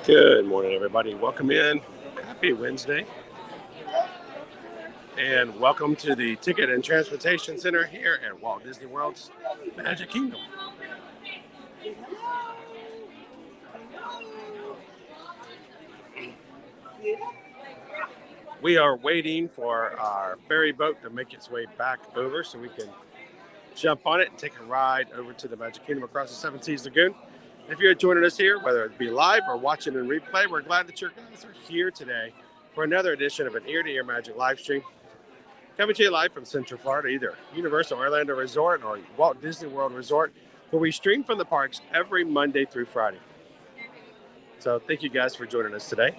Good morning, everybody. Welcome in. Happy Wednesday. And welcome to the Ticket and Transportation Center here at Walt Disney World's Magic Kingdom. We are waiting for our ferry boat to make its way back over so we can jump on it and take a ride over to the Magic Kingdom across the Seven Seas Lagoon. If you're joining us here, whether it be live or watching in replay, we're glad that you guys are here today for another edition of an Ear-to-Ear Magic live stream. Coming to you live from Central Florida, either Universal Orlando Resort or Walt Disney World Resort, where we stream from the parks every Monday through Friday. So thank you guys for joining us today.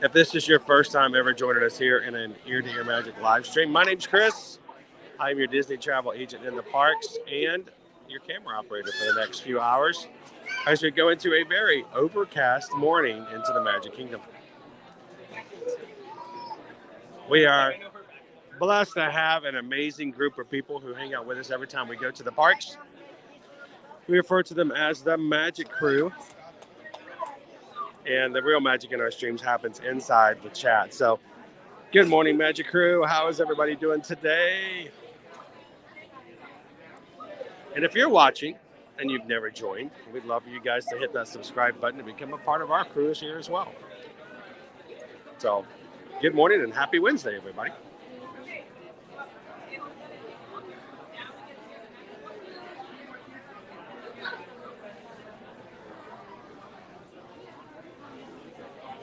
If this is your first time ever joining us here in an Ear-to-Ear Magic live stream, my name's Chris. I'm your Disney travel agent in the parks and your camera operator for the next few hours as we go into a very overcast morning into the Magic Kingdom. We are blessed to have an amazing group of people who hang out with us every time we go to the parks. We refer to them as the Magic Crew. And the real magic in our streams happens inside the chat. So, good morning, Magic Crew. How is everybody doing today? And if you're watching and you've never joined, we'd love for you guys to hit that subscribe button and become a part of our crews here as well. So, good morning and happy Wednesday, everybody.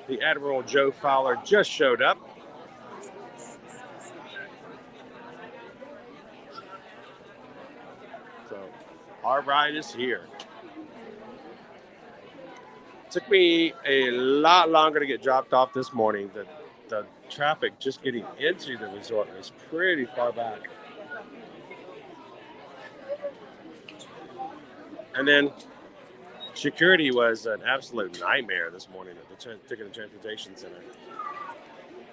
The Admiral Joe Fowler just showed up. So, our ride is here. Took me a lot longer to get dropped off this morning. The traffic just getting into the resort is pretty far back. And then security was an absolute nightmare this morning at the Ticket and Transportation Center.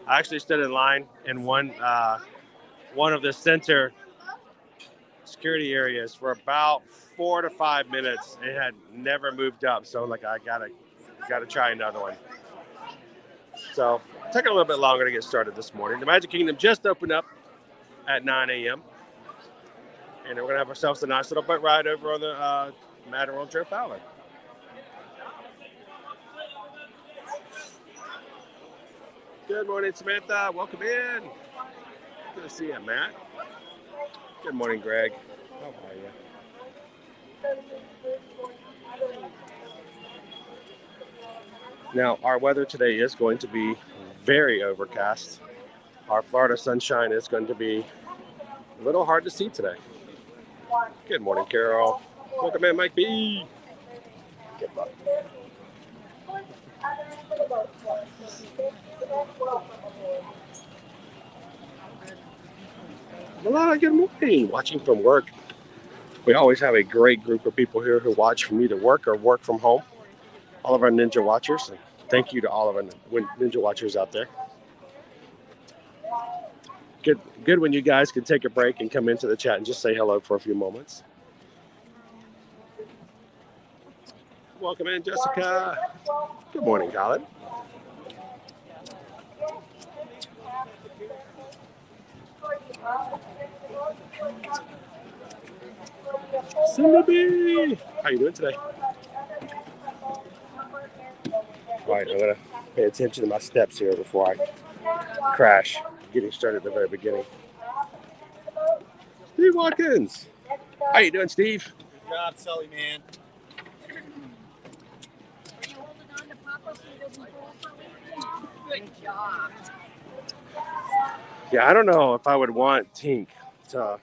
I actually stood in line in one of the center security areas for about 4 to 5 minutes. It had never moved up, so like I gotta try another one. So it took a little bit longer to get started this morning. The Magic Kingdom just opened up at 9 a.m. and we're gonna have ourselves a nice little boat ride over on the Admiral Joe Fowler. Good morning, Samantha. Welcome in. Good to see you, Matt. Good morning, Greg. How are you? Now, our weather today is going to be very overcast. Our Florida sunshine is going to be a little hard to see today. Good morning, Carol. Welcome in, Mike B. Good luck. Hello, good morning. Watching from work. We always have a great group of people here who watch from either work or work from home. All of our Ninja Watchers. And thank you to all of our Ninja Watchers out there. Good when you guys can take a break and come into the chat and just say hello for a few moments. Welcome in, Jessica. Good morning, Colin. Cindy, how you doing today? All right, I'm gonna pay attention to my steps here before I crash. Getting started at the very beginning. Steve Watkins, how you doing, Steve? Good job, Sully, man. Good job. Yeah, I don't know if I would want Tink to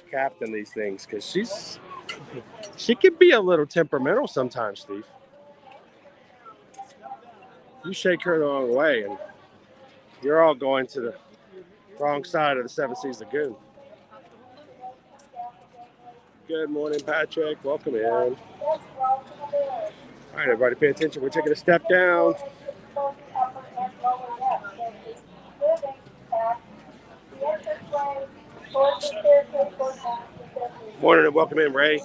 captain these things because she can be a little temperamental sometimes, Steve. You shake her the wrong way and you're all going to the wrong side of the Seven Seas Lagoon. Good morning, Patrick. Welcome in. All right, everybody, pay attention. We're taking a step down. Morning and welcome in, Ray.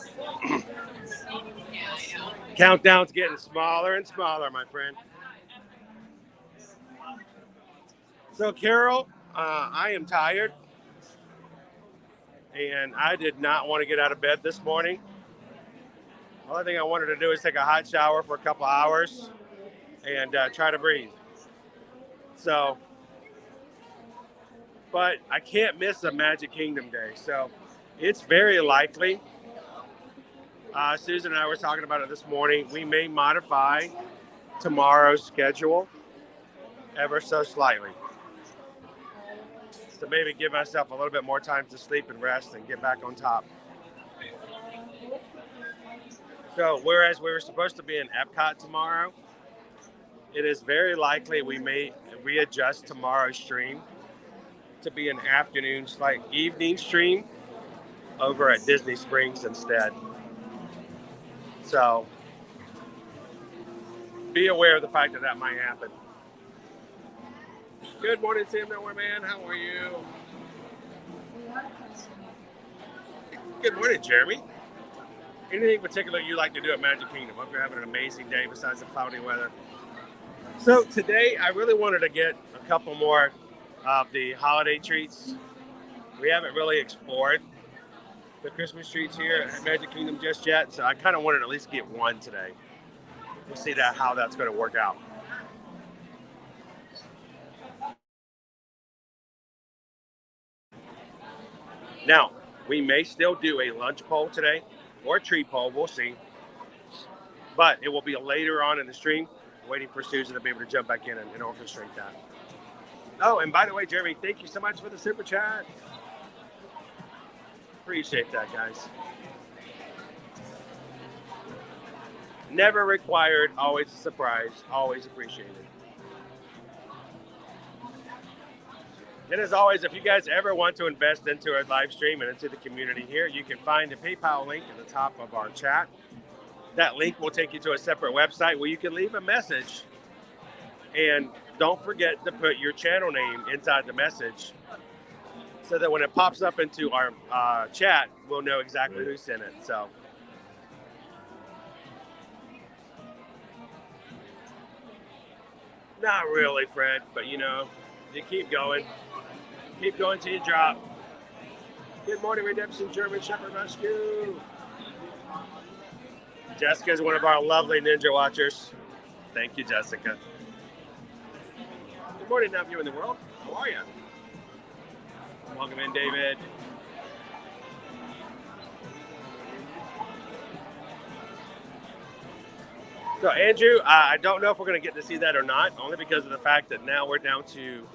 Countdown's getting smaller and smaller, my friend. So, Carol, I am tired, and I did not want to get out of bed this morning. The only thing I wanted to do is take a hot shower for a couple hours and try to breathe. So, but I can't miss a Magic Kingdom day. So, it's very likely. Susan and I were talking about it this morning. We may modify tomorrow's schedule ever so slightly to maybe give myself a little bit more time to sleep and rest and get back on top. So whereas we were supposed to be in Epcot tomorrow, it is very likely we may readjust tomorrow's stream to be an afternoon, evening stream over at Disney Springs instead. So be aware of the fact that that might happen. Good morning, Sam Nowhere Man. How are you? Good morning, Jeremy. Anything particular you like to do at Magic Kingdom? Hope you're having an amazing day besides the cloudy weather. So today, I really wanted to get a couple more of the holiday treats. We haven't really explored the Christmas treats here at Magic Kingdom just yet, so I kind of wanted to at least get one today. We'll see how that's going to work out. Now, we may still do a lunch poll today or a treat poll. We'll see. But it will be later on in the stream, waiting for Susan to be able to jump back in and orchestrate that. Oh, and by the way, Jeremy, thank you so much for the super chat. Appreciate that, guys. Never required, always a surprise, always appreciated. And as always, if you guys ever want to invest into our live stream and into the community here, you can find a PayPal link at the top of our chat. That link will take you to a separate website where you can leave a message. And don't forget to put your channel name inside the message so that when it pops up into our chat, we'll know exactly who sent it. So, not really, Fred, but you know, you keep going. Keep going till you drop. Good morning, Redemption German Shepherd Rescue. Jessica is one of our lovely Ninja Watchers. Thank you, Jessica. Good morning, now viewing the world. How are you? Welcome in, David. So, Andrew, I don't know if we're going to get to see that or not, only because of the fact that now we're down to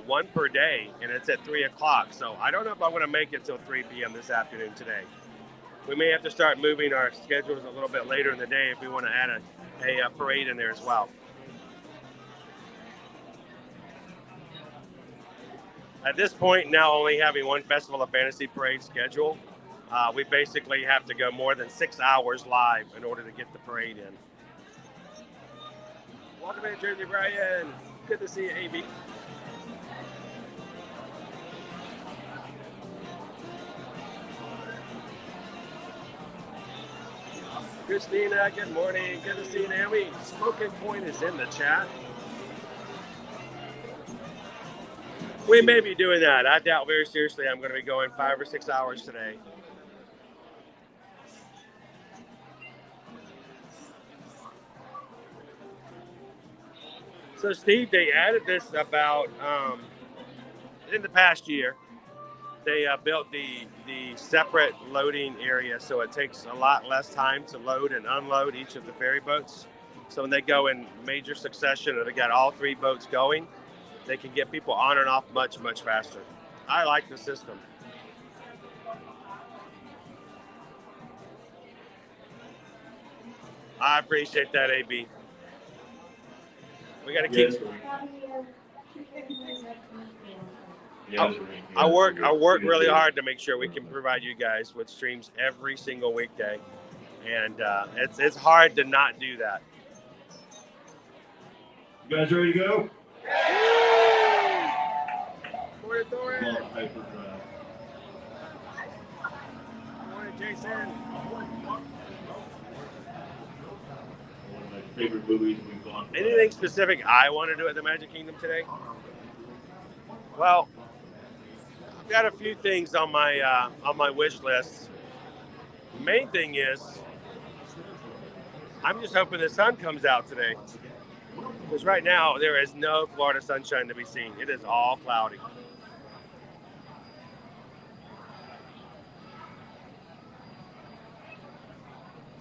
one per day, and it's at 3 o'clock. So I don't know if I'm going to make it till 3 p.m. this afternoon today. We may have to start moving our schedules a little bit later in the day if we want to add a parade in there as well. At this point, now only having one Festival of Fantasy parade schedule, we basically have to go more than 6 hours live in order to get the parade in. Welcome in, Jersey Brian. Good to see you, AB. Christina, good morning. Good to see you, Naomi. Smoking Point is in the chat. We may be doing that. I doubt very seriously I'm going to be going 5 or 6 hours today. So, Steve, they added this about in the past year. They built the separate loading area, so it takes a lot less time to load and unload each of the ferry boats. So when they go in major succession and they got all 3 boats going, they can get people on and off much, much faster. I like the system. I appreciate that, AB. We got to keep. I work really hard to make sure we can provide you guys with streams every single weekday, and it's hard to not do that. You guys ready to go? Morning, Thor. Jason. One of my favorite movies we've gone for. Anything specific I want to do at the Magic Kingdom today? Well, I've got a few things on my wish list. The main thing is, I'm just hoping the sun comes out today. Because right now, there is no Florida sunshine to be seen. It is all cloudy.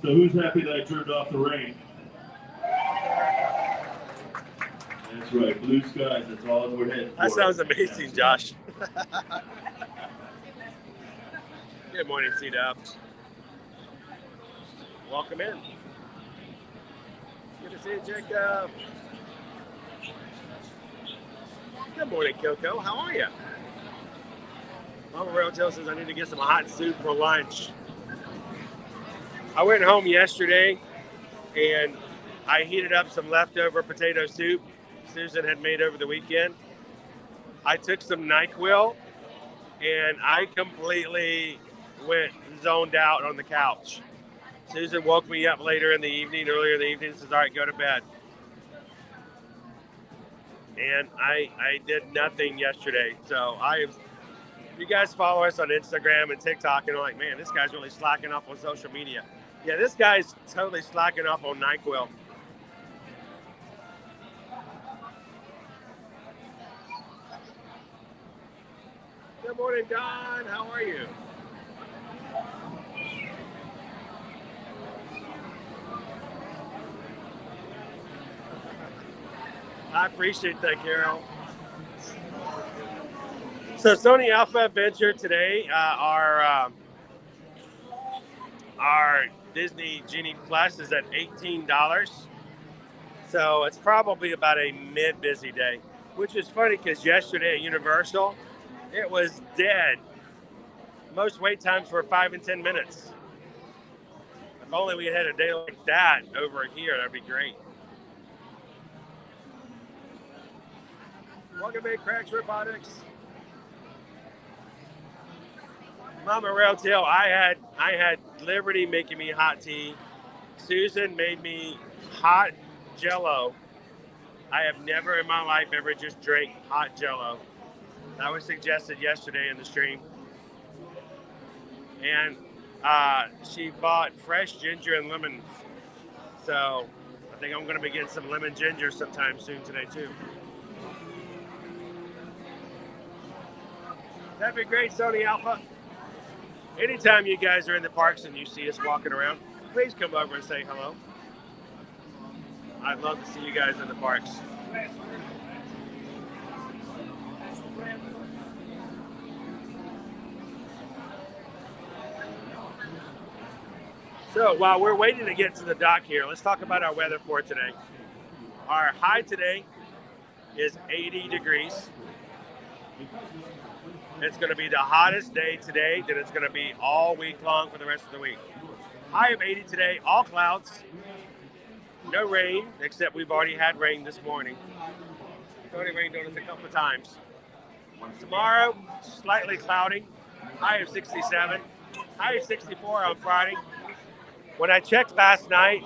So who's happy that I turned off the rain? That's right, blue skies, that's all we're heading for. That sounds amazing, Josh. Good morning, C-Dub. Welcome in. Good to see you, Jacob. Good morning, Coco. How are you? Mama Railtail says I need to get some hot soup for lunch. I went home yesterday and I heated up some leftover potato soup Susan had made over the weekend. I took some NyQuil and I completely went zoned out on the couch. Susan woke me up earlier in the evening, and says, all right, go to bed. And I did nothing yesterday. So you guys follow us on Instagram and TikTok and are like, man, this guy's really slacking off on social media. Yeah, this guy's totally slacking off on NyQuil. Good morning, Don. How are you? I appreciate that, Carol. So Sony Alpha Adventure today, our Disney Genie Plus is at $18. So it's probably about a mid-busy day, which is funny because yesterday at Universal, it was dead. Most wait times were 5 and 10 minutes. If only we had a day like that over here, that'd be great. Welcome back, Cracks Robotics. Mama Railtail, I had Liberty making me hot tea. Susan made me hot Jello. I have never in my life ever just drank hot Jello. That was suggested yesterday in the stream. And she bought fresh ginger and lemons. So I think I'm going to be getting some lemon ginger sometime soon today too. That'd be great, Sony Alpha. Anytime you guys are in the parks and you see us walking around, please come over and say hello. I'd love to see you guys in the parks. So while we're waiting to get to the dock here, let's talk about our weather for today. Our high today is 80 degrees. It's going to be the hottest day today that it's going to be all week long for the rest of the week. High of 80 today, all clouds. No rain, except we've already had rain this morning. It's only rained on us a couple of times. Tomorrow, slightly cloudy. High of 67. High of 64 on Friday. When I checked last night,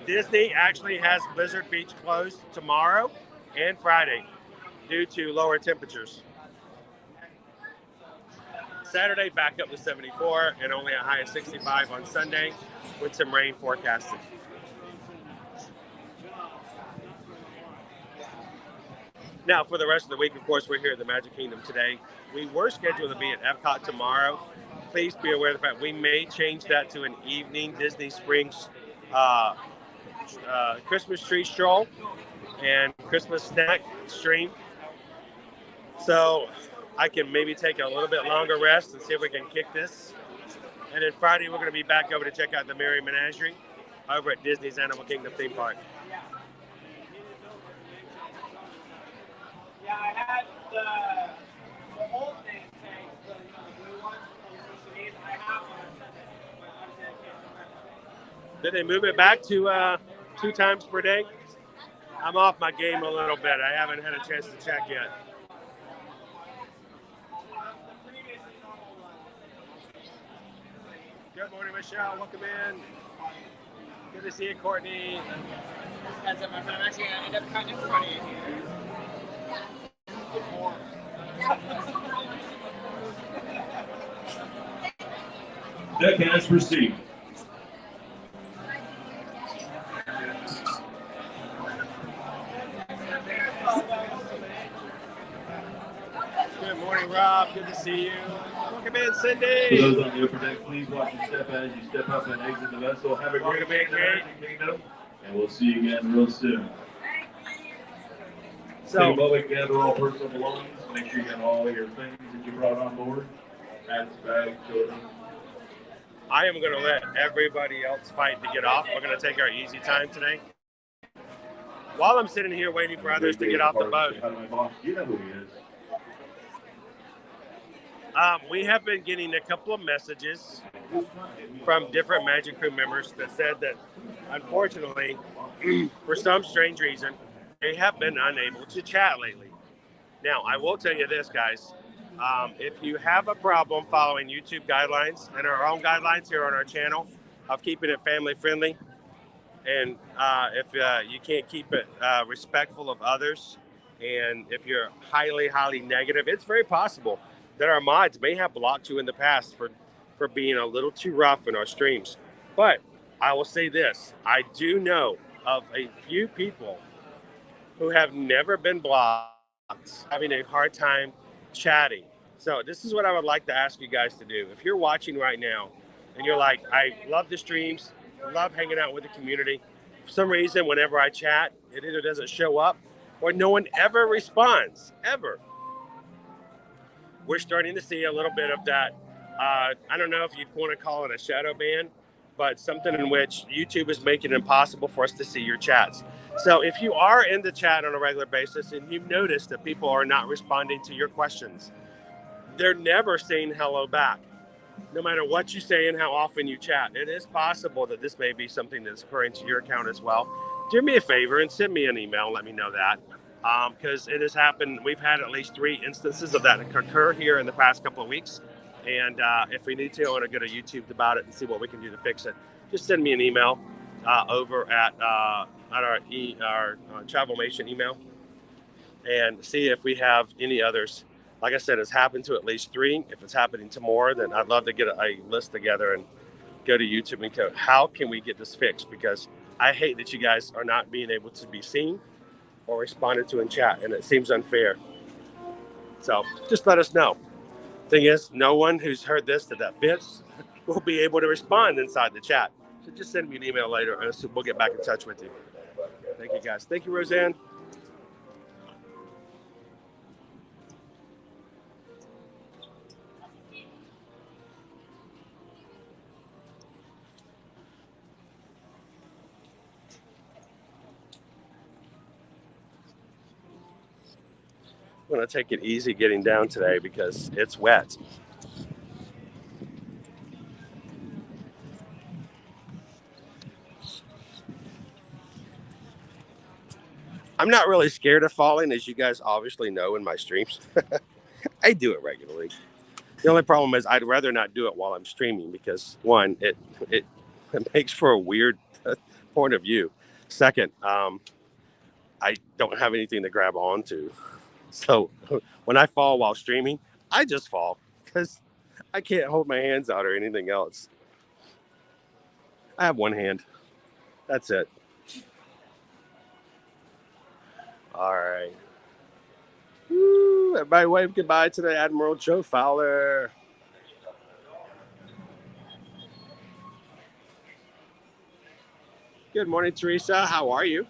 Disney actually has Blizzard Beach closed tomorrow and Friday due to lower temperatures. Saturday back up to 74 and only a high of 65 on Sunday with some rain forecasted. Now for the rest of the week, of course, we're here at the Magic Kingdom today. We were scheduled to be at Epcot tomorrow. Please be aware of the fact we may change that to an evening Disney Springs Christmas tree stroll and Christmas snack stream. So I can maybe take a little bit longer rest and see if we can kick this. And then Friday, we're going to be back over to check out the Merry Menagerie over at Disney's Animal Kingdom theme park. Yeah, I had the whole thing saying the blue one from the I have one. Did they move it back to 2 times per day? I'm off my game a little bit. I haven't had a chance to check yet. Good morning, Michelle. Welcome in. Good to see you, Courtney. Heads up, my friend. I'm actually going to end up cutting in front of you here. Deck has received. Good morning, Rob. Good to see you. Welcome in, For Cindy. those on the upper deck, please watch your step as you step up and exit the vessel. Have a great day, Kingdom, and we'll see you again real soon. Take a moment, gather all personal belongings. Make sure you have all your things that you brought on board. Hats, bags, children. I am going to let everybody else fight to get off. We're going to take our easy time today. While I'm sitting here waiting for others to get off the boat, How do my boss? You know who he is. we have been getting a couple of messages from different Magic Crew members that said that, unfortunately, for some strange reason, they have been unable to chat lately. Now, I will tell you this, guys. If you have a problem following YouTube guidelines and our own guidelines here on our channel of keeping it family friendly, and if you can't keep it respectful of others, and if you're highly, highly negative, it's very possible that our mods may have blocked you in the past for being a little too rough in our streams. But I will say this, I do know of a few people who have never been blocked, having a hard time chatting. So this is what I would like to ask you guys to do. If you're watching right now and you're like, I love the streams, love hanging out with the community, for some reason, whenever I chat, it either doesn't show up or no one ever responds, ever. We're starting to see a little bit of that. I don't know if you'd want to call it a shadow ban, but something in which YouTube is making it impossible for us to see your chats. So if you are in the chat on a regular basis and you've noticed that people are not responding to your questions, they're never saying hello back. No matter what you say and how often you chat, it is possible that this may be something that's occurring to your account as well. Do me a favor and send me an email and let me know that. Because it has happened. We've had at least 3 instances of that occur here in the past couple of weeks. And if we need to, I want to go to YouTube about it and see what we can do to fix it. Just send me an email over at our Travelmation email and see if we have any others. Like I said, it's happened to at least 3. If it's happening to more, then I'd love to get a list together and go to YouTube and go, how can we get this fixed? Because I hate that you guys are not being able to be seen or responded to in chat, and it seems unfair. So just let us know. Thing is, no one who's heard this that fits will be able to respond inside the chat. So just send me an email later, and we'll get back in touch with you. Thank you, guys. Thank you, Roseanne. I'm going to take it easy getting down today because it's wet. I'm not really scared of falling, as you guys obviously know in my streams. I do it regularly. The only problem is I'd rather not do it while I'm streaming because, one, it makes for a weird point of view. Second, I don't have anything to grab onto. So when I fall while streaming, I just fall because I can't hold my hands out or anything else. I have one hand. That's it. All right. Woo, everybody wave goodbye to the Admiral Joe Fowler. Good morning, Teresa. How are you?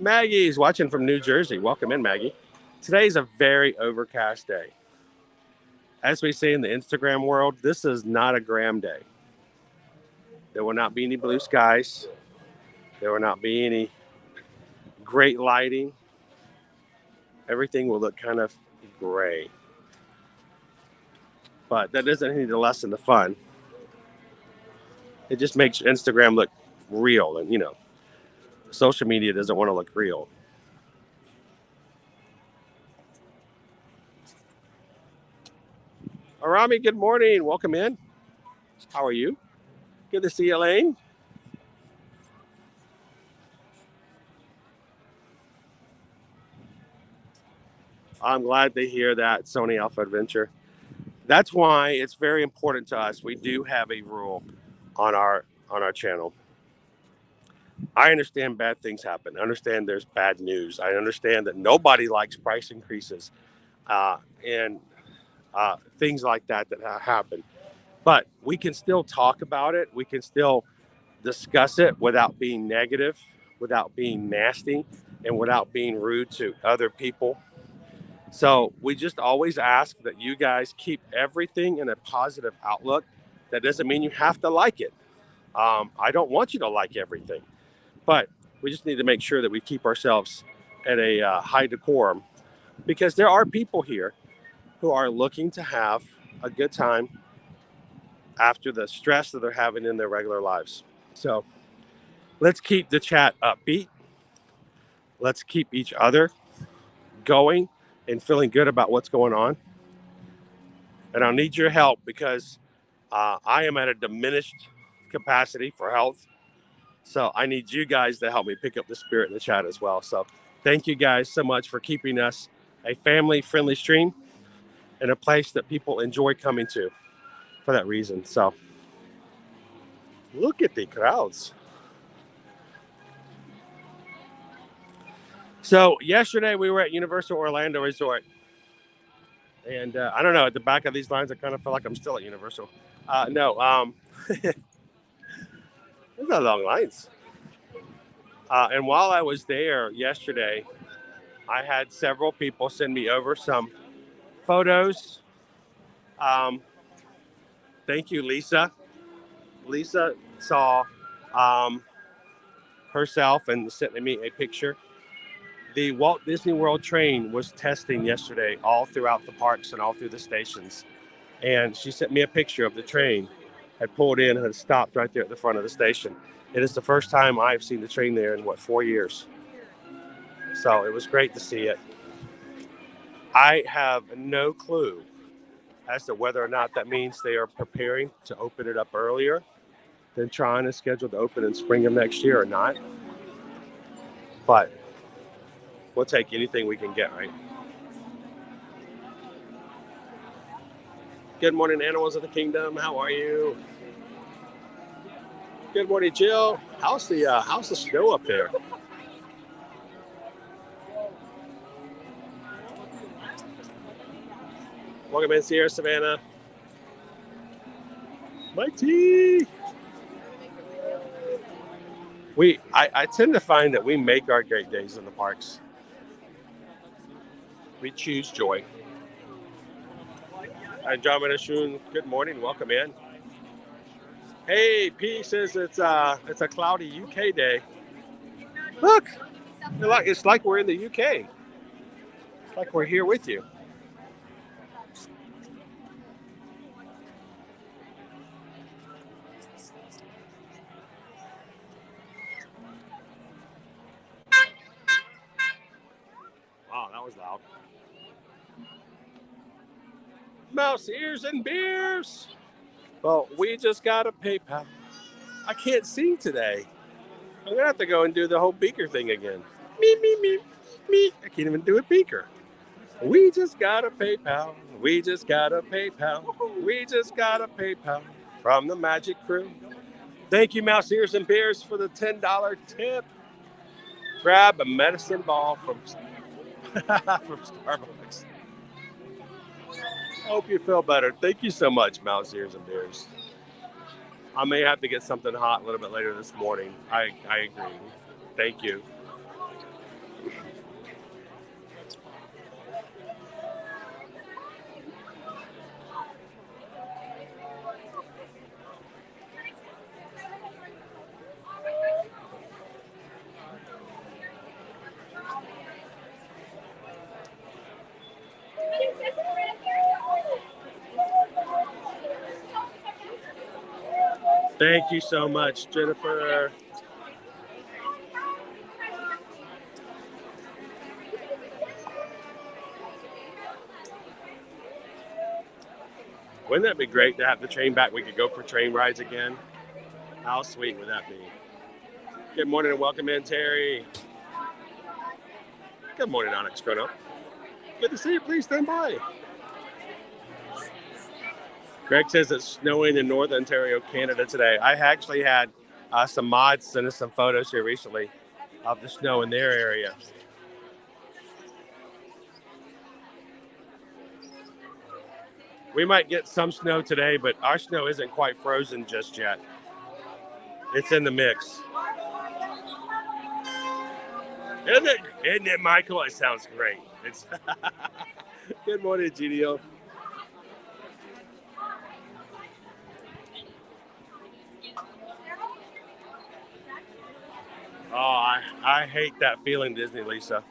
Maggie's watching from New Jersey. Welcome in, Maggie. Today's a very overcast day. As we say in the Instagram world, this is not a gram day. There will not be any blue skies. There will not be any great lighting. Everything will look kind of gray. But that doesn't need to lessen the fun. It just makes Instagram look real, and social media doesn't want to look real. Arami, good morning. Welcome in. How are you? Good to see you, Elaine. I'm glad to hear that, Sony Alpha Adventure. That's why it's very important to us. We do have a rule on our channel. I understand bad things happen. I understand there's bad news. I understand that nobody likes price increases and things like that happen. But we can still talk about it. We can still discuss it without being negative, without being nasty, and without being rude to other people. So we just always ask that you guys keep everything in a positive outlook. That doesn't mean you have to like it. I don't want you to like everything, but we just need to make sure that we keep ourselves at a high decorum, because there are people here who are looking to have a good time after the stress that they're having in their regular lives. So let's keep the chat upbeat. Let's keep each other going and feeling good about what's going on. And I'll need your help because I am at a diminished capacity for health. So I need you guys to help me pick up the spirit in the chat as well. So thank you guys so much for keeping us a family-friendly stream and a place that people enjoy coming to for that reason. So look at the crowds. So yesterday we were at Universal Orlando Resort. And I don't know, at the back of these lines, I kind of feel like I'm still at Universal. There's not long lines. And while I was there yesterday, I had several people send me over some photos. Thank you, Lisa. Lisa saw herself and sent me a picture. The Walt Disney World train was testing yesterday all throughout the parks and all through the stations. And she sent me a picture of the train had pulled in and had stopped right there at the front of the station. It is the first time I've seen the train there in 4 years. So it was great to see it. I have no clue as to whether or not that means they are preparing to open it up earlier than trying to schedule to open in spring of next year or not. But we'll take anything we can get, right? Good morning, animals of the kingdom. How are you? Good morning, Jill. How's the snow up there? Welcome in, Sierra Savannah. Mike T. I tend to find that we make our great days in the parks. We choose joy. Andromeda Shun, good morning. Welcome in. Hey, P says it's a cloudy UK day. Look, it's like we're in the UK. It's like we're here with you. Wow, that was loud. Mouse ears and beers. Well, we just got a PayPal. I can't sing today. I'm gonna have to go and do the whole beaker thing again. Me. I can't even do a beaker. We just got a PayPal. We just got a PayPal. We just got a PayPal from the Magic Crew. Thank you, Mouse Ears and Beers, for the $10 tip. Grab a medicine ball from Starbucks. Hope you feel better. Thank you so much, Mouse Ears and Beers. I may have to get something hot a little bit later this morning. I agree. Thank you. Thank you so much, Jennifer. Wouldn't that be great to have the train back? We could go for train rides again. How sweet would that be? Good morning and welcome in, Terry. Good morning, Onyx Chrono. Good to see you. Please stand by. Greg says it's snowing in North Ontario, Canada today. I actually had some mods send us some photos here recently of the snow in their area. We might get some snow today, but our snow isn't quite frozen just yet. It's in the mix. Isn't it, Michael? It sounds great. It's Good morning, GDO. Oh, I hate that feeling, Disney, Lisa.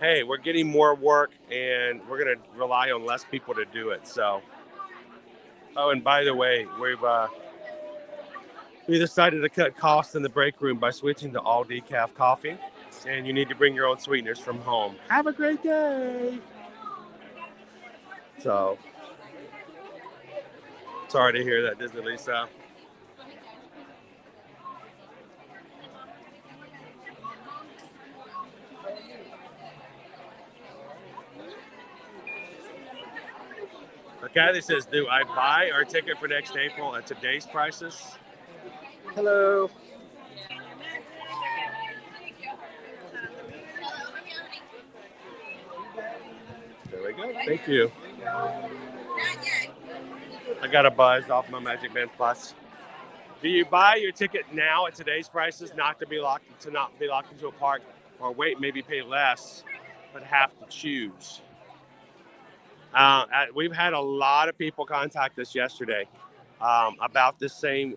Hey, we're getting more work, and we're going to rely on less people to do it. So, oh, and by the way, we decided to cut costs in the break room by switching to all decaf coffee, and you need to bring your own sweeteners from home. Have a great day. So, sorry to hear that, Disney, Lisa. Kathy says, do I buy our ticket for next April at today's prices? Hello. There we go. Thank you. I got a buzz off my Magic Band Plus. Do you buy your ticket now at today's prices, not to be locked into a park, or wait, maybe pay less, but have to choose? We've had a lot of people contact us yesterday about this same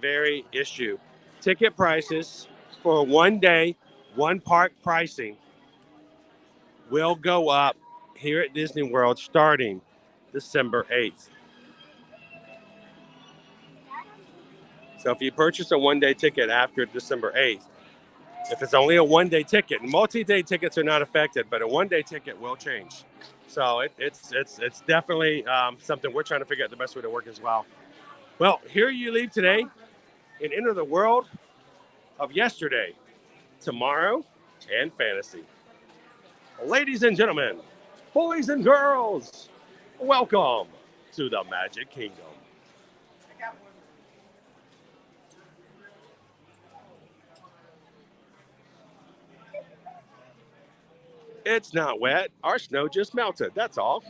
very issue. Ticket prices for 1 day, one park pricing will go up here at Disney World starting December 8th. So if you purchase a 1 day ticket after December 8th, if it's only a 1 day ticket, multi-day tickets are not affected, but a 1 day ticket will change. So it's definitely something we're trying to figure out the best way to work as well. Well, here you leave today and enter the world of yesterday, tomorrow, and fantasy. Ladies and gentlemen, boys and girls, welcome to the Magic Kingdom. It's not wet. Our snow just melted. That's all.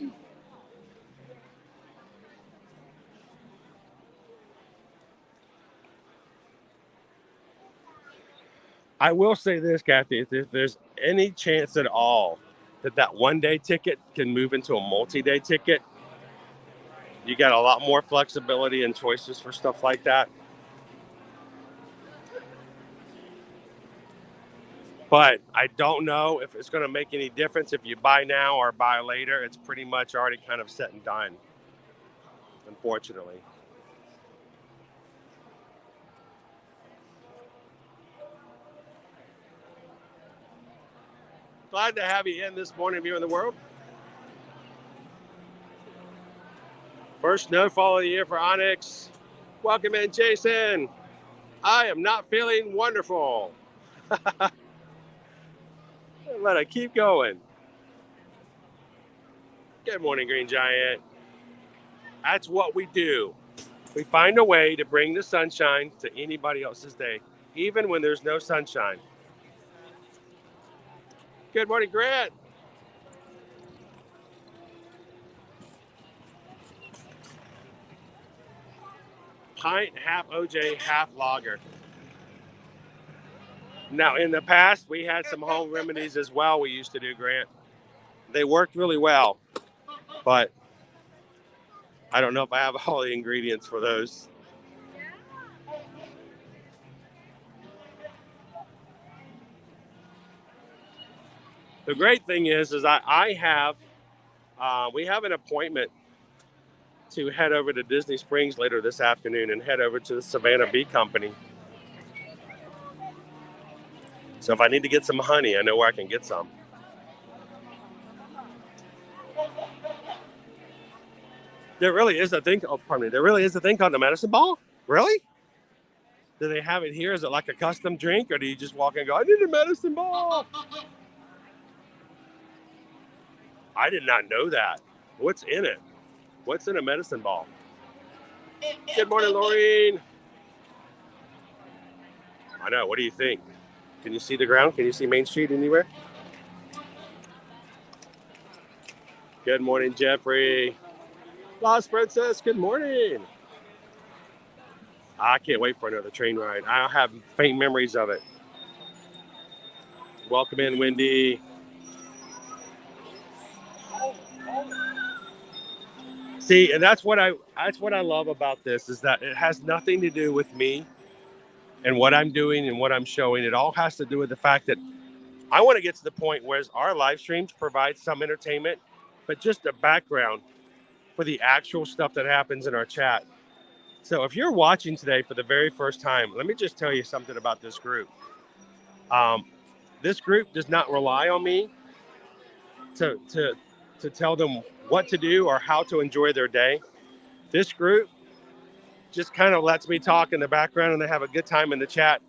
I will say this, Kathy, if there's any chance at all that 1 day ticket can move into a multi-day ticket, you got a lot more flexibility and choices for stuff like that. But I don't know if it's going to make any difference if you buy now or buy later. It's pretty much already kind of set and done, unfortunately. Glad to have you in this morning, viewing the world. First snowfall of the year for Onyx. Welcome in, Jason. I am not feeling wonderful. Let it keep going. Good morning, Green Giant. That's what we do. We find a way to bring the sunshine to anybody else's day, even when there's no sunshine. Good morning, Grant. Pint, half OJ, half lager. Now, in the past, we had some home remedies as well we used to do, Grant. They worked really well, but I don't know if I have all the ingredients for those. The great thing is we have an appointment to head over to Disney Springs later this afternoon and head over to the Savannah Bee Company. So if I need to get some honey, I know where I can get some. There really is a thing. Oh, pardon me. There really is a thing called the medicine ball. Really? Do they have it here? Is it like a custom drink, or do you just walk in and go, "I need a medicine ball"? I did not know that. What's in it? What's in a medicine ball? Good morning, Laureen. I know. What do you think? Can you see the ground? Can you see Main Street anywhere? Good morning, Jeffrey. Lost Princess, good morning. I can't wait for another train ride. I have faint memories of it. Welcome in, Wendy. See, and that's what I love about this, is that it has nothing to do with me and what I'm doing and what I'm showing. It all has to do with the fact that I want to get to the point where our live streams provide some entertainment, but just a background for the actual stuff that happens in our chat. So if you're watching today for the very first time, let me just tell you something about this group. This group does not rely on me to tell them what to do or how to enjoy their day. This group just kind of lets me talk in the background, and they have a good time in the chat,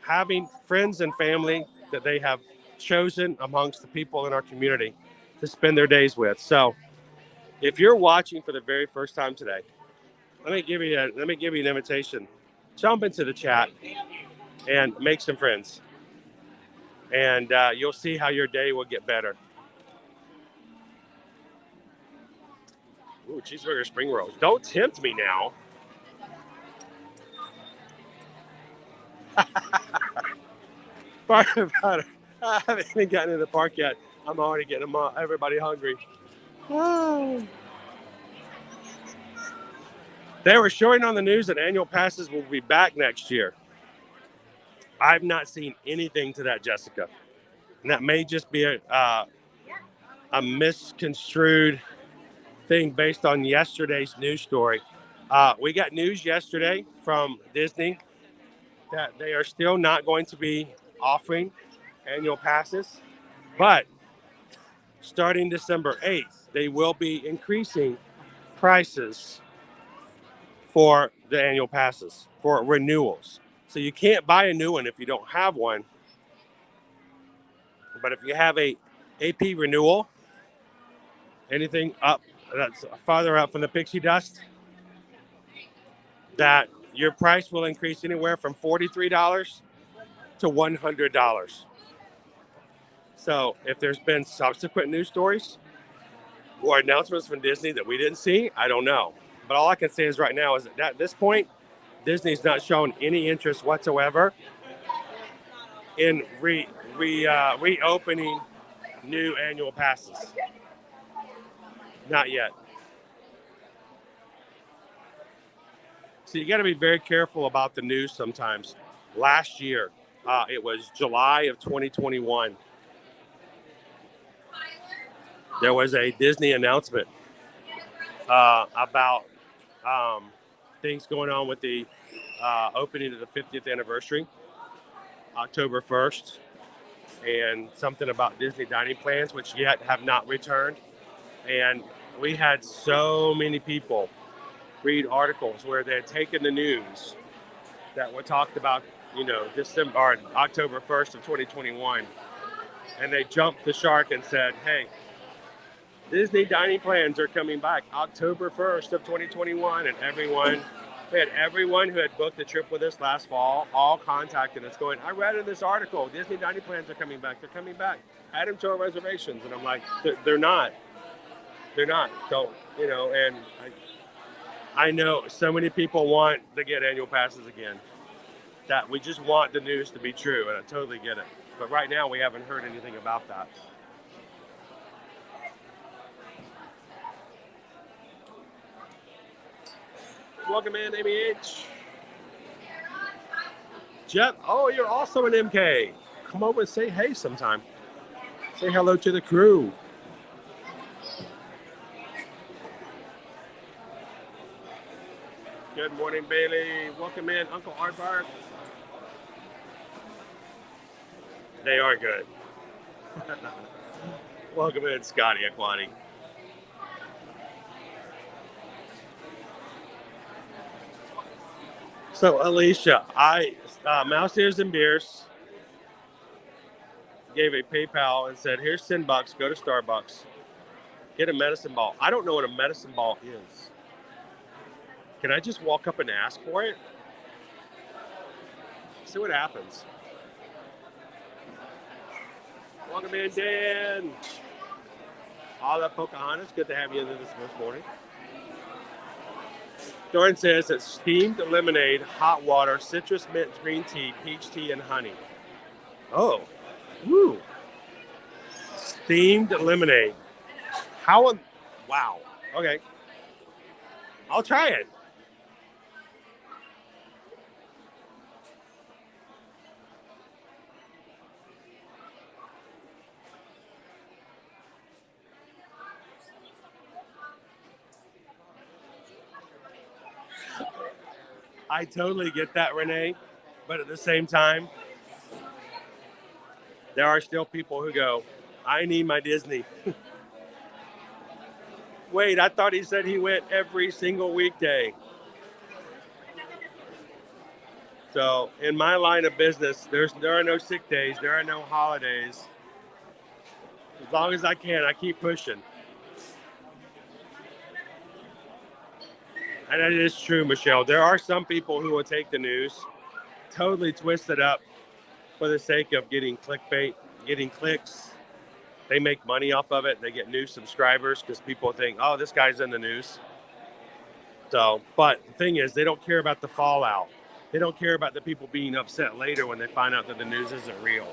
having friends and family that they have chosen amongst the people in our community to spend their days with. So if you're watching for the very first time today, let me give you an invitation. Jump into the chat and make some friends, and you'll see how your day will get better. Ooh, cheeseburger spring rolls. Don't tempt me now. Sorry about it. I haven't even gotten in the park yet. I'm already getting everybody hungry. Oh. They were showing on the news that annual passes will be back next year. I've not seen anything to that, Jessica. And that may just be a misconstrued thing based on yesterday's news story. We got news yesterday from Disney that they are still not going to be offering annual passes, but starting December 8th, they will be increasing prices for the annual passes, for renewals. So you can't buy a new one if you don't have one. But if you have a AP renewal, anything up that's farther up from the pixie dust, that your price will increase anywhere from $43 to $100. So if there's been subsequent news stories or announcements from Disney that we didn't see, I don't know. But all I can say is right now is that at this point, Disney's not shown any interest whatsoever in reopening new annual passes. Not yet. So you got to be very careful about the news sometimes. Last year, it was July of 2021. There was a Disney announcement about things going on with the opening of the 50th anniversary, October 1st, and something about Disney dining plans, which yet have not returned. And we had so many people read articles where they had taken the news that were talked about, December or October 1st of 2021, and they jumped the shark and said, "Hey, Disney dining plans are coming back October 1st of 2021," and we had everyone who had booked a trip with us last fall all contacting us going, "I read in this article, Disney dining plans are coming back. They're coming back. Add them to our reservations." And I'm like, they're not. They're not. So, and I know so many people want to get annual passes again, that we just want the news to be true, and I totally get it. But right now, we haven't heard anything about that. Welcome in, Amy H. Jeff, oh, you're also an MK. Come over and say hey sometime. Say hello to the crew. Good morning, Bailey. Welcome in, Uncle Aardvark. They are good. Welcome in, Scotty Aquani. So Alicia, Mouse Ears and Beers gave a PayPal and said, "Here's $10. Go to Starbucks, get a medicine ball." I don't know what a medicine ball is. Can I just walk up and ask for it? See what happens. Welcome in, Dan. All that Pocahontas. Good to have you this morning. Doran says it's steamed lemonade, hot water, citrus mint green tea, peach tea, and honey. Oh, woo. Steamed lemonade. Wow. Okay. I'll try it. I totally get that, Renee. But at the same time, there are still people who go, I need my Disney. Wait, I thought he said he went every single weekday. So in my line of business, there are no sick days. There are no holidays. As long as I can, I keep pushing. And it is true, Michelle. There are some people who will take the news, totally twist it up for the sake of getting clickbait, getting clicks. They make money off of it. They get new subscribers because people think, oh, this guy's in the news. So, but the thing is, they don't care about the fallout. They don't care about the people being upset later when they find out that the news isn't real.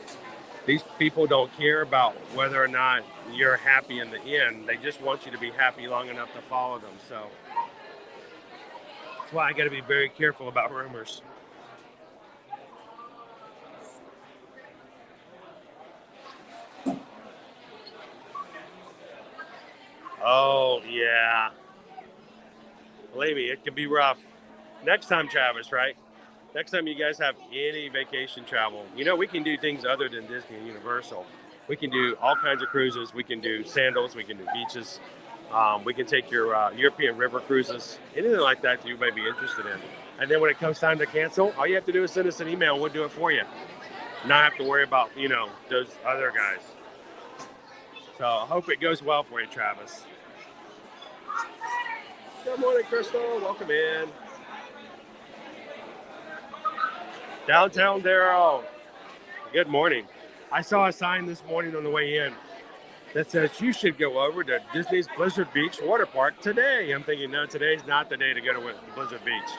These people don't care about whether or not you're happy in the end. They just want you to be happy long enough to follow them. So that's why I got to be very careful about rumors. Oh, yeah. Believe me, it can be rough. Next time, Travis, right? Next time you guys have any vacation travel, you know, we can do things other than Disney and Universal. We can do all kinds of cruises. We can do sandals. We can do beaches. We can take your European river cruises, anything like that you may be interested in. And then when it comes time to cancel, all you have to do is send us an email and we'll do it for you. Not have to worry about, you know, those other guys. So I hope it goes well for you, Travis. Good morning, Crystal. Welcome in. Downtown Darrow. Good morning. I saw a sign this morning on the way in that says you should go over to Disney's Blizzard Beach water park today. I'm thinking, no, today's not the day to go to Blizzard Beach.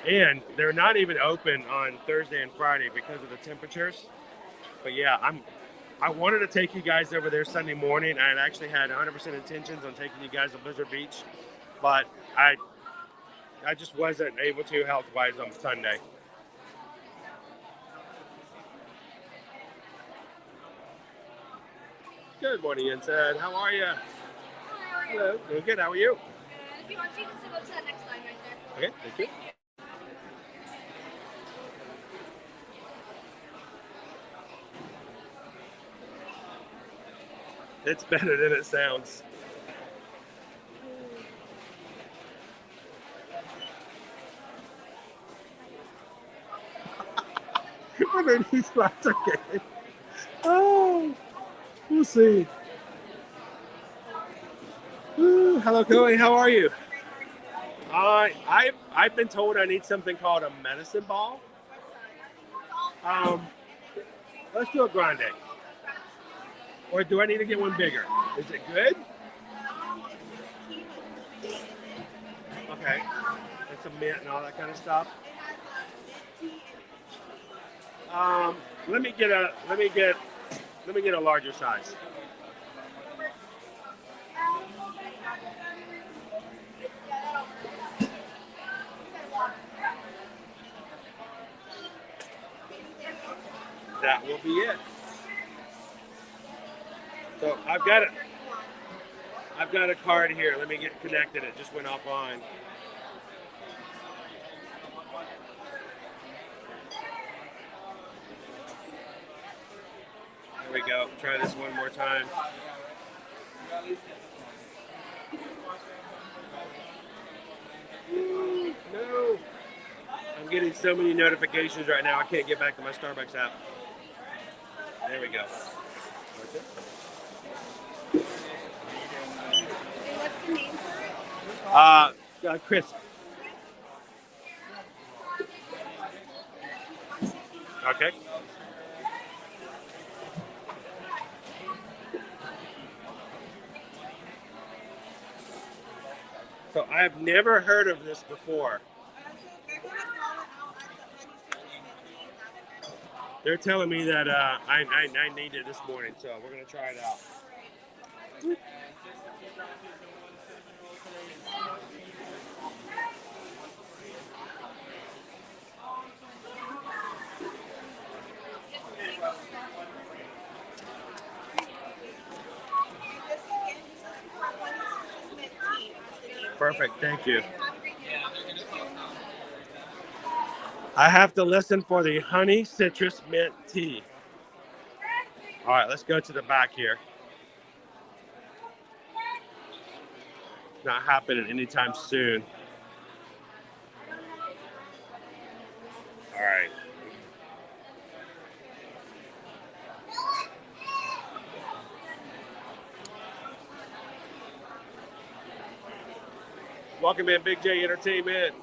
And they're not even open on Thursday and Friday because of the temperatures. But yeah, I wanted to take you guys over there Sunday morning. I had actually had 100% intentions on taking you guys to Blizzard Beach, but I just wasn't able to health-wise on Sunday. Good morning, Inside. How are you? Hello. Doing good. How are you? Good. If you want to, you can sit up to that next line right there. Okay, thank you. It's better than it sounds. I mean, he's not okay. Oh, we'll see. Ooh, hello, Chloe. How are you? I've been told I need something called a medicine ball. Let's do a grande. Or do I need to get one bigger? Is it good? Okay. It's a mint and all that kind of stuff. Let me get a larger size. That will be it. So I've got a card here. Let me get connected. It just went offline. There we go. Try this one more time. Ooh, no. I'm getting so many notifications right now. I can't get back to my Starbucks app. There we go. And what's the name for it? Chris. Okay. So I've never heard of this before. They're telling me that I need it this morning, so we're gonna try it out. Perfect, thank you. I have to listen for the honey citrus mint tea. All right, let's go to the back here. Not happening anytime soon. All right. Welcome in, Big J Entertainment.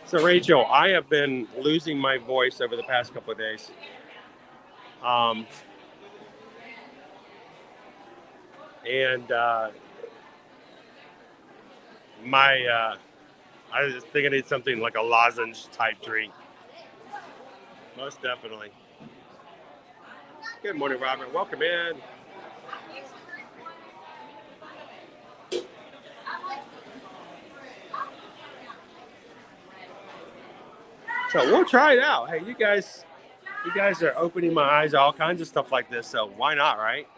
So, Rachel, I have been losing my voice over the past couple of days. I just think I need something like a lozenge type drink. Most definitely. Good morning, Robert. Welcome in. So we'll try it out. Hey, you guys are opening my eyes to all kinds of stuff like this. So why not, right?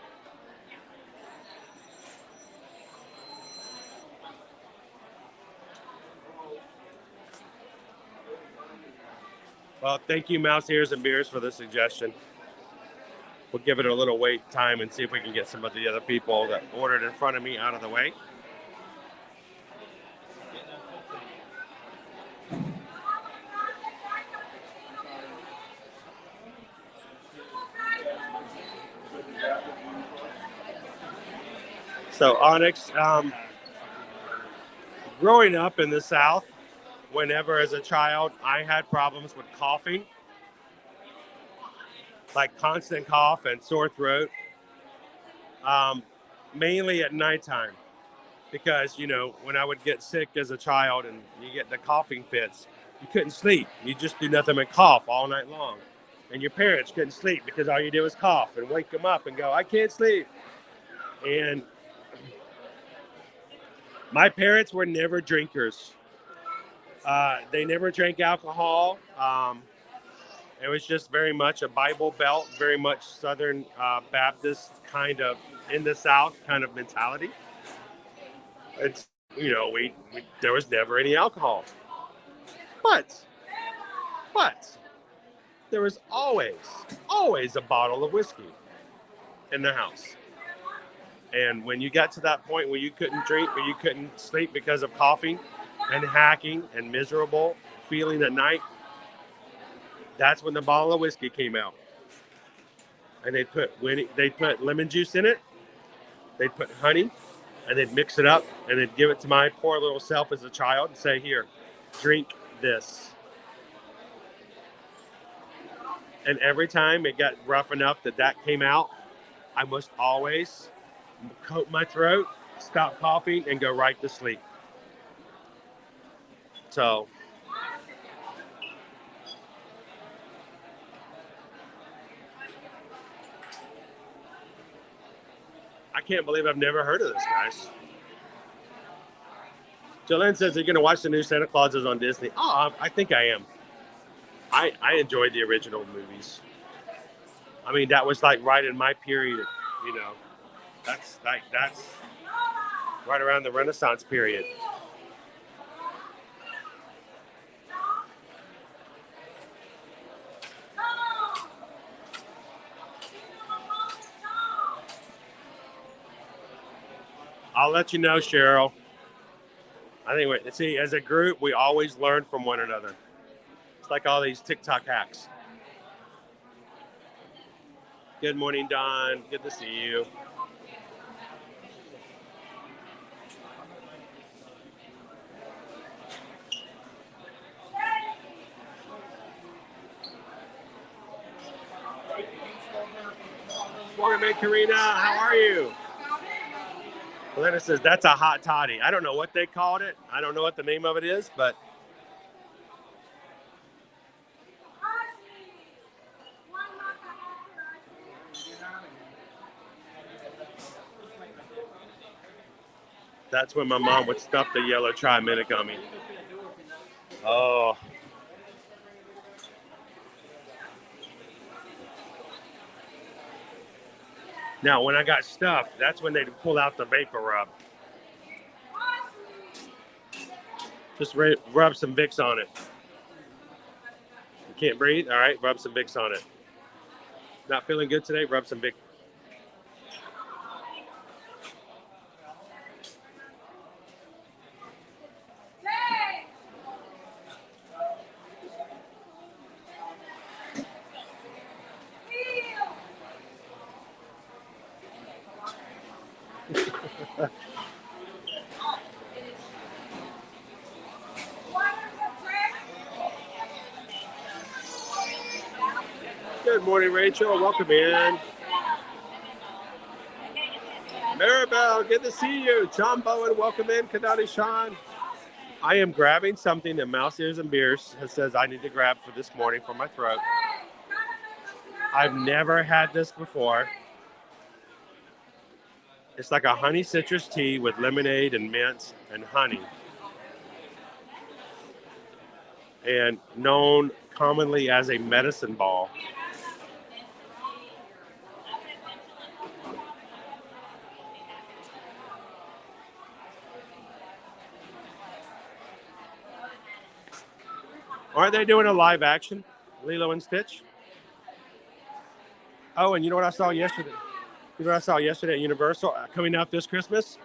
Well, thank you, Mouse Ears and Beers, for the suggestion. We'll give it a little wait time and see if we can get some of the other people that ordered in front of me out of the way. So, Onyx, growing up in the South, whenever as a child I had problems with coughing, like constant cough and sore throat, mainly at nighttime, because, you know, when I would get sick as a child and you get the coughing fits, you couldn't sleep. You just do nothing but cough all night long. And your parents couldn't sleep because all you do is cough and wake them up and go, I can't sleep. And my parents were never drinkers. They never drank alcohol. It was just very much a Bible Belt, very much Southern Baptist kind of in the South kind of mentality. It's, you know, we there was never any alcohol. But there was always a bottle of whiskey in the house. And when you got to that point where you couldn't drink or you couldn't sleep because of coughing and hacking and miserable feeling at night, that's when the bottle of whiskey came out. And they'd put lemon juice in it, they'd put honey, and they'd mix it up, and they'd give it to my poor little self as a child and say, here, drink this. And every time it got rough enough that came out, I must always coat my throat, stop coughing, and go right to sleep. So I can't believe I've never heard of this, guys. Jolene says, are you going to watch the new Santa Clauses on Disney? Oh, I think I am. I enjoyed the original movies. I mean, that was like right in my period, you know. That's right around the Renaissance period. I'll let you know, Cheryl. I think, see, as a group, we always learn from one another. It's like all these TikTok hacks. Good morning, Don. Good to see you. Morning, Karina. How are you? Elena says that's a hot toddy. I don't know what they called it. I don't know what the name of it is, but that's when my mom would stuff the yellow tri-minute gummy. Oh. Now, when I got stuffed, that's when they'd pull out the vapor rub. Just rub some Vicks on it. You can't breathe? All right, rub some Vicks on it. Not feeling good today? Rub some Vicks. Good morning, Rachel. Welcome in. Maribel, good to see you. John Bowen, welcome in. Kadati Sean. I am grabbing something that Mouse Ears and Beers says I need to grab for this morning for my throat. I've never had this before. It's like a honey citrus tea with lemonade and mint and honey. And known commonly as a medicine ball. Aren't they doing a live action, Lilo and Stitch? Oh, and you know what I saw yesterday? You know what I saw yesterday at Universal coming out this Christmas?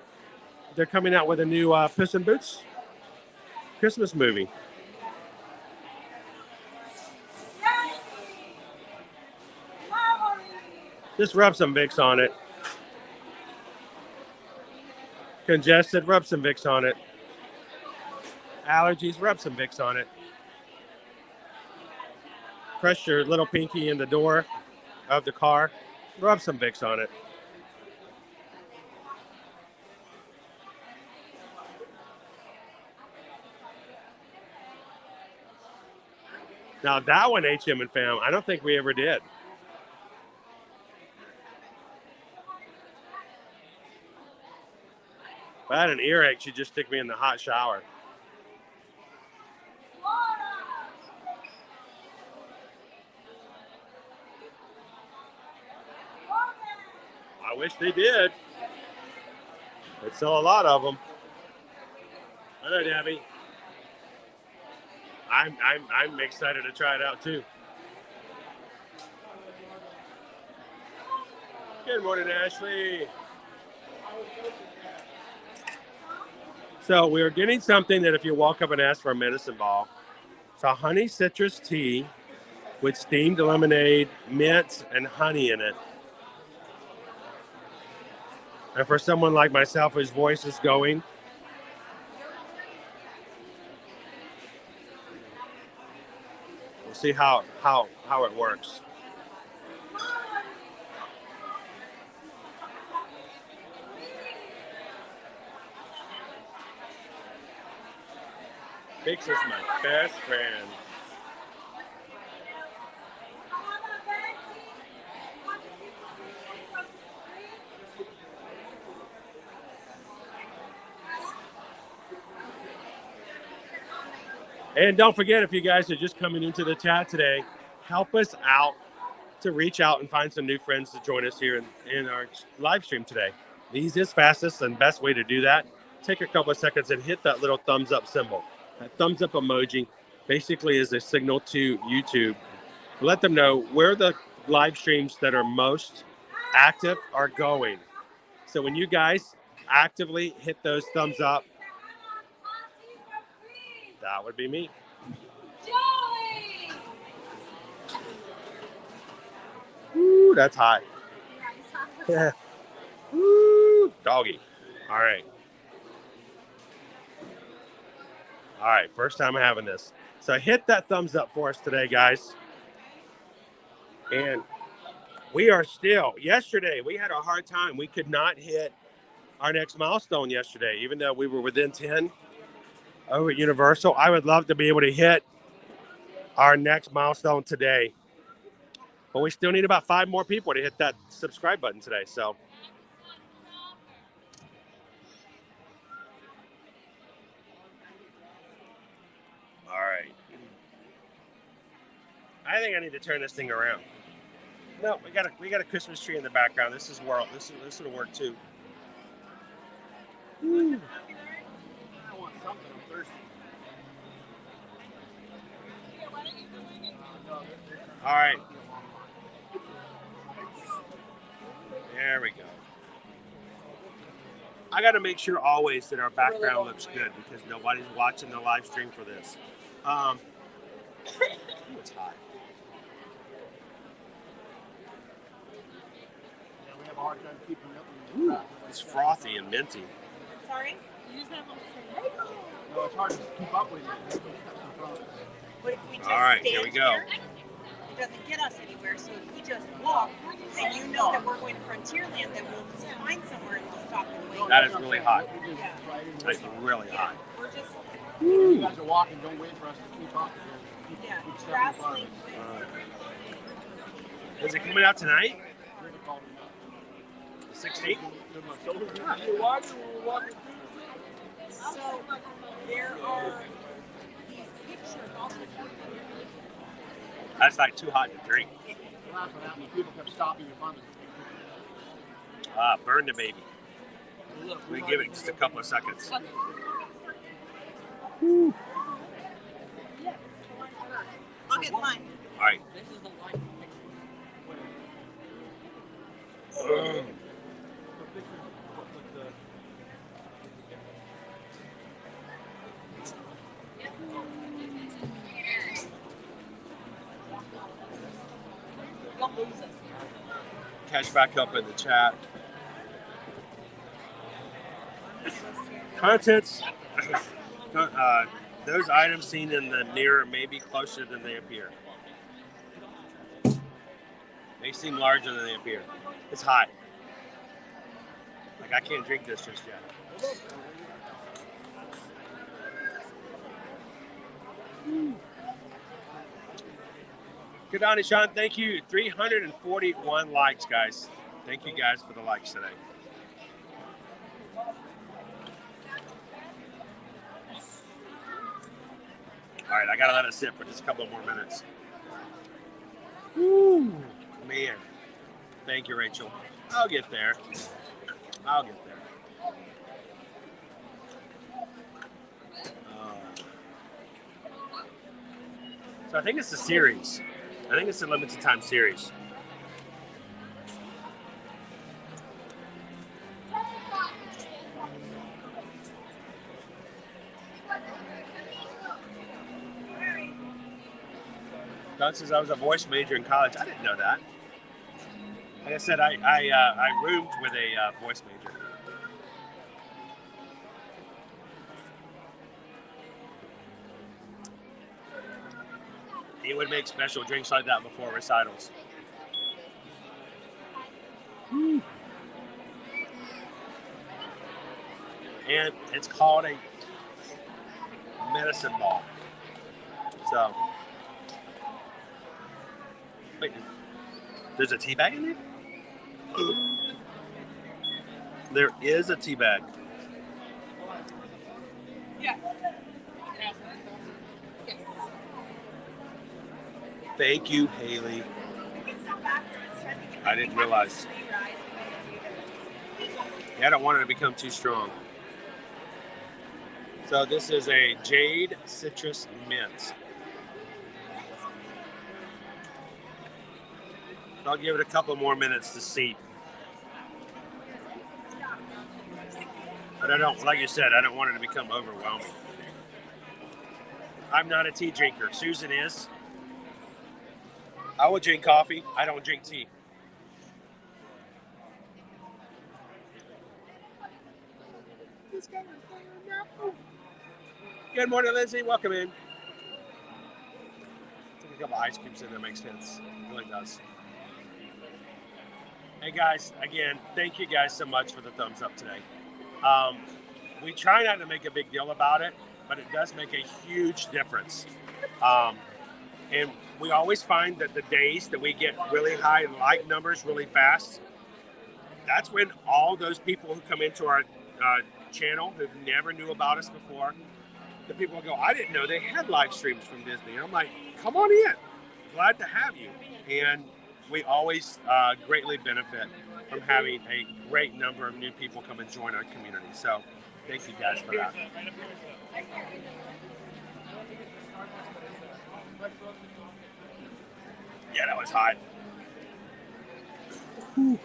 They're coming out with a new Puss in Boots Christmas movie. Just rub some Vicks on it. Congested, rub some Vicks on it. Allergies, rub some Vicks on it. Press your little pinky in the door of the car. Rub some Vicks on it. Now that one, HM and fam, I don't think we ever did. If I had an earache, she'd just stick me in the hot shower. I wish they did. They'd sell a lot of them. I know, Debbie. I'm excited to try it out too. Good morning, Ashley. So we are getting something that if you walk up and ask for a medicine ball, it's a honey citrus tea with steamed lemonade, mint, and honey in it. And for someone like myself whose voice is going, we'll see how it works. Vicks is my best friend. And don't forget, if you guys are just coming into the chat today, help us out to reach out and find some new friends to join us here in our live stream today. The easiest, fastest, and best way to do that, take a couple of seconds and hit that little thumbs up symbol. That thumbs up emoji basically is a signal to YouTube. Let them know where the live streams that are most active are going. So when you guys actively hit those thumbs up, that would be me. Joey! Woo, that's hot. Yeah. Woo, doggy. All right. All right, first time having this. So hit that thumbs up for us today, guys. And we are still, yesterday, we had a hard time. We could not hit our next milestone yesterday, even though we were within 10 over at Universal. I would love to be able to hit our next milestone today. But we still need about 5 more people to hit that subscribe button today. So, all right. I think I need to turn this thing around. No, we got a Christmas tree in the background. This is world. This will work too. Woo. I want something. I'm thirsty. All right. There we go. I got to make sure always that our background looks good because nobody's watching the live stream for this. It's hot. Yeah, we have a hard time keeping up. Ooh, it's frothy and minty. Sorry? You just have to say, No, it's hard to keep up with it. but if we just All right, stand here we go. here, it doesn't get us anywhere. So if we just walk, and you know that we're going to Frontierland, then we'll just find somewhere and we'll stop and wait. That is really hot. Yeah. That's really hot. We're just, You guys are walking. Don't wait for us to keep up. yeah, Keep stepping traveling. Is it coming out tonight? The 16th? So there are these pictures also. That's like too hot to drink. Last one happened, people kept stopping in front of us. Burn the baby. We give it just a couple of seconds. I'll get mine. All right. This is the line. Don't lose us. Catch back up in the chat. Contents. Those items seen in the mirror may be closer than they appear. They seem larger than they appear. It's hot. Like I can't drink this just yet. Good on, Sean. Thank you. 341 likes, guys. Thank you guys for the likes today. All right, I gotta let it sit for just a couple more minutes. Woo, man. Thank you, Rachel. I'll get there. I'll get there. So I think it's a series. I think it's a limited time series. Don says I was a voice major in college. I didn't know that. Like I said, I roomed with a voice major. He would make special drinks like that before recitals. And it's called a medicine ball. So, wait, there's a tea bag in there? There is a tea bag. Yeah. Thank you, Haley. I didn't realize. Yeah, I don't want it to become too strong. So this is a Jade Citrus Mint. I'll give it a couple more minutes to seep. But I don't, like you said, I don't want it to become overwhelming. I'm not a tea drinker. Susan is. I will drink coffee. I don't drink tea. He's got his there. No. Good morning, Lindsay. Welcome in. Take a couple ice cubes in there makes sense. It really does. Hey guys, again, thank you guys so much for the thumbs up today. We try not to make a big deal about it, but it does make a huge difference. And we always find that the days that we get really high like numbers really fast, that's when all those people who come into our channel who never knew about us before, the people will go, I didn't know they had live streams from Disney. And I'm like, come on in. Glad to have you. And we always greatly benefit from having a great number of new people come and join our community. So thank you guys for that. Yeah, that was hot. Whew.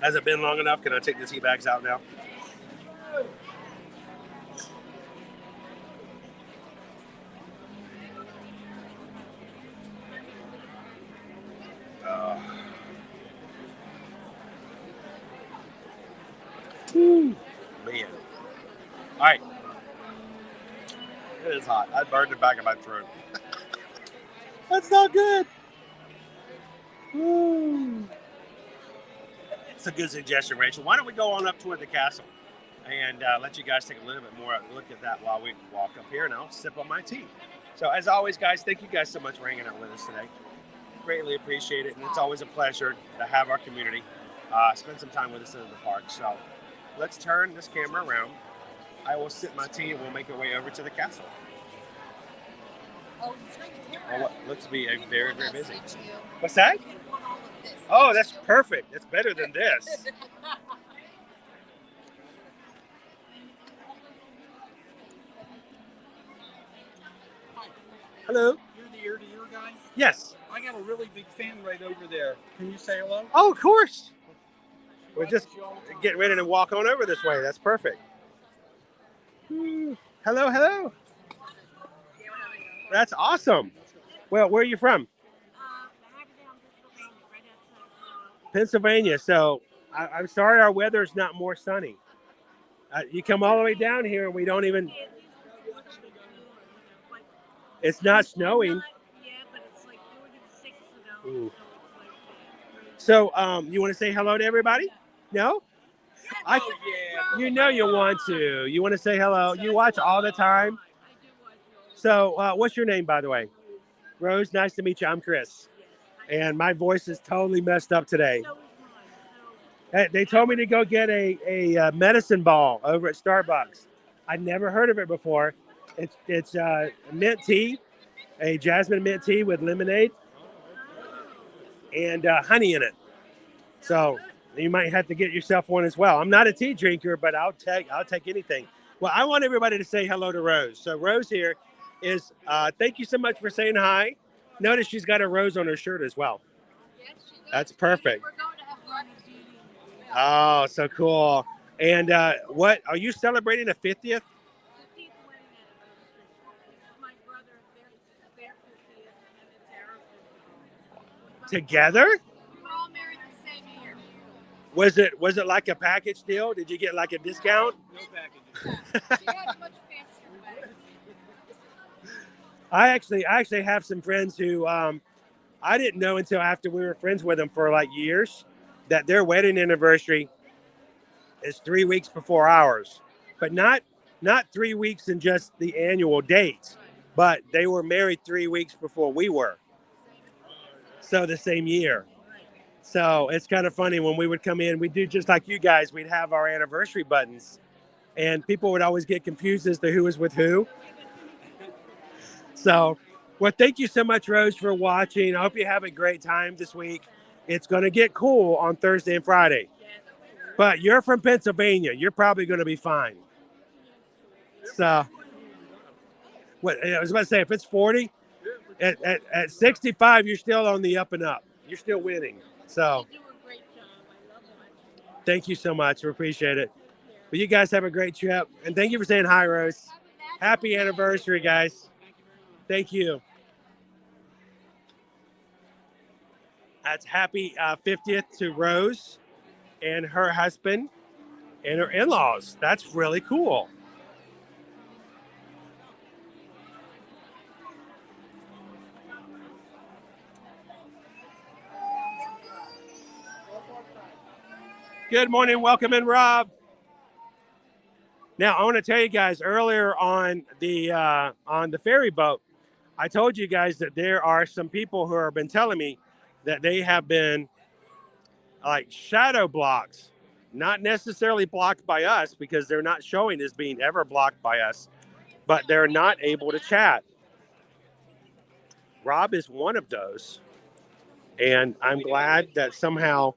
Has it been long enough? Can I take the tea bags out now? Man. All right. It is hot. I burned the back of my throat. That's not good. It's a good suggestion, Rachel. Why don't we go on up toward the castle and let you guys take a little bit more look at that while we walk up here, and I'll sip on my tea. So as always, guys, thank you guys so much for hanging out with us today. Greatly appreciate it, and it's always a pleasure to have our community spend some time with us in the park. So let's turn this camera around. I will sip my tea, and we'll make our way over to the castle. Oh, it's right here. Oh, what looks to be a very, very busy. What's that? You can want all of this. Oh, that's perfect. It's better than this. Hello. You're the ear-to-ear guy? Yes. I got a really big fan right over there. Can you say hello? Oh, of course. We're just getting ready to walk on over this way. That's perfect. Hello, hello. That's awesome. Well, where are you from? Pennsylvania. So I'm sorry our weather is not more sunny. You come all the way down here and we don't even... It's not snowing. Yeah, but it's like 46 now. Ooh. So you want to say hello to everybody? No? Oh, yeah. You know you want to. You want to say hello. You watch all the time. So what's your name, by the way? Rose, nice to meet you. I'm Chris. And my voice is totally messed up today. They told me to go get a medicine ball over at Starbucks. I'd never heard of it before. It's mint tea, a jasmine mint tea with lemonade and honey in it. So you might have to get yourself one as well. I'm not a tea drinker, but I'll take anything. Well, I want everybody to say hello to Rose. So Rose here is, thank you so much for saying hi. Notice she's got a rose on her shirt as well. Yes, she does. That's perfect. We're going to have breakfast. Oh, so cool. And what, are you celebrating a 50th? 50th wedding anniversary. My brother, their 50th, and it's our 50th. Together? We were all married the same year. Was it like a package deal? Did you get like a discount? No package. She had a much fancier wedding. I actually have some friends who I didn't know until after we were friends with them for like years that their wedding anniversary is 3 weeks before ours, but not 3 weeks in just the annual date, but they were married 3 weeks before we were. So the same year. So it's kind of funny when we would come in, we do just like you guys, we'd have our anniversary buttons and people would always get confused as to who was with who. So, well, thank you so much, Rose, for watching. I hope you have a great time this week. It's going to get cool on Thursday and Friday. But you're from Pennsylvania. You're probably going to be fine. So, what I was about to say, if it's 40, at 65, you're still on the up and up. You're still winning. So, You do a great job. I love watching. thank you so much. We appreciate it. But you guys have a great trip. And thank you for saying hi, Rose. Happy anniversary, guys. Thank you. That's happy 50th to Rose and her husband and her in-laws. That's really cool. Good morning. Welcome in, Rob. Now, I want to tell you guys earlier on the ferry boat, I told you guys that there are some people who have been telling me that they have been like shadow blocked, not necessarily blocked by us because they're not showing as being ever blocked by us, but they're not able to chat. Rob is one of those. And I'm glad that somehow,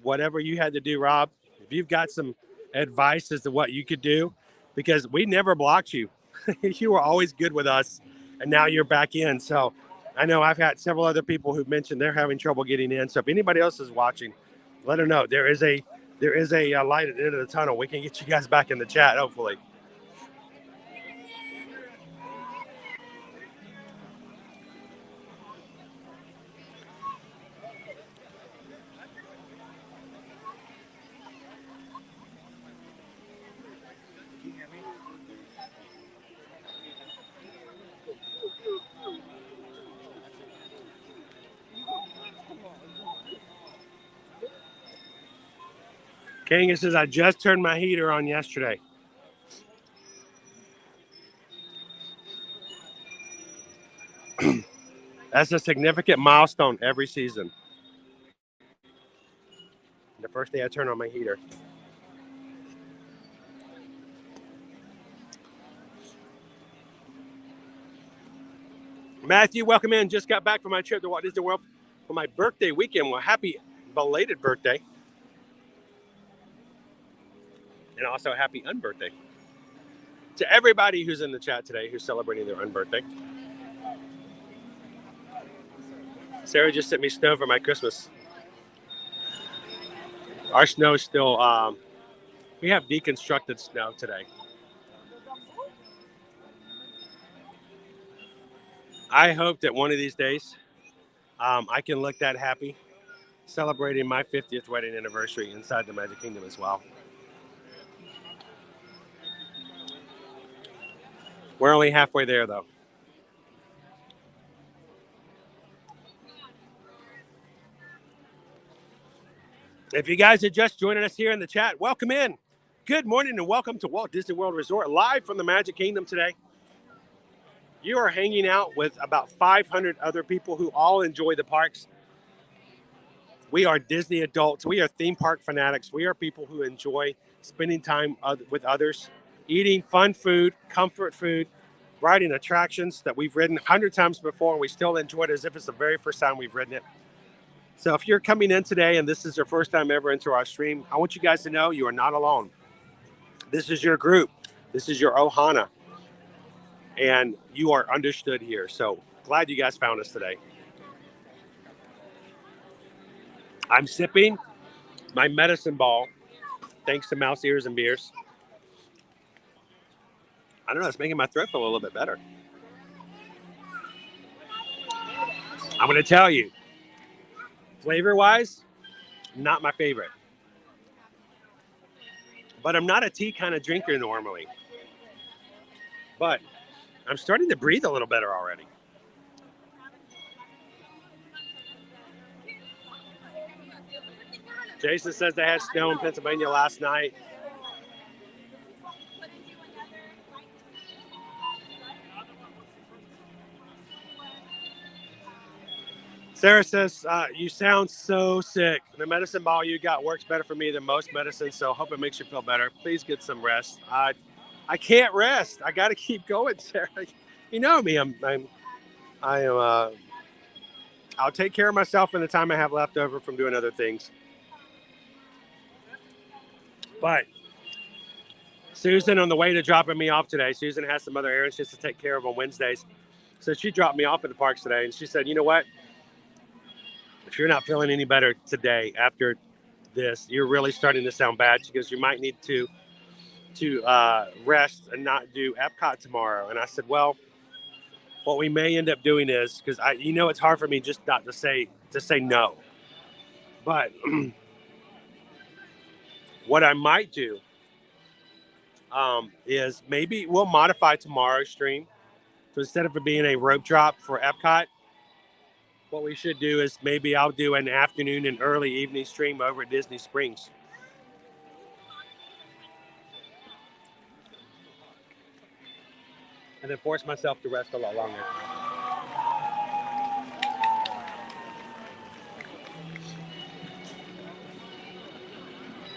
whatever you had to do, Rob, if you've got some advice as to what you could do, because we never blocked you. You were always good with us, and now you're back in. So I know I've had several other people who've mentioned they're having trouble getting in. So if anybody else is watching, let them know there is a light at the end of the tunnel. We can get you guys back in the chat, hopefully. Kanga says, I just turned my heater on yesterday. That's a significant milestone every season. The first day I turn on my heater. Matthew, welcome in. Just got back from my trip to Walt Disney World for my birthday weekend. Well, happy belated birthday. And also happy unbirthday to everybody who's in the chat today who's celebrating their unbirthday. Sarah just sent me snow for my Christmas. Our snow is still, we have deconstructed snow today. I hope that one of these days I can look that happy celebrating my 50th wedding anniversary inside the Magic Kingdom as well. We're only halfway there, though. If you guys are just joining us here in the chat, welcome in. Good morning and welcome to Walt Disney World Resort, live from the Magic Kingdom today. You are hanging out with about 500 other people who all enjoy the parks. We are Disney adults. We are theme park fanatics. We are people who enjoy spending time with others, eating fun food, comfort food, riding attractions that we've ridden 100 times before, and we still enjoy it as if it's the very first time we've ridden it. So if you're coming in today and this is your first time ever into our stream, I want you guys to know you are not alone. This is your group. This is your Ohana. And you are understood here. So glad you guys found us today. I'm sipping my medicine ball, thanks to Mouse Ears and Beers. I don't know, it's making my throat feel a little bit better. I'm going to tell you, flavor-wise, not my favorite. But I'm not a tea kind of drinker normally. But I'm starting to breathe a little better already. Jason says they had snow in Pennsylvania last night. Sarah says, you sound so sick. The medicine ball you got works better for me than most medicine, so hope it makes you feel better. Please get some rest. I can't rest. I got to keep going, Sarah. You know me. I'll take care of myself in the time I have left over from doing other things. But Susan, on the way to dropping me off today, Susan has some other errands just to take care of on Wednesdays. So she dropped me off at the parks today, and she said, you know what? If you're not feeling any better today after this, you're really starting to sound bad. She goes, you might need to rest and not do Epcot tomorrow. And I said, well, what we may end up doing is, because it's hard for me just not to say to say no. But what I might do is maybe we'll modify tomorrow's stream. So instead of it being a rope drop for Epcot, what we should do is maybe I'll do an afternoon and early evening stream over at Disney Springs. And then force myself to rest a lot longer.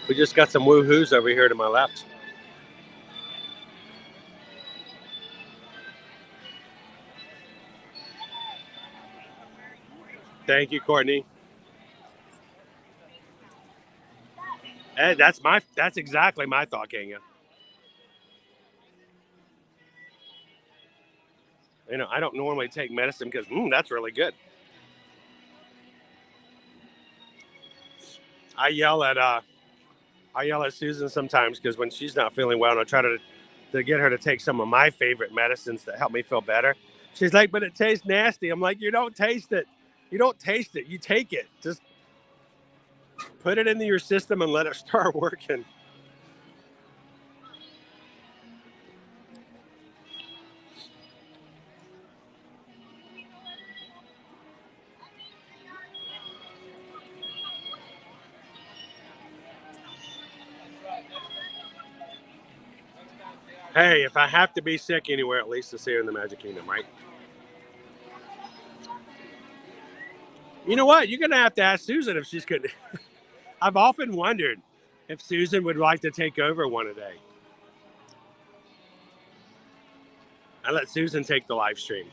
We just got some woohoos over here to my left. Thank you, Courtney. Hey, that's exactly my thought, Kenya. You know, I don't normally take medicine because that's really good. I yell at Susan sometimes because when she's not feeling well, and I try to get her to take some of my favorite medicines that help me feel better. She's like, but it tastes nasty. I'm like, you don't taste it. You don't taste it. You take it. Just put it into your system and let it start working. Hey, if I have to be sick anywhere, at least it's here in the Magic Kingdom, right? You know what? You're going to have to ask Susan if she's good. I've often wondered if Susan would like to take over one a day. I let Susan take the live stream.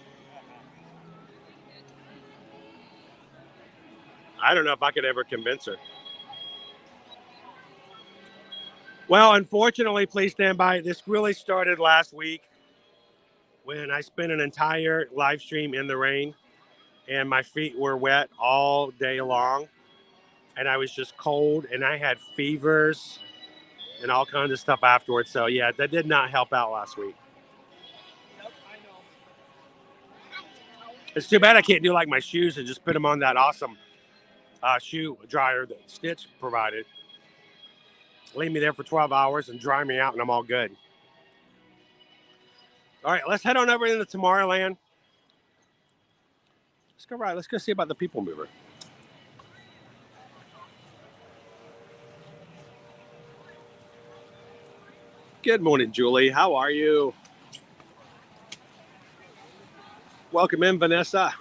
I don't know if I could ever convince her. Well, unfortunately, please stand by. This really started last week when I spent an entire live stream in the rain and my feet were wet all day long. And I was just cold and I had fevers and all kinds of stuff afterwards. So, yeah, that did not help out last week. It's too bad I can't do like my shoes and just put them on that awesome shoe dryer that Stitch provided. Leave me there for 12 hours and dry me out and I'm all good. All right, let's head on over into Tomorrowland. Let's go right. Let's go see about the People Mover. Good morning, Julie. How are you? Welcome in, Vanessa.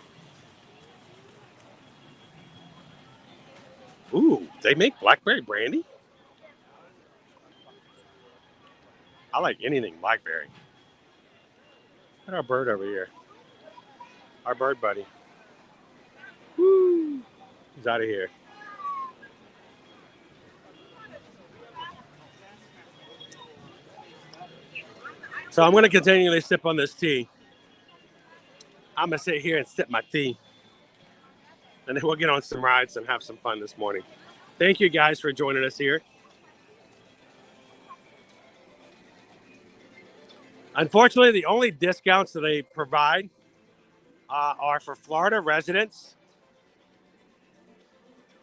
Ooh, they make blackberry brandy? I like anything blackberry. Look at our bird over here. Our bird buddy. Woo! He's out of here. So I'm going to continually sip on this tea. I'm going to sit here and sip my tea. And then we'll get on some rides and have some fun this morning. Thank you guys for joining us here. Unfortunately, the only discounts that they provide are for Florida residents.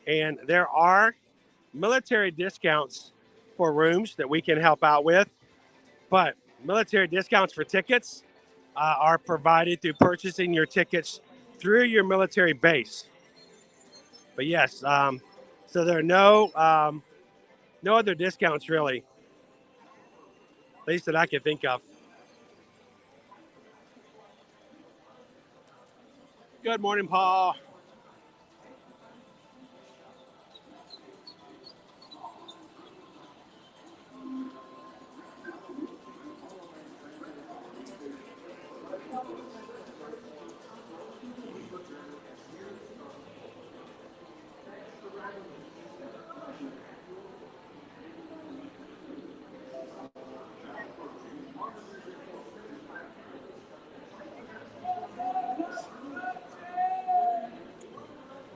And there are military discounts for rooms that we can help out with. But military discounts for tickets are provided through purchasing your tickets through your military base. But yes, so there are no other discounts really, at least that I can think of. Good morning, Paul.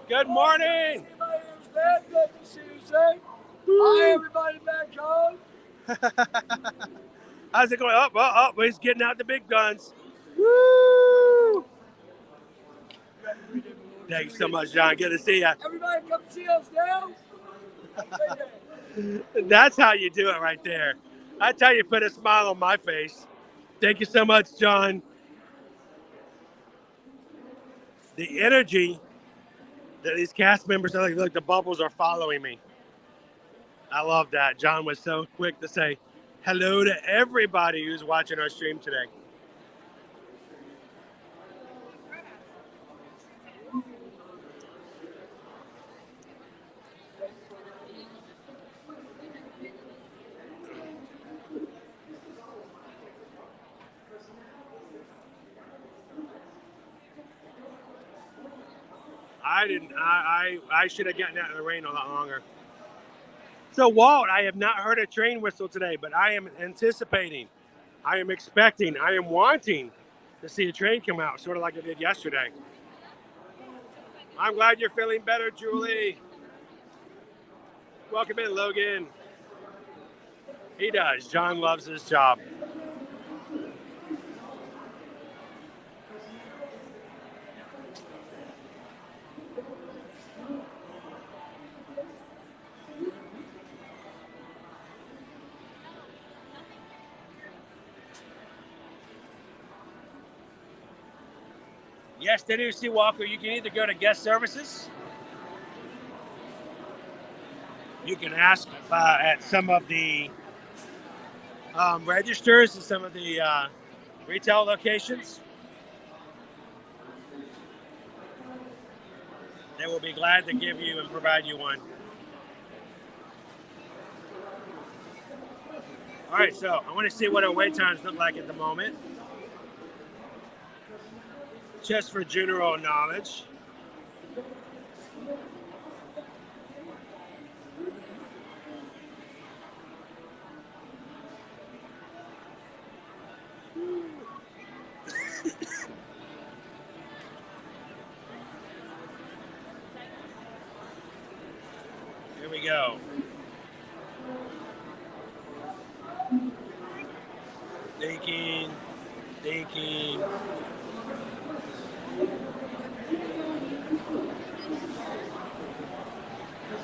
Good morning. Good to see you, sir. Hi, everybody back home. How's it going? Up. He's getting out the big guns. Woo! Thanks so much, John. Good to see you. Everybody come see us now. That's how you do it right there. That's how you put a smile on my face. Thank you so much, John. The energy that these cast members are like the bubbles are following me. I love that. John was so quick to say hello to everybody who's watching our stream today. I should have gotten out in the rain a lot longer. So, Walt, I have not heard a train whistle today, but I am anticipating, I am expecting, I am wanting to see a train come out, sort of like I did yesterday. I'm glad you're feeling better, Julie. Welcome in, Logan. He does. John loves his job. Yes, they do see Walker. You can either go to guest services. You can ask at some of the registers and some of the retail locations. They will be glad to give you and provide you one. All right, so I want to see what our wait times look like at the moment. Just for general knowledge. Here we go. Thinking.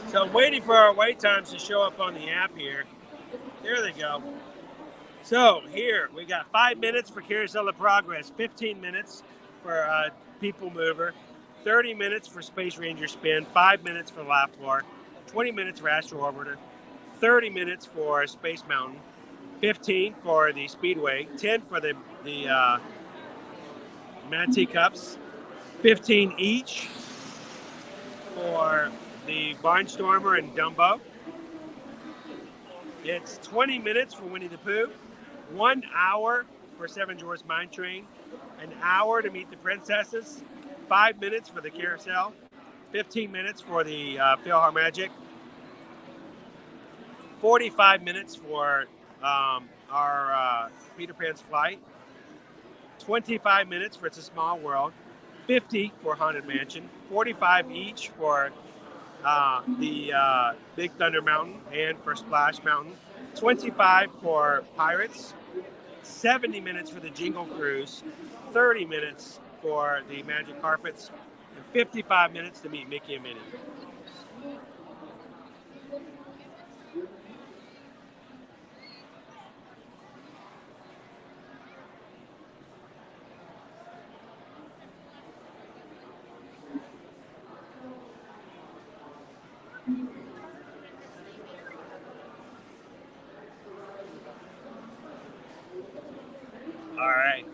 So I'm waiting for our wait times to show up on the app here. There they go. So here, we got 5 minutes for Carousel of Progress, 15 minutes for People Mover, 30 minutes for Space Ranger Spin, 5 minutes for Laugh Floor, 20 minutes for Astro Orbiter, 30 minutes for Space Mountain, 15 for the Speedway, 10 for the Mad Teacups, 15 each for the Barnstormer and Dumbo. It's 20 minutes for Winnie the Pooh, 1 hour for Seven Dwarfs Mine Train, an hour to meet the princesses, 5 minutes for the Carousel, 15 minutes for the PhilharMagic, 45 minutes for our Peter Pan's Flight, 25 minutes for It's a Small World, 50 for Haunted Mansion, 45 each for the Big Thunder Mountain and for Splash Mountain, 25 for Pirates, 70 minutes for the Jingle Cruise, 30 minutes for the Magic Carpets, and 55 minutes to meet Mickey and Minnie. All right.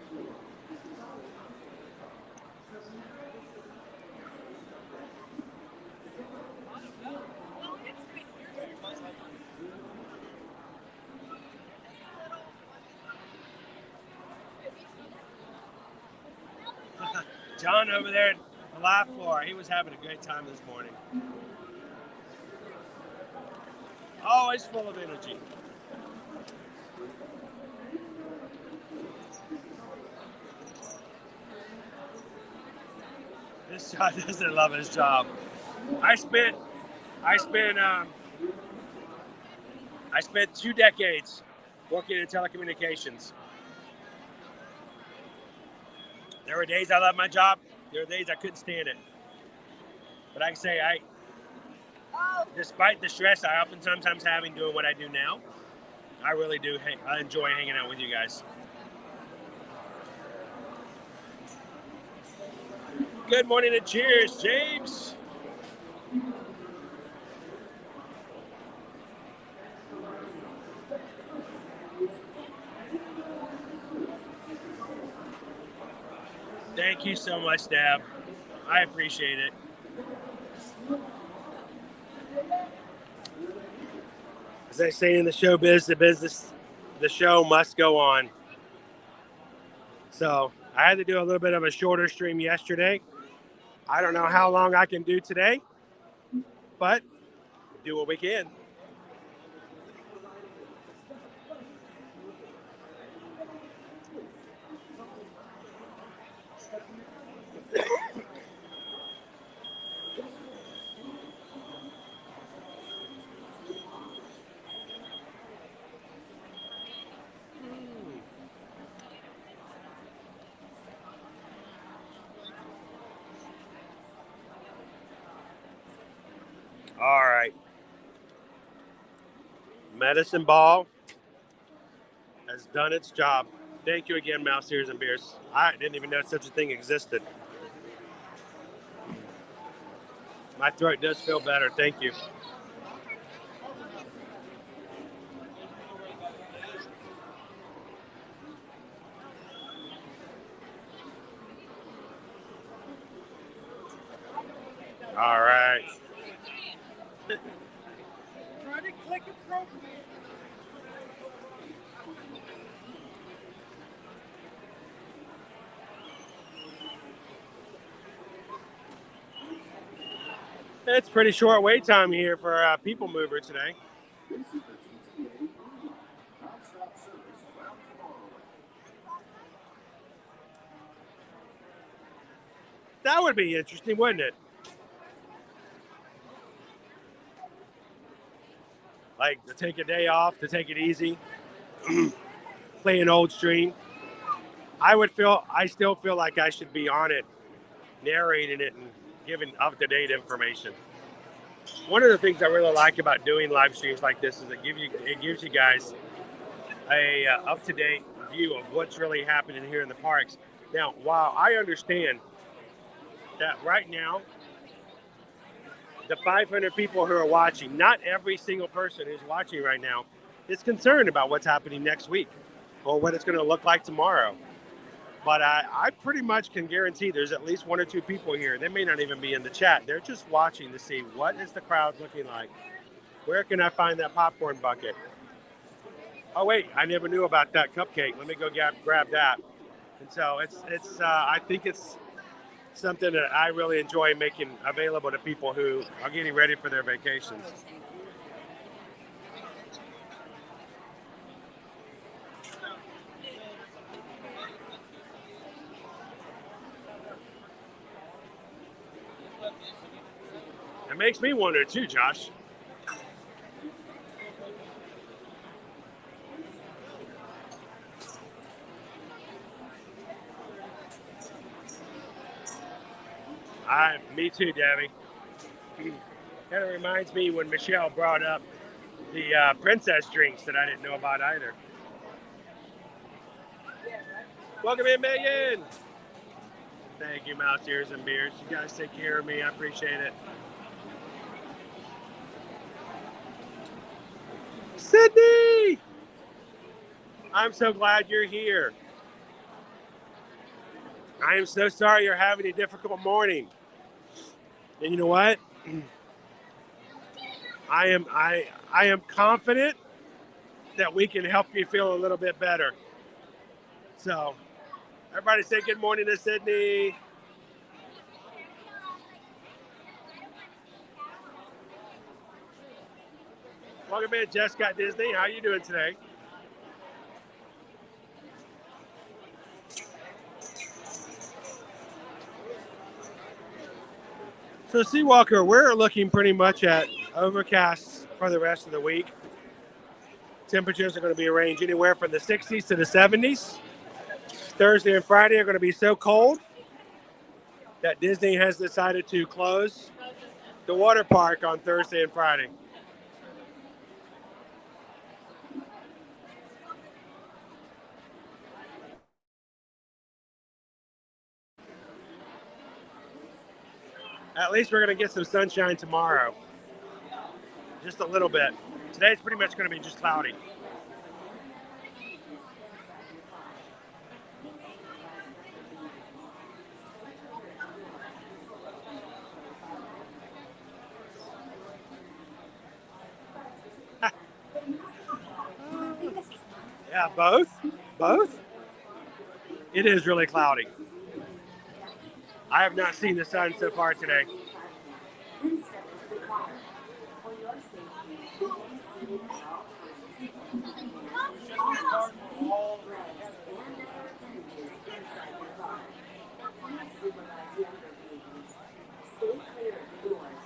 John over there at the Laugh Floor, he was having a great time this morning. Always full of energy. This guy doesn't love his job. I spent 2 decades working in telecommunications. There were days I loved my job. There were days I couldn't stand it. But I can say despite the stress I oftentimes having doing what I do now, I really do I enjoy hanging out with you guys. Good morning and cheers, James. Thank you so much, Deb. I appreciate it. As I say in the showbiz, the show must go on. So I had to do a little bit of a shorter stream yesterday. I don't know how long I can do today, but do what we can. All right. Medicine Ball has done its job. Thank you again, Mouse Ears and Beers. I didn't even know such a thing existed. My throat does feel better. Thank you. All right. Try to click appropriate. It's pretty short wait time here for People Mover today. That would be interesting, wouldn't it? Like to take a day off, to take it easy, play an old stream. I still feel like I should be on it, narrating it and giving up-to-date information. One of the things I really like about doing live streams like this is it gives you guys a up-to-date view of what's really happening here in the parks. Now, while I understand that right now, the 500 people who are watching, not every single person who's watching right now is concerned about what's happening next week or what it's going to look like tomorrow. But I pretty much can guarantee there's at least one or two people here. They may not even be in the chat. They're just watching to see what is the crowd looking like. Where can I find that popcorn bucket? Oh, wait, I never knew about that cupcake. Let me go grab that. And so I think it's something that I really enjoy making available to people who are getting ready for their vacations. It makes me wonder too, Josh. Me too, Debbie. Kind of reminds me when Michelle brought up the princess drinks that I didn't know about either. Welcome in, Megan. Thank you, Mouse Ears and Beers. You guys take care of me. I appreciate it. Sydney! I'm so glad you're here. I am so sorry you're having a difficult morning. And you know what? I am confident that we can help you feel a little bit better. So, everybody say good morning to Sydney. Welcome in, Jessica Disney. How are you doing today? So Seawalker, we're looking pretty much at overcast for the rest of the week. Temperatures are going to be ranged anywhere from the 60s to the 70s. Thursday and Friday are going to be so cold that Disney has decided to close the water park on Thursday and Friday. At least we're going to get some sunshine tomorrow. Just a little bit. Today's pretty much going to be just cloudy. Yeah, both. Both? It is really cloudy. I have not seen the sun so far today.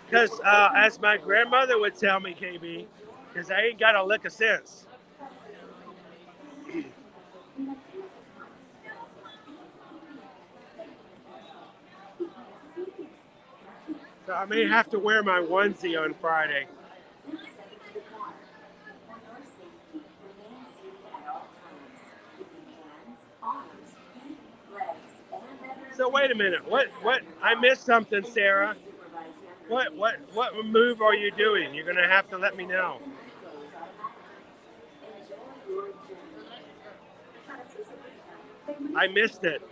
Because as my grandmother would tell me, KB, because I ain't got a lick of sense. So I may have to wear my onesie on Friday. So wait a minute. What? I missed something, Sarah. What move are you doing? You're gonna have to let me know. I missed it.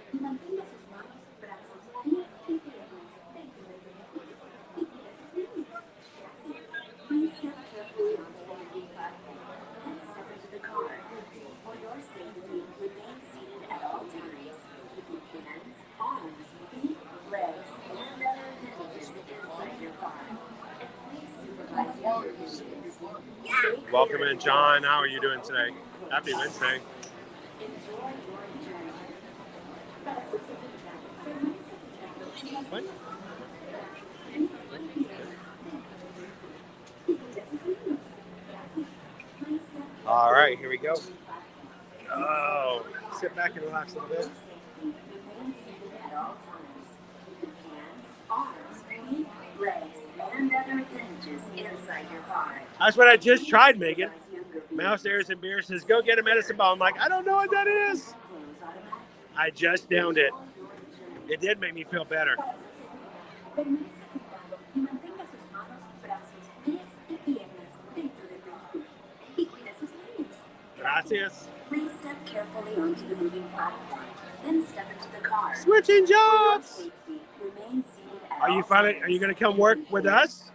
Welcome in, John. How are you doing today? Happy Wednesday. What? All right, here we go. Oh, sit back and relax a little bit. That's what I just tried, Megan. Mouse Airs and Beer says, go get a medicine ball. I'm like, I don't know what that is. I just downed it. It did make me feel better. Gracias. Please step carefully onto the moving platform, then step into the car. Switching jobs. Are you going to come work with us?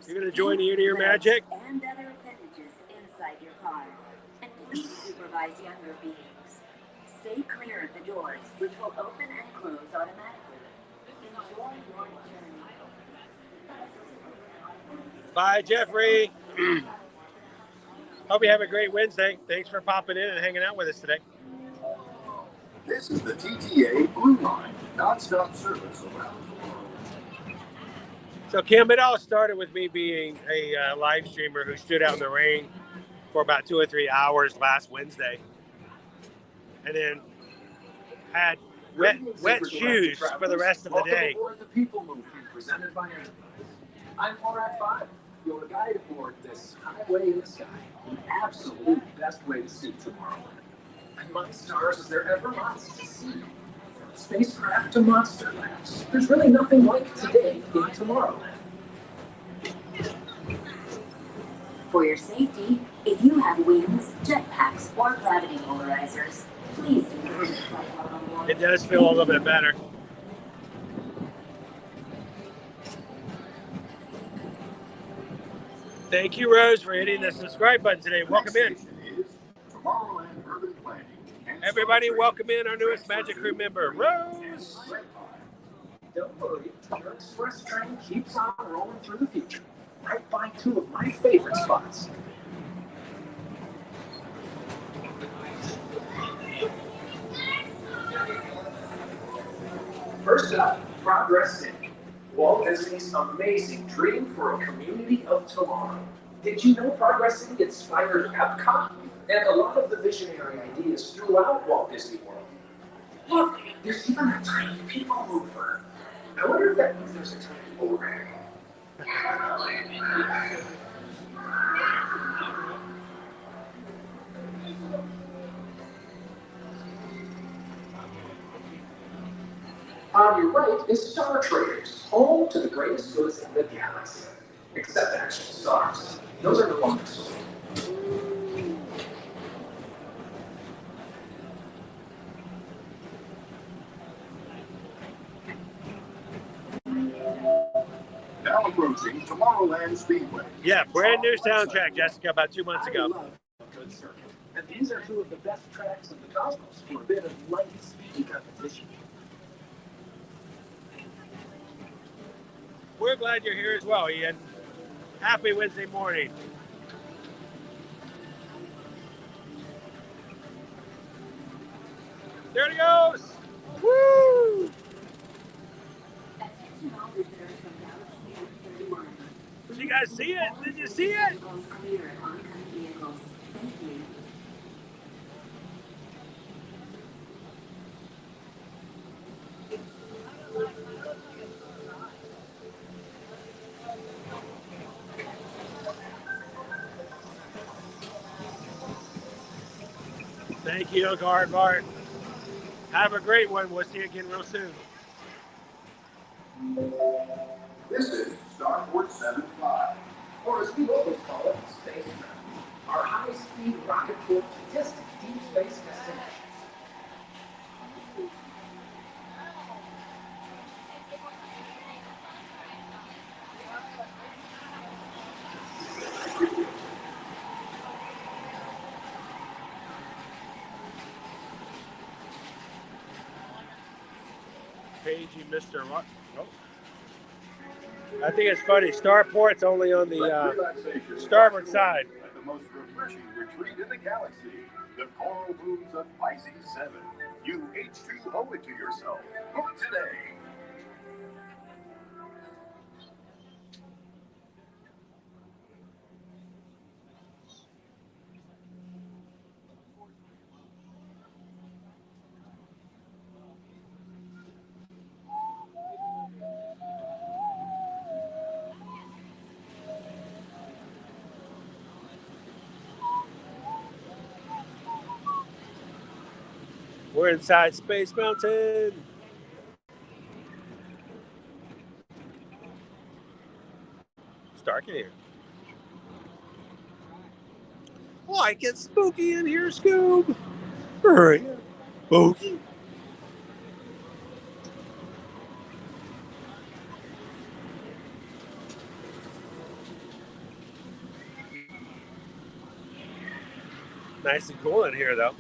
You're going to join the Ear Magic? And other appendages inside your car. And please supervise younger beings. Stay clear of the doors, which will open and close automatically. Enjoy your journey. Bye, Jeffrey. Hope you have a great Wednesday. Thanks for popping in and hanging out with us today. This is the TTA Blue Line, non-stop service around the world. So, Kim, it all started with me being a live streamer who stood out in the rain for about 2 or 3 hours last Wednesday. And then had wet shoes for the rest of the day. Welcome aboard the People Movement presented by Remedies. I'm Morak 5, your guide aboard this highway in the sky. The absolute best way to see Tomorrowland. And my stars, is there ever lots to see? From spacecraft to monster labs, there's really nothing like today in Tomorrowland. For your safety, if you have wings, jetpacks, or gravity polarizers, please do not fly out on water. It does feel a little bit better. Thank you, Rose, for hitting the subscribe button today. Welcome in. Tomorrowland Urban Planning. Everybody, welcome in our newest Magic Crew member, Rose. Don't worry, your express train keeps on rolling through the future, right by 2 of my favorite spots. First up, Progress City, Walt Disney's amazing dream for a community of tomorrow. Did you know Progress City inspired Epcot and a lot of the visionary ideas throughout Walt Disney World? Look, there's even a tiny people mover. I wonder if that means there's a tiny boomerang. On your right is Star Traders, home to the greatest goods in the galaxy. Except actual stars. Those are no longer sold. Now approaching Tomorrowland Speedway. Yeah, brand new soundtrack, Jessica, about 2 months ago. I love a good circuit. And these are two of the best tracks in the cosmos for a bit of light speedy competition. We're glad you're here as well, Ian. Happy Wednesday morning. There it goes! Woo! Attention all visitors from Galaxy M31. Did you guys see it? Did you see it? Vehicles clear of oncoming vehicles. Thank you. Thank you, Guard Bart. Have a great one. We'll see you again real soon. This is Starport 75. Or as we locals call it, Space Mountain. Our high-speed rocket-fueled distant deep space destination. Pagey Mr. Rock. Oh. I think it's funny. Starport's only on the starboard side. At the most refreshing retreat in the galaxy, the coral blooms of Pisces 7. You H2 owe it to yourself. Book today. We're inside Space Mountain. It's dark in here. Oh, it gets spooky in here, Scoob. Hurry up. Spooky. Nice and cool in here, though.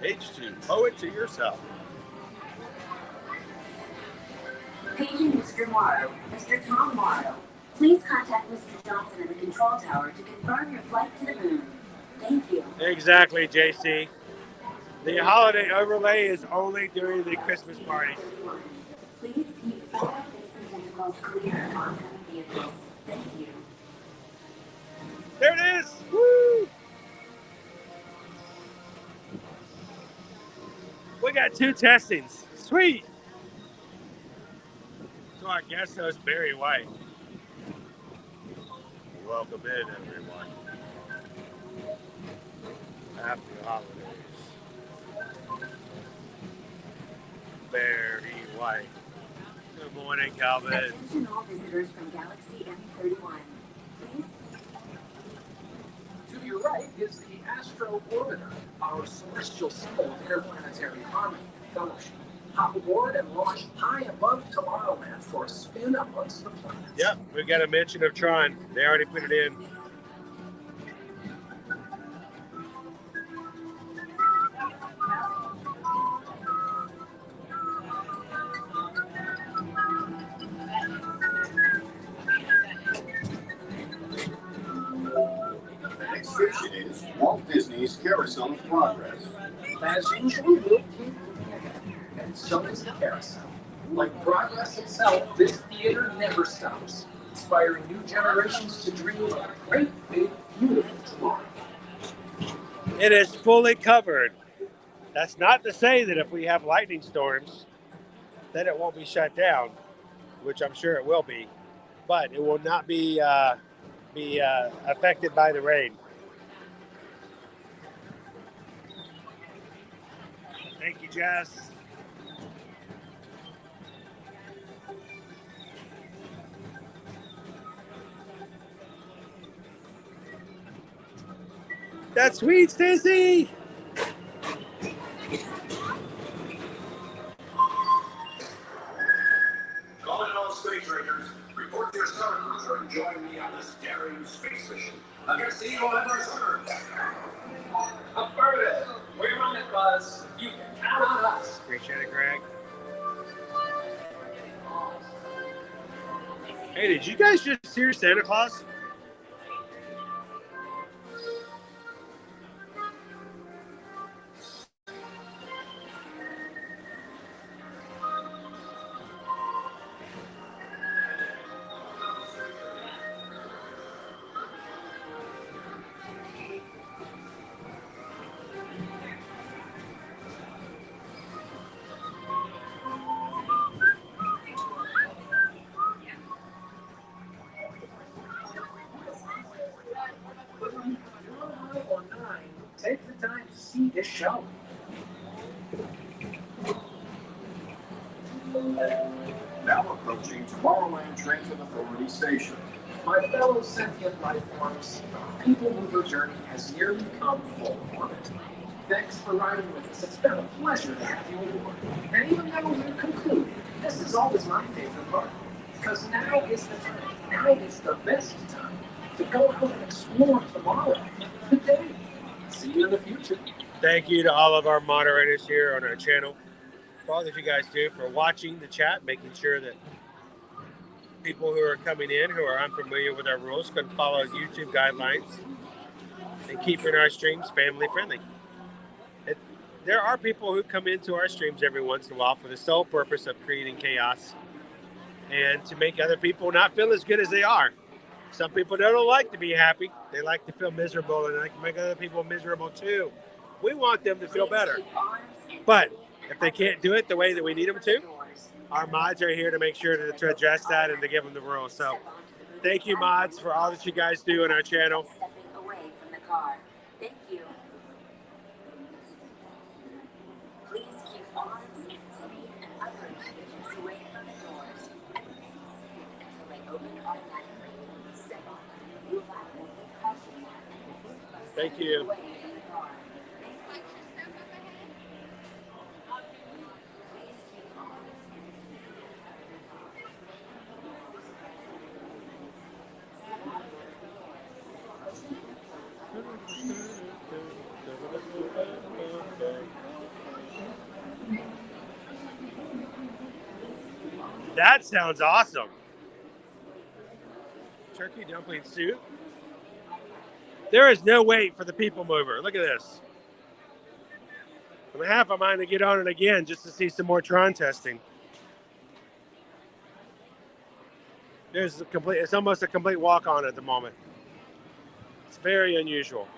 H2, owe it to yourself. Paging Mr. Morrow, Mr. Tom Morrow. Please contact Mr. Johnson in the control tower to confirm your flight to the moon. Thank you. Exactly, JC. The holiday overlay is only during the Christmas parties. Please keep forward-facing tentacles clear of oncoming vehicles. Thank you. There it is! Woo! We got 2 testings. Sweet! So our guest host, Barry White. Welcome in, everyone. Happy holidays. Barry White. Good morning, Calvin. Attention all visitors from Galaxy M31. Please. To your right is the Astro Orbiter, our celestial symbol of interplanetary harmony and fellowship. Hop aboard and launch high above Tomorrowland for a spin amongst the planets. Yep, we got a mention of Tron. They already put it in. The next station is Walt Disney's Carousel of Progress. As usual, we'll keep and so is the carousel. Like progress itself, this theater never stops, inspiring new generations to dream of a great, big, beautiful tomorrow. It is fully covered. That's not to say that if we have lightning storms, that it won't be shut down, which I'm sure it will be, but it will not be affected by the rain. Thank you, Jess. That's sweet, Stacy. Calling all space rangers, report to your star cruiser and join me on this daring space mission against the evil Emperor's Earth. Affirmative. We run it, Buzz. You can count on us. Appreciate it, Greg. Hey, did you guys just hear Santa Claus? Take the time to see this show. Now approaching Tomorrowland Transit Authority Station. My fellow sentient life forms, our people mover journey has nearly come full orbit. Thanks for riding with us. It's been a pleasure to have you aboard. And even though we're concluded, this is always my favorite part. Because now is the time. Now is the best time to go out and explore tomorrow. Today. See you in the future. Thank you to all of our moderators here on our channel, for all that you guys do, for watching the chat, making sure that people who are coming in who are unfamiliar with our rules can follow YouTube guidelines and keeping our streams family friendly. There are people who come into our streams every once in a while for the sole purpose of creating chaos and to make other people not feel as good as they are. Some people don't like to be happy. They like to feel miserable, and they can make other people miserable too. We want them to feel better. But if they can't do it the way that we need them to, our mods are here to make sure to address that and to give them the rules. So thank you, mods, for all that you guys do on our channel. Thank you. Please keep arms and feet and other packages away from the doors and remain seated until they open automatically. Step on them, move out with caution, and Thank you. away from the car. Please keep arms and That sounds awesome. Turkey dumpling soup. There is no wait for the people mover. Look at this. I'm half a mind to get on it again just to see some more Tron testing. It's almost a complete walk on at the moment. It's very unusual.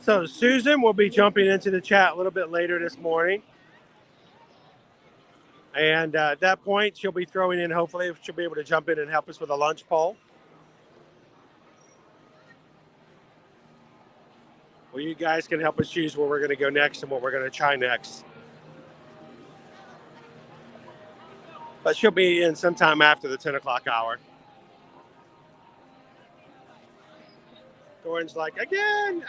So Susan will be jumping into the chat a little bit later this morning. And at that point, she'll be throwing in, hopefully, she'll be able to jump in and help us with a lunch poll. Well, you guys can help us choose where we're going to go next and what we're going to try next. But she'll be in sometime after the 10 o'clock hour. Doran's like, again.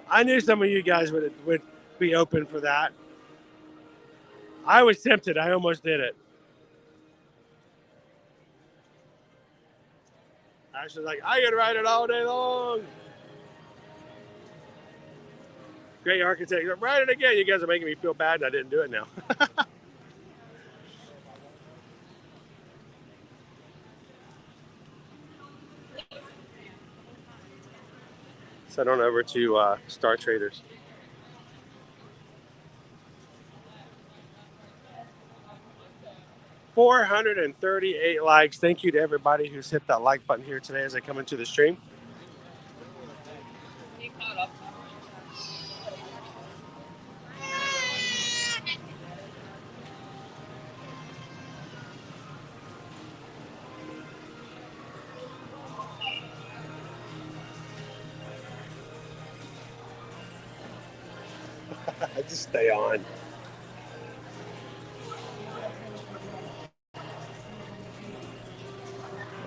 I knew some of you guys would be open for that. I was tempted. I almost did it. Ashley's like, I can ride it all day long. Great architect. Ride it again. You guys are making me feel bad that I didn't do it now. So head on over to Star Traders. $438 likes. Thank you to everybody who's hit that like button here today as I come into the stream. I just stay on.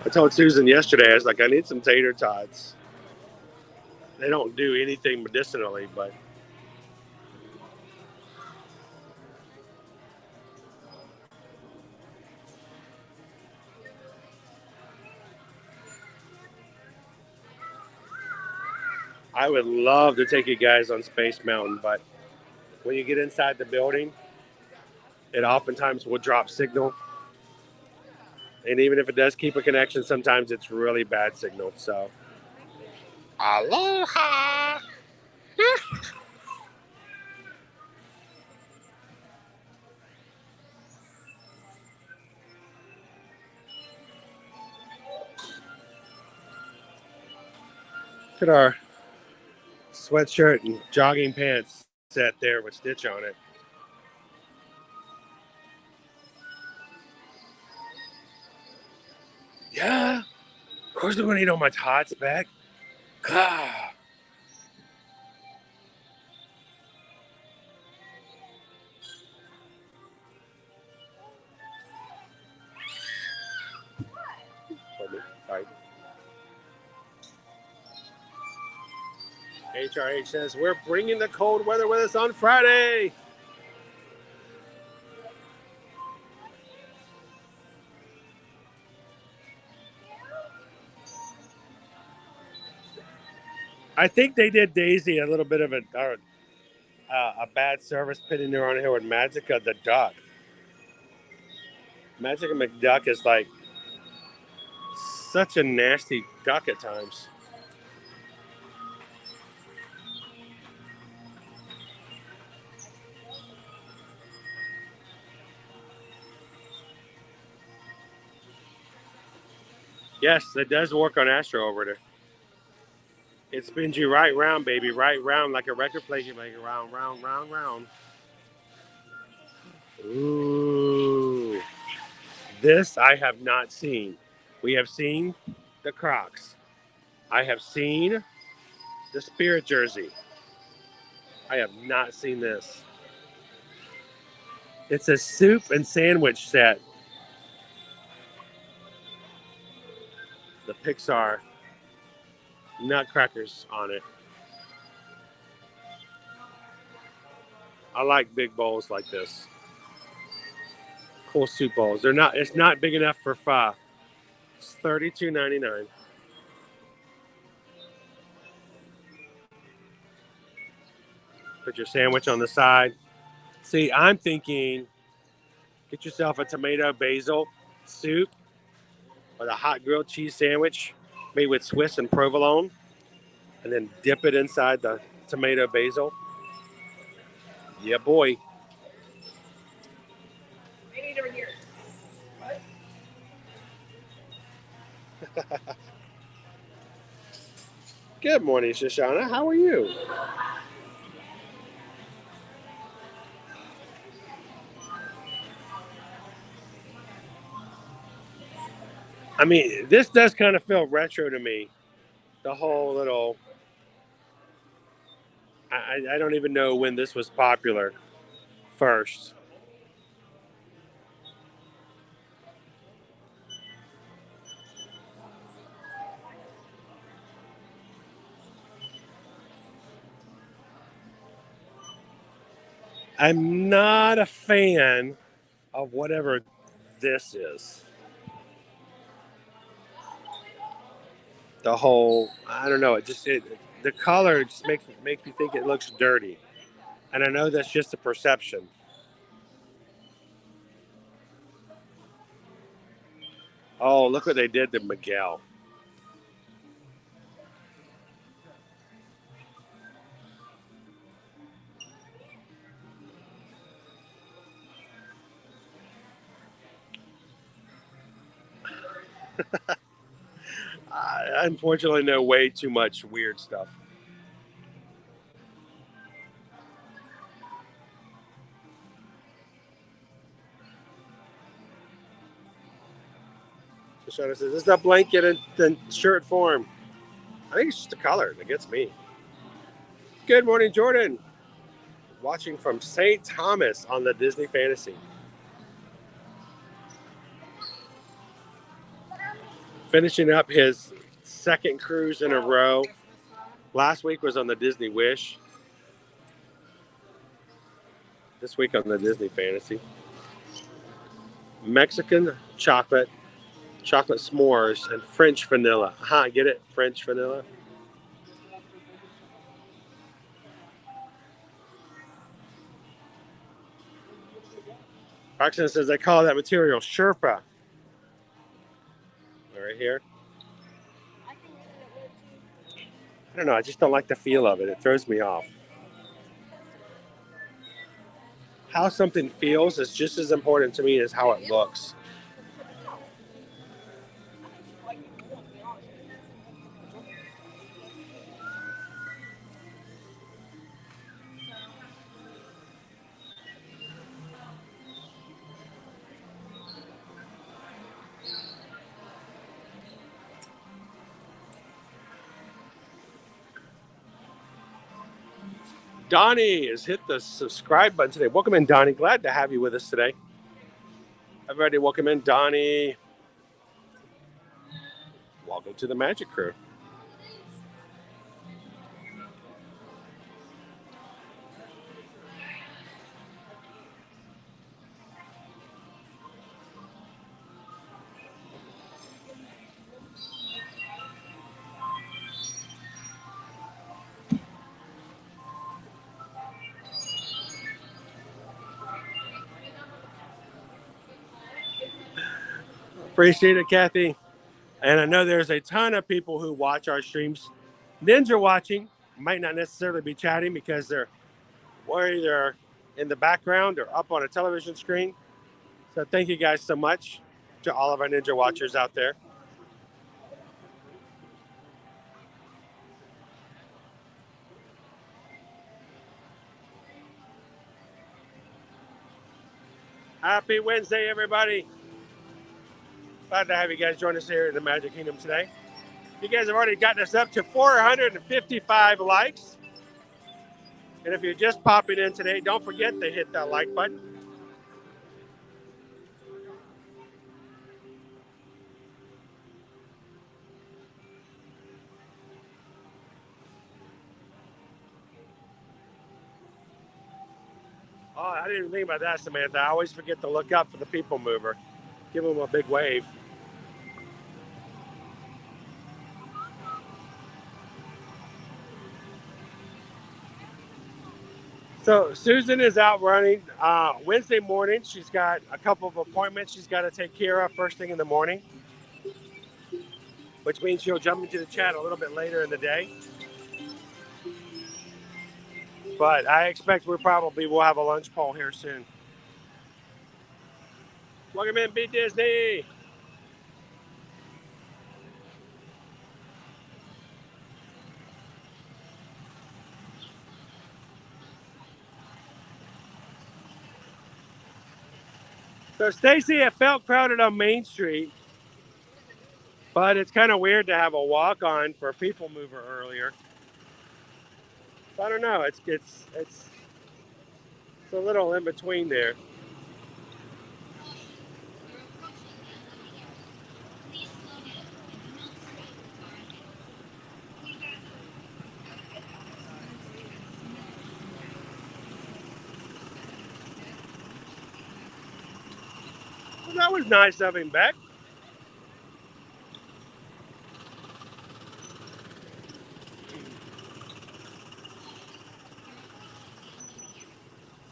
I told Susan yesterday, I was like, I need some tater tots. They don't do anything medicinally, but I would love to take you guys on Space Mountain, but when you get inside the building, it oftentimes will drop signal. And even if it does keep a connection, sometimes it's really bad signal. So, aloha! Look at our sweatshirt and jogging pants set there with Stitch on it. Yeah, of course I'm gonna eat all my tots back. Ah. Sorry. HRH says, we're bringing the cold weather with us on Friday. I think they did Daisy a little bit of a bad service pitting her on here with Magica the Duck. Magica McDuck is like such a nasty duck at times. Yes, it does work on Astro over there. It spins you right round, baby, right round like a record player. You make it round, round, round, round. Ooh. This I have not seen. We have seen the Crocs. I have seen the Spirit jersey. I have not seen this. It's a soup and sandwich set. The Pixar nutcrackers on it. I like big bowls like this. Cool soup bowls. They're not. It's not big enough for pho. It's $32.99. Put your sandwich on the side. See, I'm thinking, get yourself a tomato basil soup with a hot grilled cheese sandwich made with Swiss and provolone, and then dip it inside the tomato basil. Yeah, boy. Maybe over here. Good morning, Shoshana. How are you? I mean, this does kind of feel retro to me. The whole little... I don't even know when this was popular first. I'm not a fan of whatever this is. the whole, I don't know, the color just makes me think it looks dirty. And I know that's just a perception. Oh, look what they did to Miguel. I unfortunately know way too much weird stuff. Shoshana says, "Is that blanket in shirt form?" I think it's just the color that gets me. Good morning, Jordan. Watching from St. Thomas on the Disney Fantasy. Finishing up his second cruise in a row. Last week was on the Disney Wish. This week on the Disney Fantasy. Mexican chocolate s'mores, and French vanilla. Get it? French vanilla. Roxanne says, I call that material Sherpa. Right here. I don't know. I just don't like the feel of it. It throws me off. How something feels is just as important to me as how it looks. Donnie has hit the subscribe button today. Welcome in, Donnie. Glad to have you with us today. Everybody, welcome in, Donnie. Welcome to the Magic Crew. Appreciate it, Kathy. And I know there's a ton of people who watch our streams. Ninja watching might not necessarily be chatting because they're either in the background or up on a television screen. So thank you guys so much to all of our Ninja watchers out there. Happy Wednesday, everybody. Glad to have you guys join us here in the Magic Kingdom today. You guys have already gotten us up to 455 likes. And if you're just popping in today, don't forget to hit that like button. Oh, I didn't even think about that, Samantha. I always forget to look up for the people mover. Give them a big wave. So Susan is out running Wednesday morning. She's got a couple of appointments she's got to take care of first thing in the morning, which means she'll jump into the chat a little bit later in the day. But I expect we'll have a lunch poll here soon. Welcome in, Be Disney. So Stacy, it felt crowded on Main Street, but it's kind of weird to have a walk-on for a people mover earlier. So I don't know. It's a little in between there. Well, that was nice of him, Beck.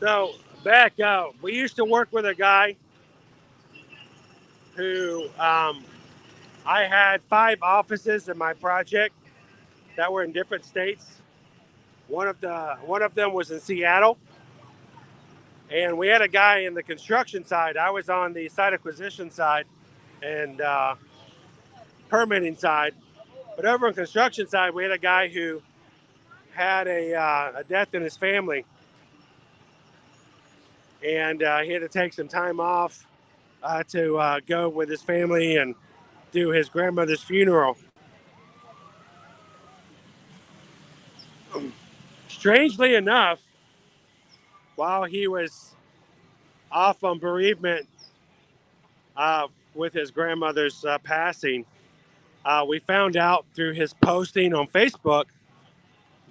So back out, we used to work with a guy who I had 5 offices in my project that were in different states. One of them was in Seattle, and we had a guy in the construction side. I was on the site acquisition side and permitting side. But over on construction side, we had a guy who had a death in his family, and he had to take some time off to go with his family and do his grandmother's funeral. Strangely enough, while he was off on bereavement with his grandmother's passing, we found out through his posting on Facebook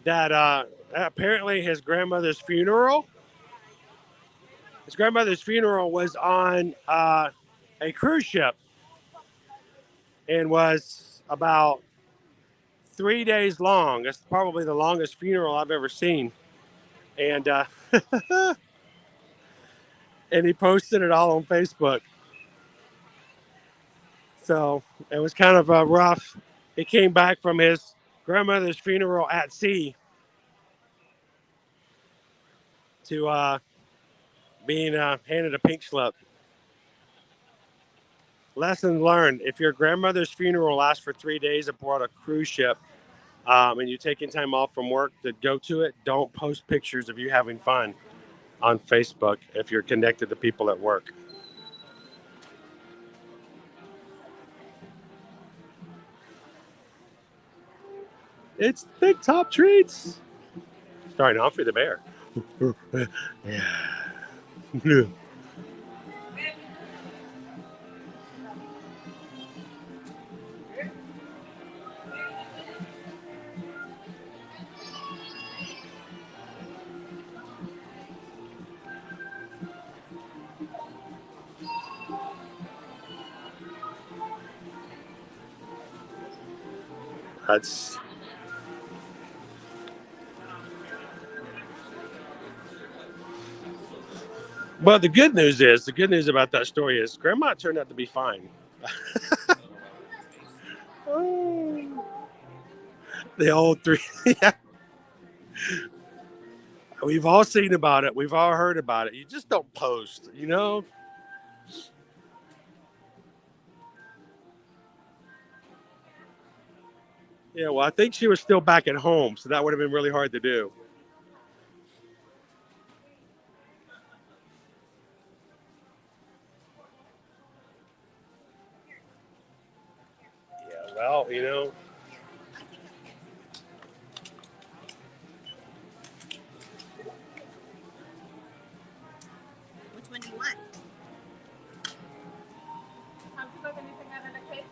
that apparently his grandmother's funeral was on a cruise ship and was about 3 days long. It's probably the longest funeral I've ever seen. And and he posted it all on Facebook. So it was kind of rough. He came back from his grandmother's funeral at sea to being handed a pink slip. Lesson learned: if your grandmother's funeral lasts for 3 days aboard a cruise ship, and you're taking time off from work to go to it, don't post pictures of you having fun on Facebook if you're connected to people at work. It's Big Top Treats. Starting off with the bear. Yeah. That's But the good news about that story is Grandma turned out to be fine. The old 3. Yeah. We've all seen about it. We've all heard about it. You just don't post, you know? Yeah, well, I think she was still back at home, so that would have been really hard to do. Yeah, well, you know. Which one do you want? Have you got anything out of the cake?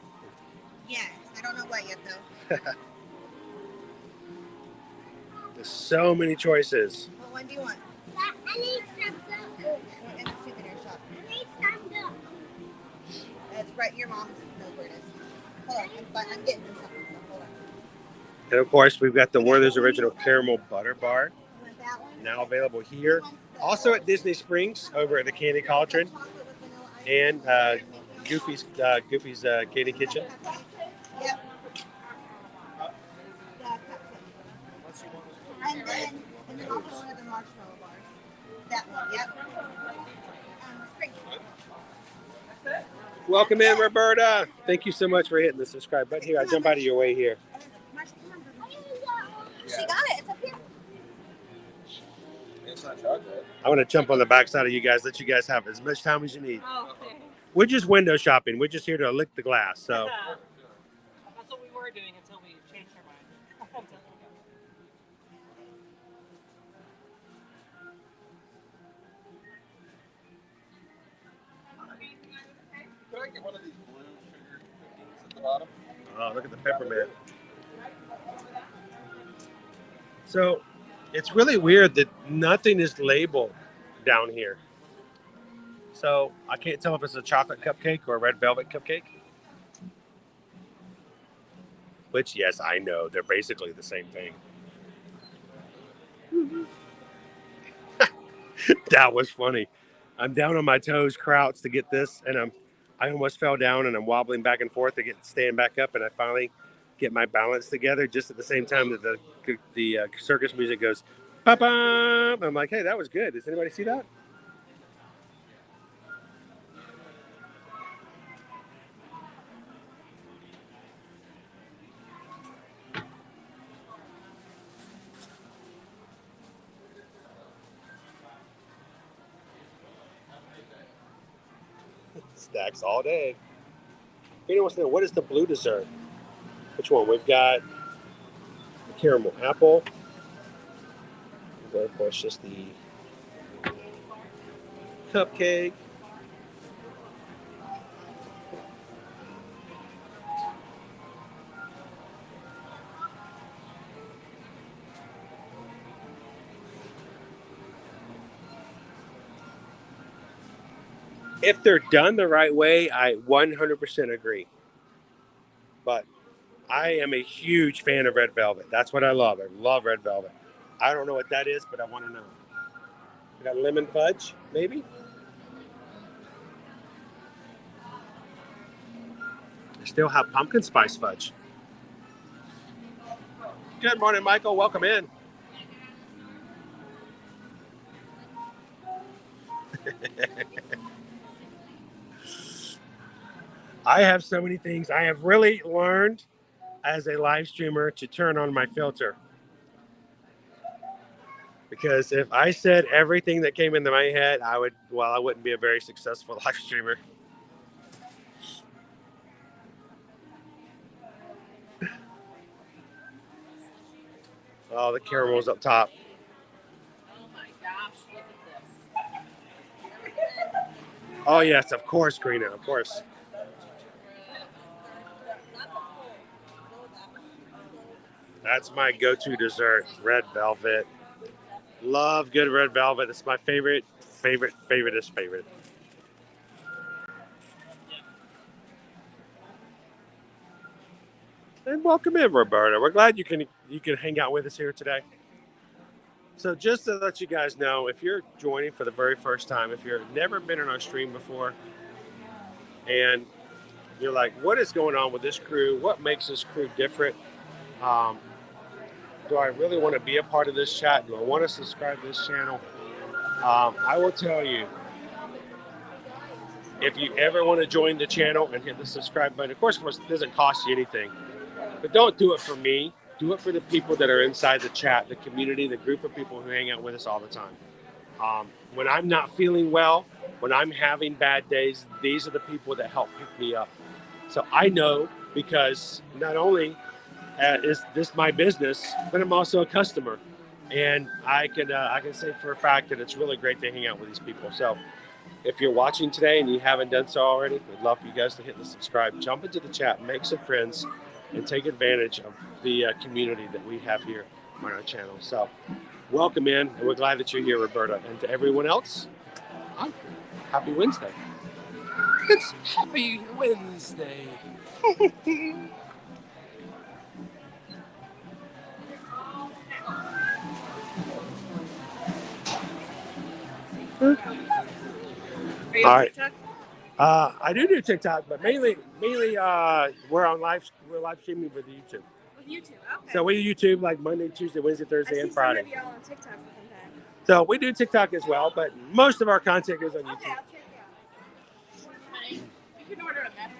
Yes, I don't know what yet though. There's so many choices. What one do you want? I need some Or in the souvenir shop. I need some It's right. Your mom knows where it is. Hold on, I'm getting them something. So hold on. And of course, we've got the Werther's Original Caramel Butter Bar, You want that one? now available here. Also at Disney Springs, over at the Candy Cauldron, and Goofy's Candy Kitchen. Yep. And then also one of the marshmallow bars. That one, yep. Sprinkle. Welcome in, Roberta. Thank you so much for hitting the subscribe button. Here, I jump out of your way here. She got it. It's up here. It's not chocolate. I want to jump on the backside of you guys, let you guys have as much time as you need. Oh, okay. We're just window shopping. We're just here to lick the glass. So That's what we were doing until we changed our mind. Can I get one of these blue sugar cookies at the bottom? oh, look at the peppermint. So it's really weird that nothing is labeled down here. So I can't tell if it's a chocolate cupcake or a red velvet cupcake. Which, yes, I know. They're basically the same thing. That was funny. I'm down on my toes, crouched to get this, and I almost fell down, and I'm wobbling back and forth to stand back up, and I finally get my balance together just at the same time that the circus music goes, ba-bum. I'm like, hey, that was good. Does anybody see that? Snacks all day. Anyone wants to know, what is the blue dessert? Which one? We've got the caramel apple. We've got, of course, just the cupcake. If they're done the right way, I 100% agree. But I am a huge fan of red velvet. That's what I love. I love red velvet. I don't know what that is, but I want to know. We got lemon fudge, maybe? I still have pumpkin spice fudge. Good morning, Michael. Welcome in. I have so many things. I have really learned as a live streamer to turn on my filter. Because if I said everything that came into my head, I wouldn't be a very successful live streamer. Oh, the caramel's up top. Oh my gosh, look at this. Oh, yes, of course, Karina, of course. That's my go-to dessert, red velvet. Love good red velvet. It's my favorite. And welcome in, Roberta. We're glad you can hang out with us here today. So just to let you guys know, if you're joining for the very first time, if you've never been on our stream before, and you're like, what is going on with this crew? What makes this crew different? Do I really want to be a part of this chat? Do I want to subscribe to this channel? I will tell you, if you ever want to join the channel and hit the subscribe button, of course, it doesn't cost you anything. But don't do it for me. Do it for the people that are inside the chat, the community, the group of people who hang out with us all the time. When I'm not feeling well, when I'm having bad days, these are the people that help pick me up. So I know, because not only is this my business, but I'm also a customer. And I can say for a fact that it's really great to hang out with these people. So if you're watching today and you haven't done so already, we'd love for you guys to hit the subscribe, jump into the chat, make some friends, and take advantage of the community that we have here on our channel. So welcome in, and we're glad that you're here, Roberta. And to everyone else, happy Wednesday. It's Happy Wednesday. Are you on TikTok? I do TikTok, but mainly we're live streaming with YouTube. With YouTube, okay. So we do YouTube like Monday, Tuesday, Wednesday, Thursday, and Friday. I see some of y'all on TikTok sometimes. So we do TikTok as well, but most of our content is on YouTube. Okay, I'll check it out. Honey, you can order a message.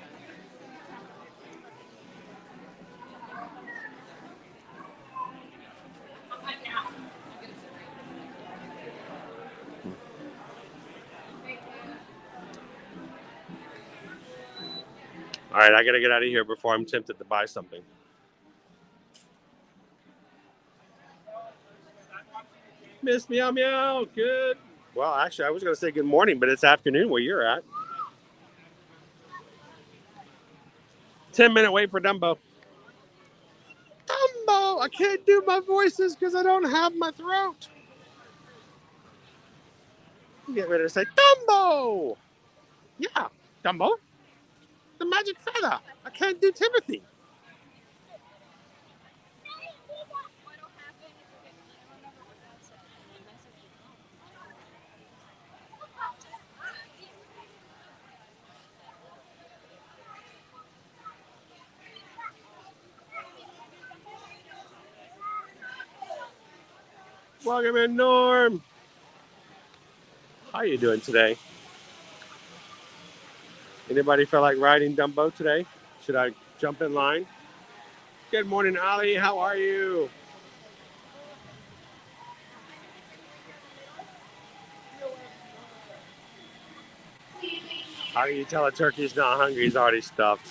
All right, I got to get out of here before I'm tempted to buy something. Miss Meow Meow, good. Well, actually, I was going to say good morning, but it's afternoon where you're at. 10-minute wait for Dumbo. Dumbo! I can't do my voices because I don't have my throat. Get ready to say Dumbo! Yeah, Dumbo. The magic feather. I can't do Timothy. Welcome in, Norm. How you doing today? Anybody feel like riding Dumbo today? Should I jump in line? Good morning, Ali. How are you? How can you tell a turkey's not hungry? He's already stuffed.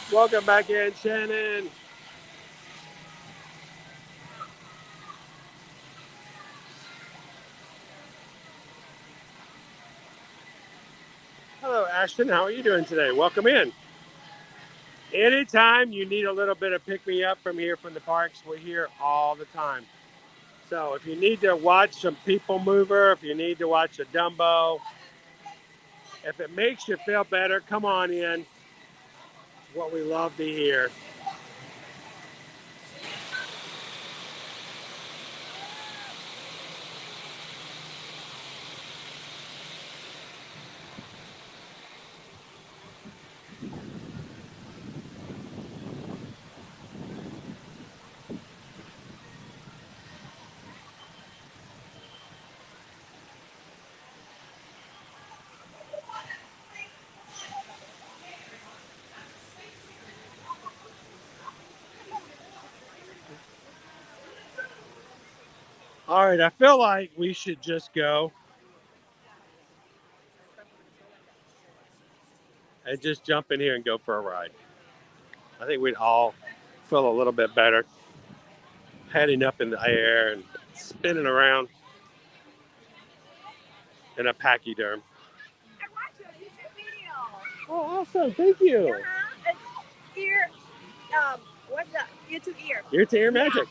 Welcome back in, Shannon. Hello, Ashton. How are you doing today? Welcome in. Anytime you need a little bit of pick-me-up from here from the parks, we're here all the time. So if you need to watch some people mover, if you need to watch a Dumbo, if it makes you feel better, come on in. It's what we love to hear. All right, I feel like we should just go and just jump in here and go for a ride. I think we'd all feel a little bit better heading up in the air and spinning around in a pachyderm. I watched your YouTube video. Oh, awesome. Thank you. Ear, what's the ear to ear? Ear to ear magic.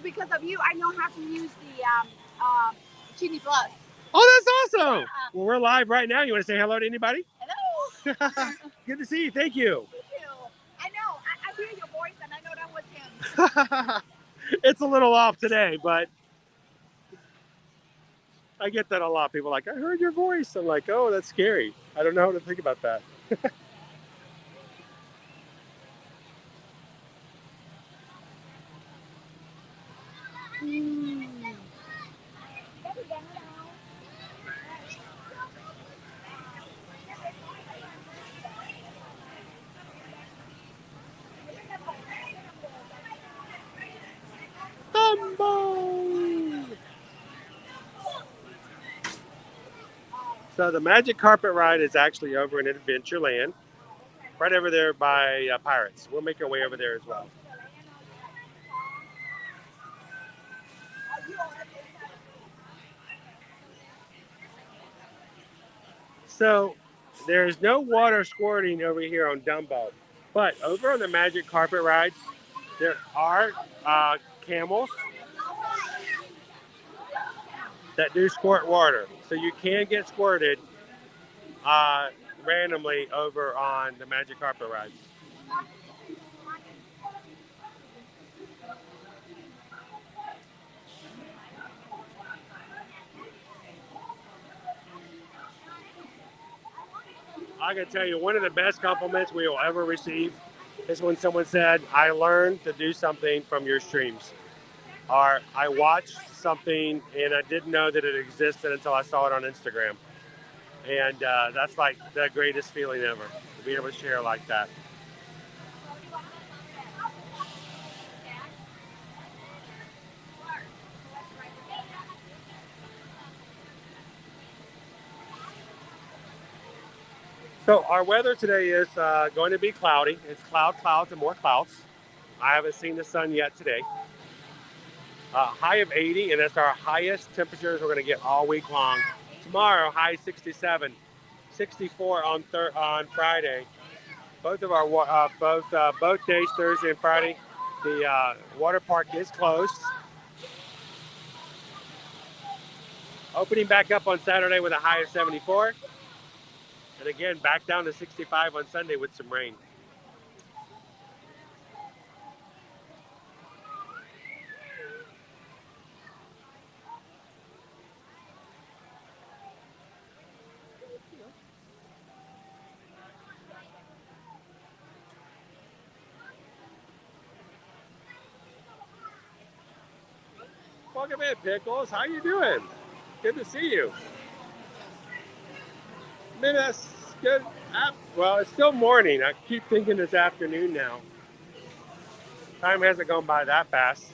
Because of you, I know how to use the Genie Plus. Oh, that's awesome. Well, we're live right now. You want to say hello to anybody? Hello. Good to see you. Thank you. Thank you. I know. I hear your voice, and I know that was him. It's a little off today, but I get that a lot. People are like, I heard your voice. I'm like, oh, that's scary. I don't know how to think about that. Dumbo! So the Magic Carpet Ride is actually over in Adventureland, right over there by Pirates. We'll make our way over there as well. So there's no water squirting over here on Dumbo, but over on the Magic Carpet Rides, there are camels that do squirt water. So you can get squirted randomly over on the Magic Carpet Rides. I can tell you one of the best compliments we will ever receive is when someone said, I learned to do something from your streams. Or I watched something and I didn't know that it existed until I saw it on Instagram. And that's like the greatest feeling ever, to be able to share like that. So our weather today is going to be cloudy. It's clouds, and more clouds. I haven't seen the sun yet today. High of 80, and that's our highest temperatures we're going to get all week long. Tomorrow, high 67, 64 on Friday. Both of our both days, Thursday and Friday, the water park is closed. Opening back up on Saturday with a high of 74. And again, back down to 65 on Sunday with some rain. Welcome in, Pickles. How you doing? Good to see you. Minus, good. Well, it's still morning. I keep thinking it's afternoon now. Time hasn't gone by that fast.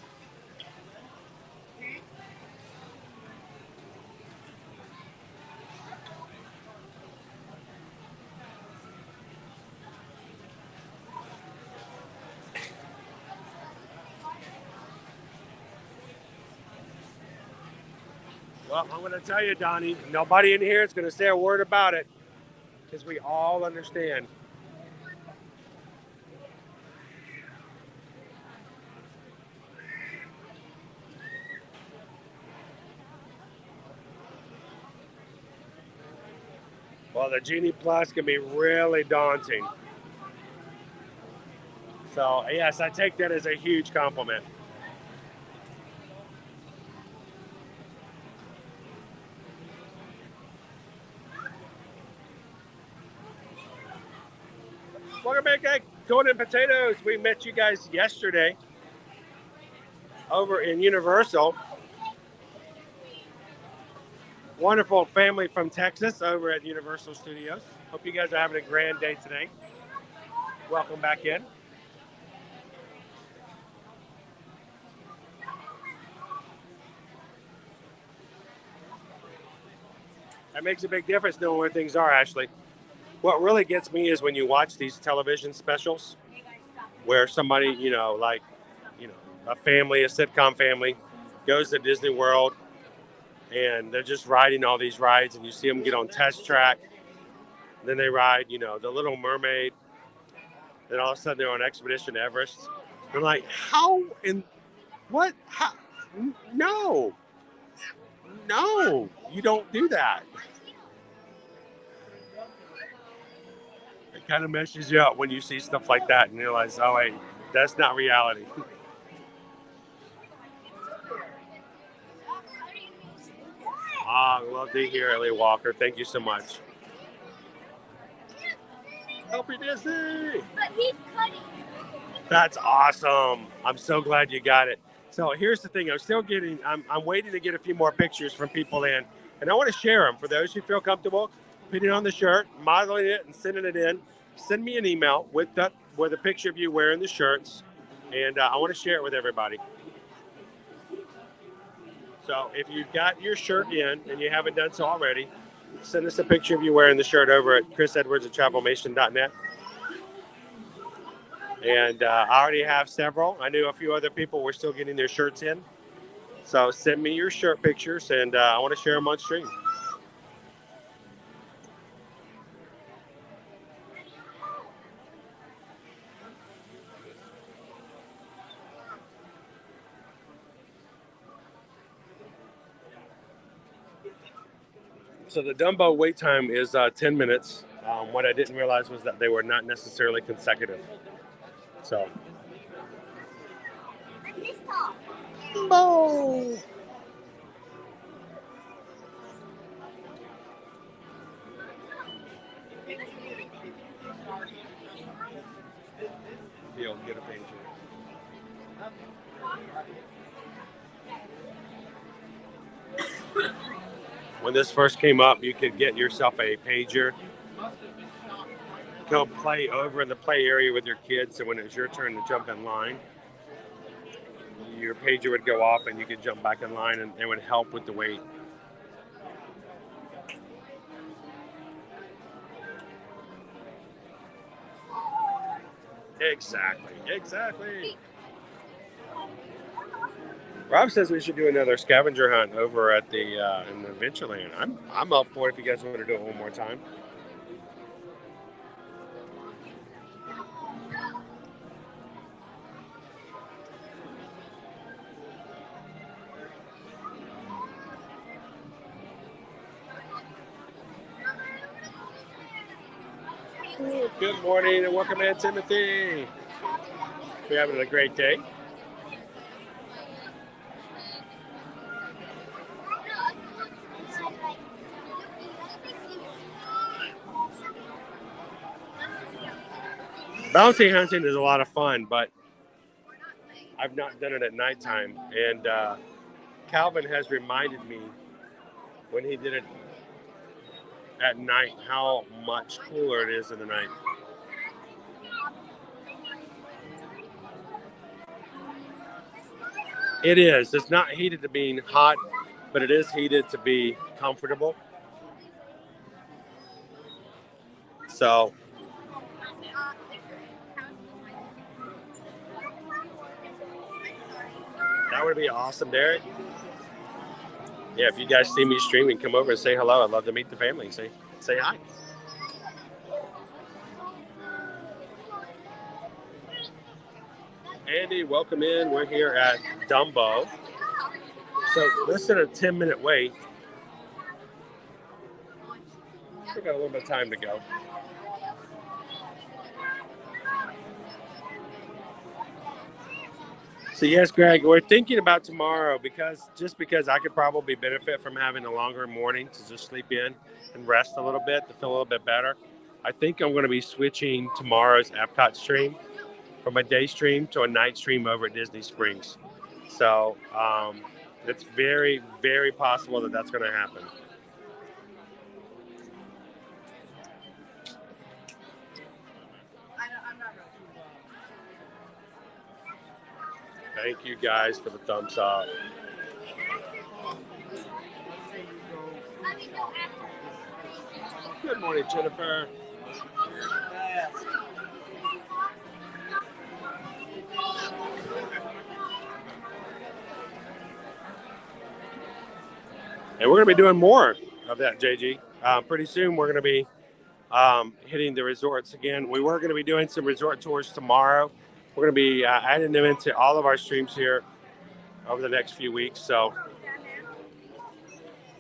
Well, I'm going to tell you, Donnie, nobody in here is going to say a word about it because we all understand. Well, the Genie Plus can be really daunting. So, yes, I take that as a huge compliment. Welcome back, Golden Potatoes. We met you guys yesterday over in Universal. Wonderful family from Texas over at Universal Studios. Hope you guys are having a grand day today. Welcome back in. That makes a big difference knowing where things are, Ashley. What really gets me is when you watch these television specials where somebody, like, a family, a sitcom family, goes to Disney World and they're just riding all these rides and you see them get on Test Track. Then they ride, the Little Mermaid. Then all of a sudden they're on Expedition to Everest. I'm like, how in what? How? No, you don't do that. It kind of messes you up when you see stuff like that and you realize, oh, wait, that's not reality. Love to hear Ellie Walker. Thank you so much. Happy Disney! But he's cutting. That's awesome. I'm so glad you got it. So here's the thing. I'm waiting to get a few more pictures from people in. And I want to share them. For those who feel comfortable putting it on the shirt, modeling it, and sending it in, send me an email with a picture of you wearing the shirts. And I want to share it with everybody. So if you've got your shirt in and you haven't done so already, send us a picture of you wearing the shirt over at chrisedwards@travelmation.net. And I already have several. I knew a few other people were still getting their shirts in. So send me your shirt pictures, and I want to share them on stream. So the Dumbo wait time is 10 minutes. What I didn't realize was that they were not necessarily consecutive. So. Dumbo! You'll get a picture. When this first came up, you could get yourself a pager. Go play over in the play area with your kids, so when it was your turn to jump in line, your pager would go off and you could jump back in line and it would help with the wait. Exactly. Rob says we should do another scavenger hunt over at the in Adventureland. I'm up for it if you guys want to do it one more time. Good morning and welcome in, Timothy. We're having a great day. Bounty hunting is a lot of fun, but I've not done it at nighttime. And Calvin has reminded me when he did it at night how much cooler it is in the night. It is. It's not heated to being hot, but it is heated to be comfortable. So that would be awesome, Derek. Yeah, if you guys see me streaming, come over and say hello. I'd love to meet the family. Say hi. Andy, welcome in. We're here at Dumbo. So this is a 10-minute wait. Still got a little bit of time to go. So yes, Greg, we're thinking about tomorrow because I could probably benefit from having a longer morning to just sleep in and rest a little bit to feel a little bit better. I think I'm going to be switching tomorrow's Epcot stream from a day stream to a night stream over at Disney Springs. So it's very, very possible that that's going to happen. Thank you guys for the thumbs up. Good morning, Jennifer. And we're going to be doing more of that, JG. Pretty soon we're going to be hitting the resorts again. We were going to be doing some resort tours tomorrow. We're going to be adding them into all of our streams here over the next few weeks. So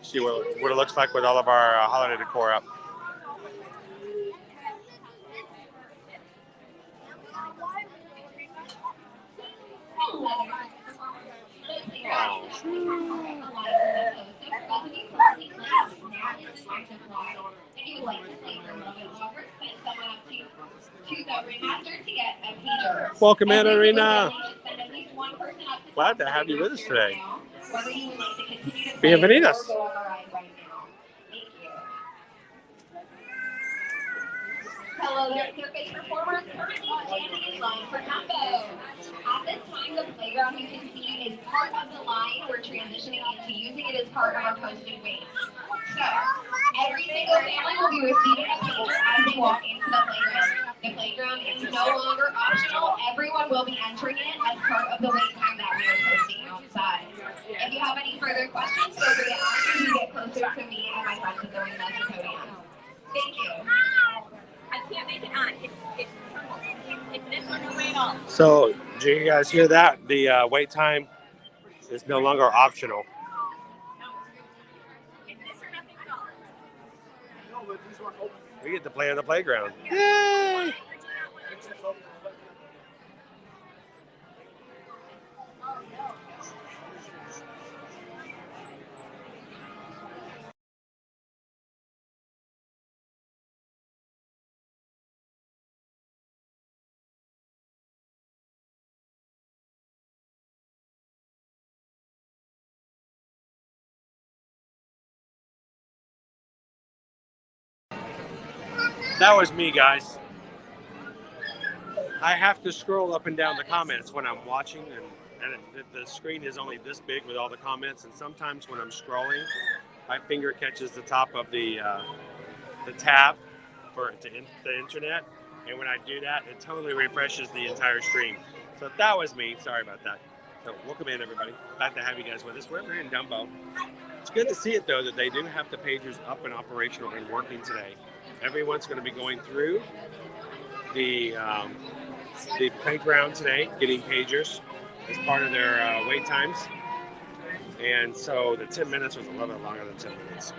see what it looks like with all of our holiday decor up. Welcome in, Arena. Glad to have you with us today. Bienvenidos. Hello, circus performers currently standing in line for Dumbo. At this time, the playground you can see is part of the line. We're transitioning into using it as part of our posted wait. So, every single family will be receiving a pager as they walk into the playground. The playground is no longer optional. Everyone will be entering it as part of the wait time that we are posting outside. If you have any further questions, feel free to ask as we get closer to me and my friends at the Ring Master Podium. Thank you. I can't make it on. It's this one no way at all. So, did you guys hear that? The wait time is no longer optional. It's this or nothing at all. No, but these weren't open. We get to play on the playground. Yay! That was me, guys. I have to scroll up and down the comments when I'm watching, and the screen is only this big with all the comments. And sometimes when I'm scrolling, my finger catches the top of the tab for the internet, and when I do that, it totally refreshes the entire stream. So that was me. Sorry about that. So welcome in, everybody. Glad to have you guys with us. We're in Dumbo. It's good to see it, though, that they do have the pagers up and operational and working today. Everyone's going to be going through the playground today, getting pagers as part of their wait times. And so the 10 minutes was a little bit longer than 10 minutes.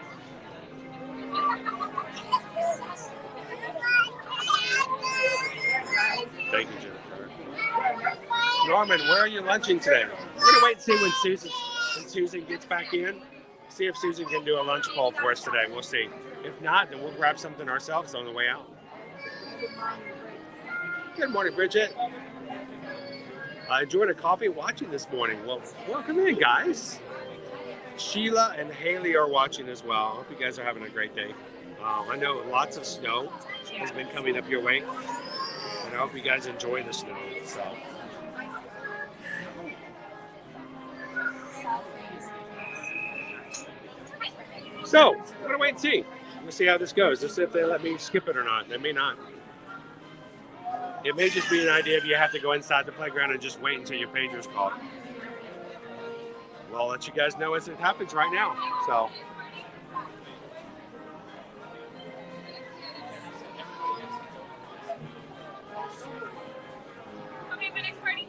Thank you, Jennifer. Norman, where are you lunching today? We're gonna wait and see when Susan gets back in. See if Susan can do a lunch poll for us today. We'll see. If not, then we'll grab something ourselves on the way out. Good morning, Bridget. I enjoyed a coffee watching this morning. Well, welcome in, guys. Sheila and Haley are watching as well. I hope you guys are having a great day. I know lots of snow has been coming up your way, and I hope you guys enjoy the snow. So we're gonna wait and see. We'll see how this goes. Let's see if they let me skip it or not. They may not. It may just be an idea if you have to go inside the playground and just wait until your pager's called. Well, I'll let you guys know as it happens right now. So. Okay, my next party.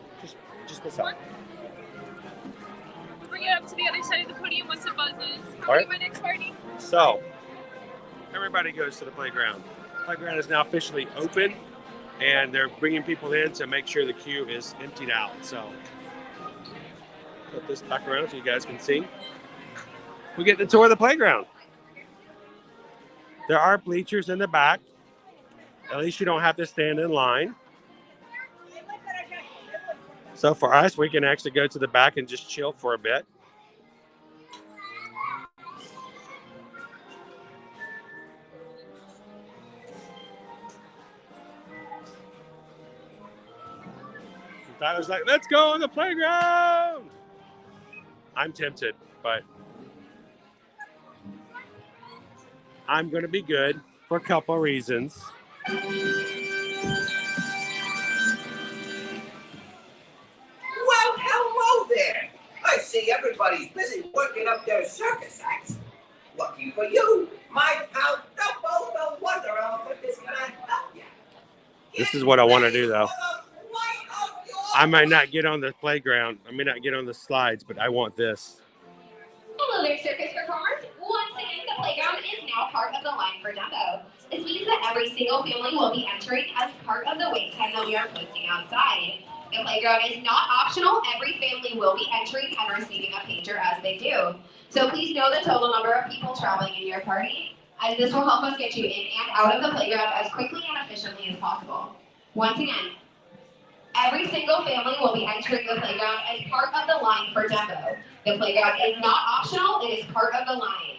Just what's up? We'll bring it up to the other side of the podium once it buzzes. All right. My next party. So, everybody goes to the playground. The playground is now officially open, and they're bringing people in to make sure the queue is emptied out. So, put this back around so you guys can see. We get the tour of the playground. There are bleachers in the back. At least you don't have to stand in line. So for us, we can actually go to the back and just chill for a bit. Tyler's like, let's go on the playground. I'm tempted, but I'm going to be good for a couple of reasons. Well, hello there. I see everybody's busy working up their circus acts. Lucky for you, my pal Dumbo, the Wonder Elephant, is going to help you. This is what I want to do, though. I might not get on the playground. I may not get on the slides, but I want this. Hello there, circus performers. Once again, the playground is now part of the line for Dumbo. This means that every single family will be entering as part of the wait time that we are posting outside. The playground is not optional. Every family will be entering and receiving a pager as they do. So please know the total number of people traveling in your party, as this will help us get you in and out of the playground as quickly and efficiently as possible. Once again, every single family will be entering the playground as part of the line for Dumbo. The playground is not optional, it is part of the line.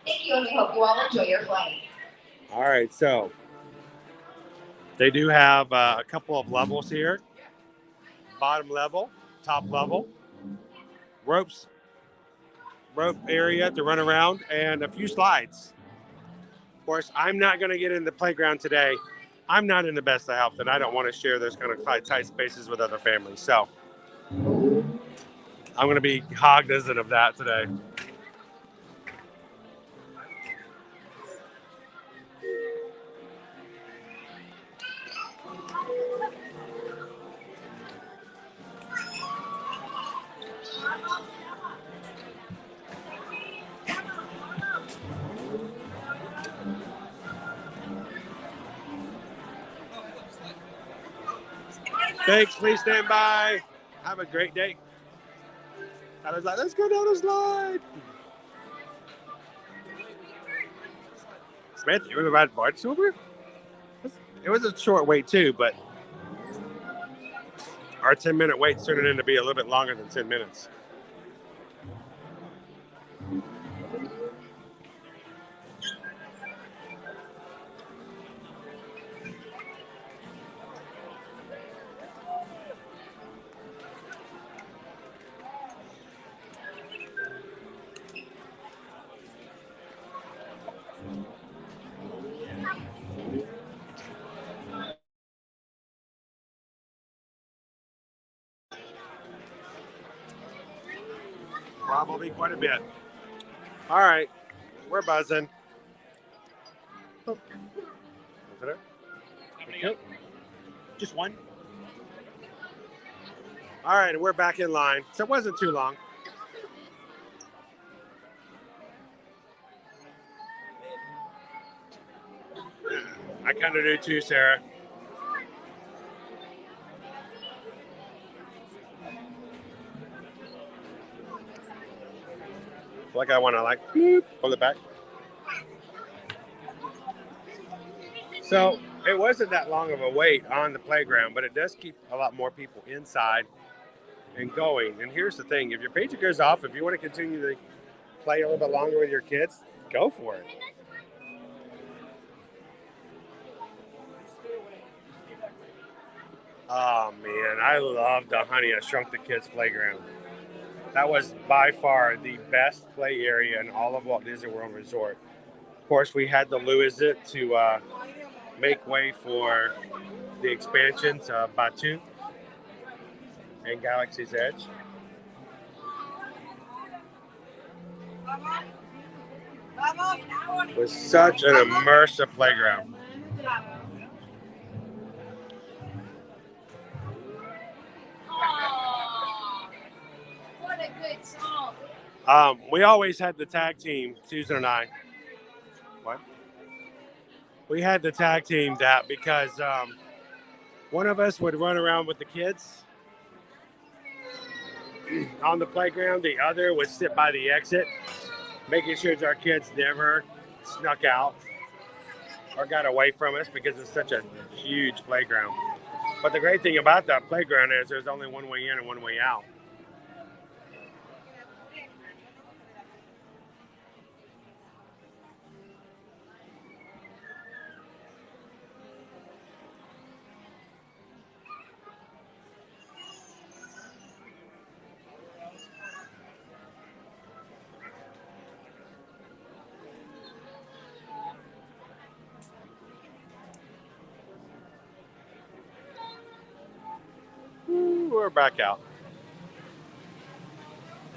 Thank you, and we hope you all enjoy your flight. All right, so they do have a couple of levels here. Bottom level, top level, rope area to run around, and a few slides. Of course, I'm not going to get in the playground today. I'm not in the best of health, and I don't want to share those kind of tight spaces with other families. So I'm going to be cognizant of that today. Thanks, please stand by. Have a great day. I was like, let's go down the slide. Smith, you remember about Bartsober? It was a short wait too, but our 10-minute wait's turning in to be a little bit longer than 10 minutes. Probably quite a bit. All right, we're buzzing. Oh. Is it okay. Just one. All right, we're back in line. So it wasn't too long. I kind of do too, Sarah. Like I want to like bloop, pull it back. So it wasn't that long of a wait on the playground, but it does keep a lot more people inside and going. And here's the thing: if your paycheck goes off, if you want to continue to play a little bit longer with your kids, go for it. Oh man, I love the Honey I Shrunk the Kids playground. That was by far the best play area in all of Walt Disney World Resort. Of course, we had to lose it to make way for the expansions of Batu and Galaxy's Edge. It was such an immersive playground. What a good song. We always had the tag team, Susan and I. What? We had the tag team that because one of us would run around with the kids on the playground. The other would sit by the exit, making sure our kids never snuck out or got away from us because it's such a huge playground. But the great thing about that playground is there's only one way in and one way out. We're back out.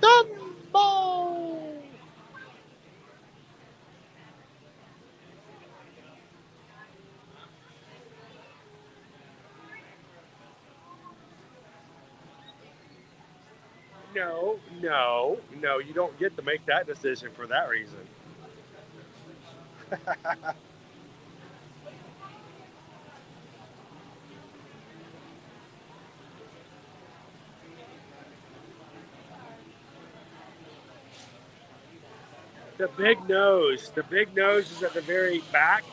Dumbo! No, you don't get to make that decision for that reason. The big nose is at the very back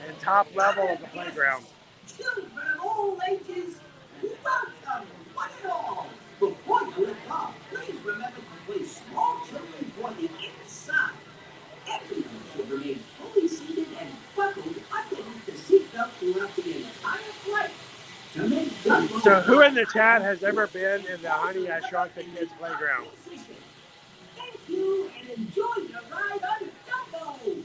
and top level of the playground. Children of all ages, welcome, one and all. Before you lift off, please remember to place small children toward the inside. Everyone should remain fully seated and buckled underneath the seatbelt throughout the entire flight. So who in the chat has ever been in the Honey I Shrunk the Kids playground? Thank you and enjoy your ride on Dumbo.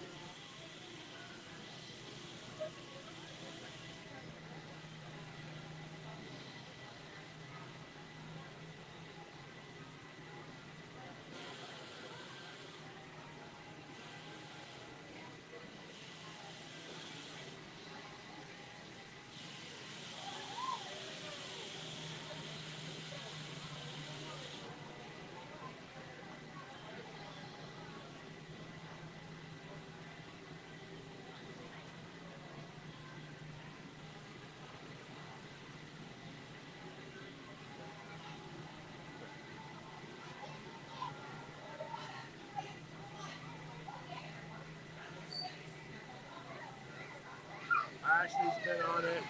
Ashley's been on it.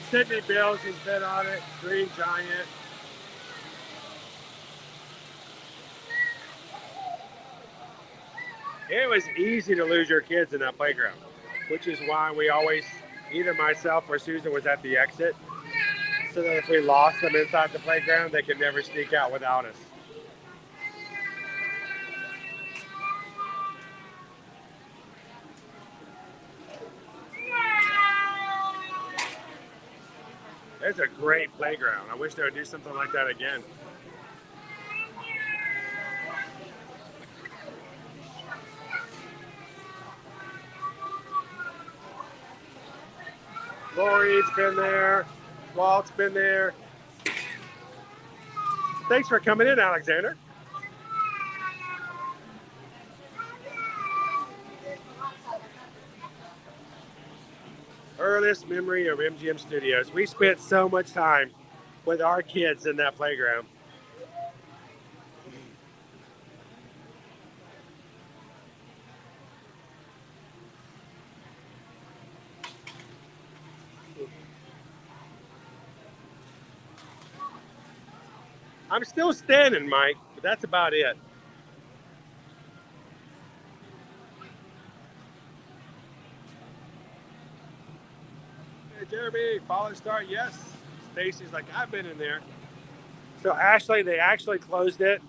Sydney Bills has been on it. Green Giant. It was easy to lose your kids in that playground, which is why we always, either myself or Susan was at the exit, so that if we lost them inside the playground, they could never sneak out without us. It's a great playground. I wish they would do something like that again. Lori's been there. Walt's been there. Thanks for coming in, Alexander. Earliest memory of MGM Studios. We spent so much time with our kids in that playground. I'm still standing, Mike, but that's about it. Hey, Jeremy, follow start, yes. Stacy's like, I've been in there. So Ashley, they actually closed it.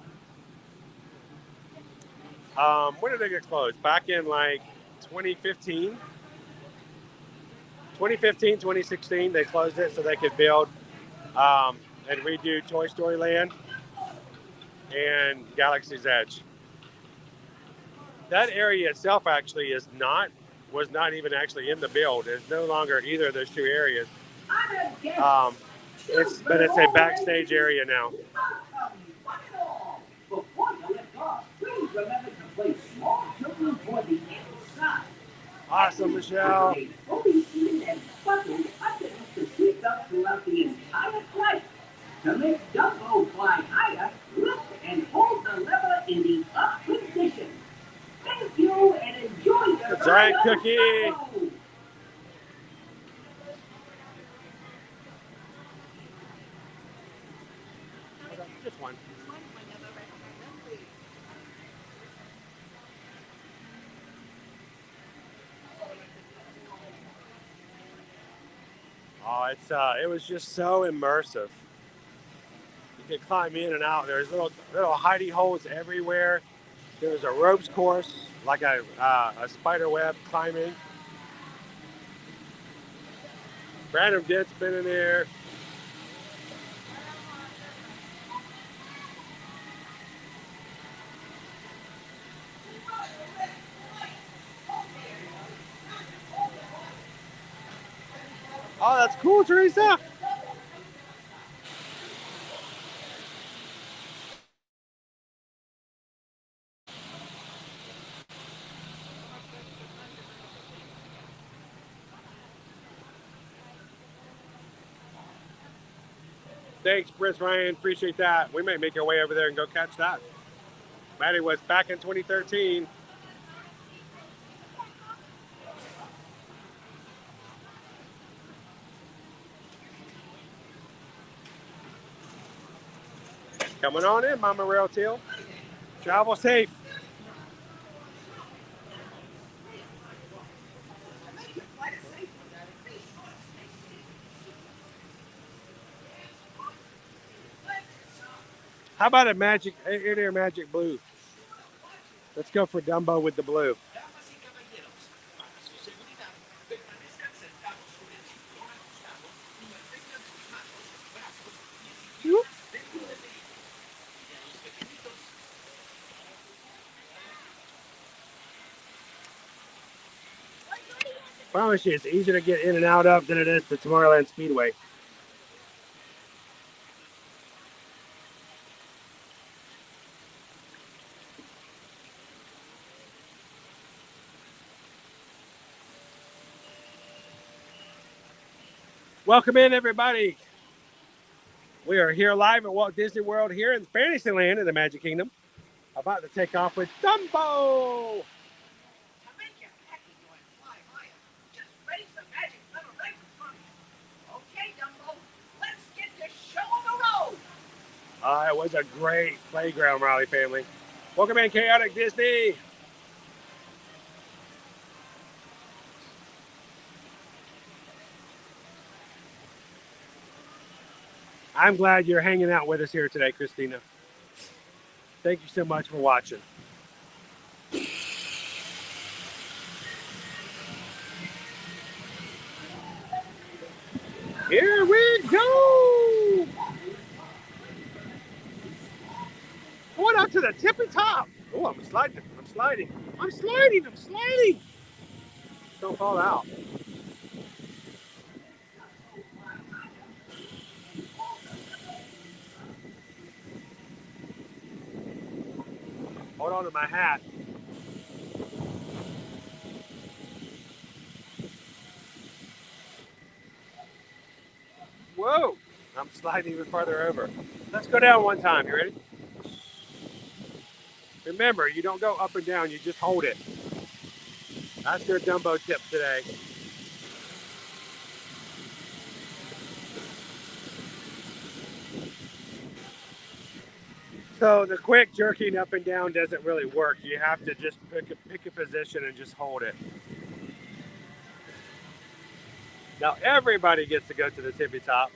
When did they get closed? Back in like 2015? 2015, 2016, they closed it so they could build and redo Toy Story Land and Galaxy's Edge. That area itself actually was not even actually in the build. It's no longer either of those two areas. But it's a backstage area now. Before you lift off, please remember to place small children toward the inside. Awesome, Michelle. Fully seated and buckled underneath the seatbelt throughout the entire flight. To make Dumbo fly higher, lift and hold the lever in the up position. Thank you and enjoy the giant cookie. Just one. Oh, it was just so immersive. You could climb in and out. There's little hidey holes everywhere. There was a ropes course, like a spider web climbing. Random dead spin in there. Oh, that's cool, Teresa. Thanks, Prince Ryan. Appreciate that. We might make our way over there and go catch that. Maddie was back in 2013. Coming on in, Mama Railtail. Travel safe. How about a magic in-air magic blue? Let's go for Dumbo with the blue. Promise you, it's easier to get in and out of than it is to Tomorrowland Speedway. Welcome in, everybody. We are here live at Walt Disney World here in Fantasyland in the Magic Kingdom. About to take off with Dumbo. It was a great playground, Raleigh family. Welcome in, Chaotic Disney. I'm glad you're hanging out with us here today, Christina. Thank you so much for watching. Here we go. Going up to the tippy top. Oh, I'm sliding. Don't fall out. Hold on to my hat. Whoa, I'm sliding even farther over. Let's go down one time. You ready? Remember, you don't go up and down, you just hold it. That's your Dumbo tip today. So the quick jerking up and down doesn't really work. You have to just pick a position and just hold it. Now everybody gets to go to the tippy top.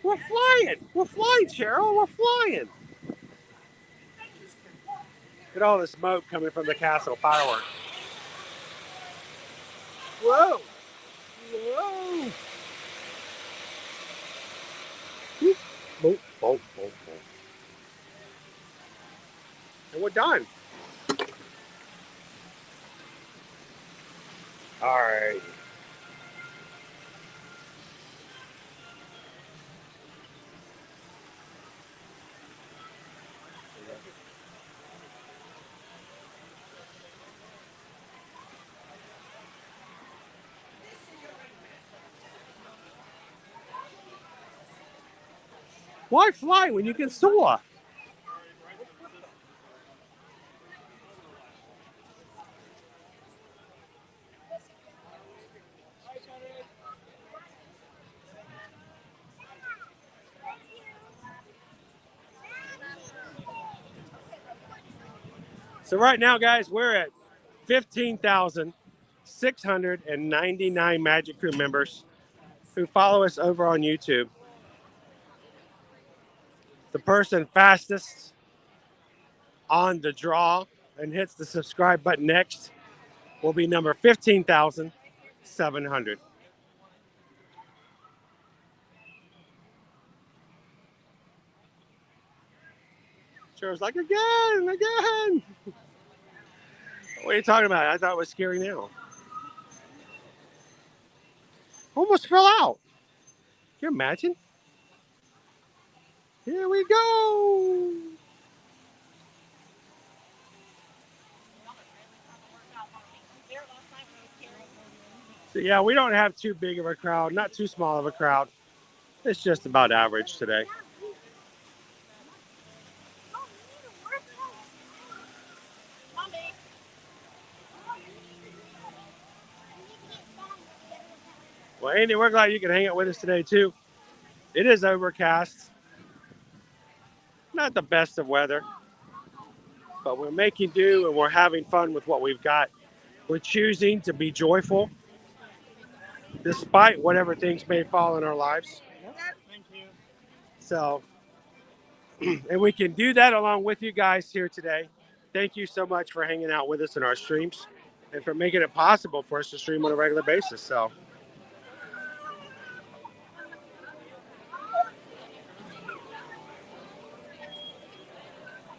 We're flying! We're flying, Cheryl! We're flying! Look at all the smoke coming from the castle fireworks. Whoa! Whoa! Boop, boop, boop, boop. And we're done. All right. Why fly when you can soar? So right now, guys, we're at 15,699 Magic Crew members who follow us over on YouTube. The person fastest on the draw and hits the subscribe button next will be number 15,700. Sure, was like, again. What are you talking about? I thought it was scary now. Almost fell out. Can you imagine? Here we go. So yeah, we don't have too big of a crowd, not too small of a crowd. It's just about average today. Well, Andy, we're glad you can hang out with us today too. It is overcast. Not the best of weather, but we're making do and we're having fun with what we've got. We're choosing to be joyful despite whatever things may fall in our lives. Thank you. So, and we can do that along with you guys here today. Thank you so much for hanging out with us in our streams and for making it possible for us to stream on a regular basis. So,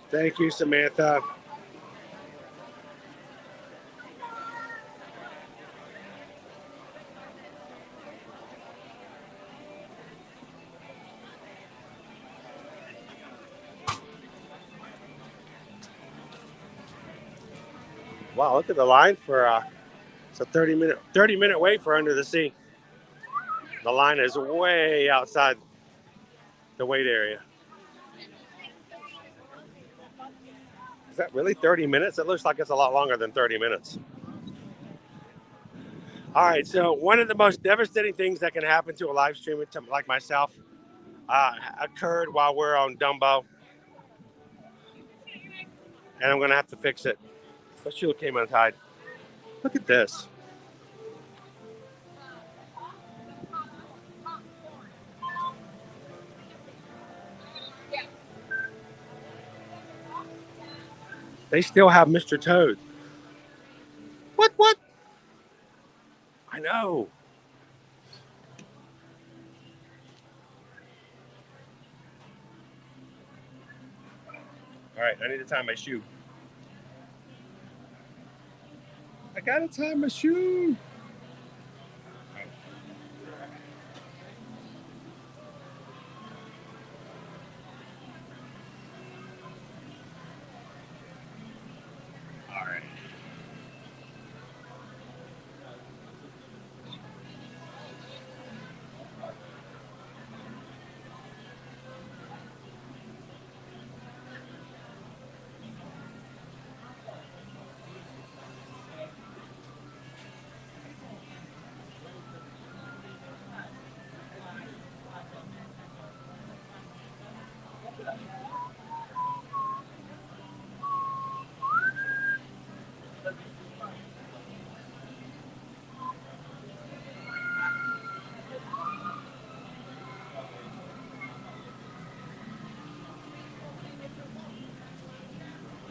thank you, Samantha. Wow, look at the line for it's a 30-minute wait for Under the Sea. The line is way outside the wait area. Is that really 30 minutes? It looks like it's a lot longer than 30 minutes. All right, so one of the most devastating things that can happen to a live streamer like myself occurred while we're on Dumbo. And I'm going to have to fix it. But she came untied. Look at this. They still have Mr. Toad. What? I know. All right, I need to tie my shoe. I gotta tie my shoe. All right.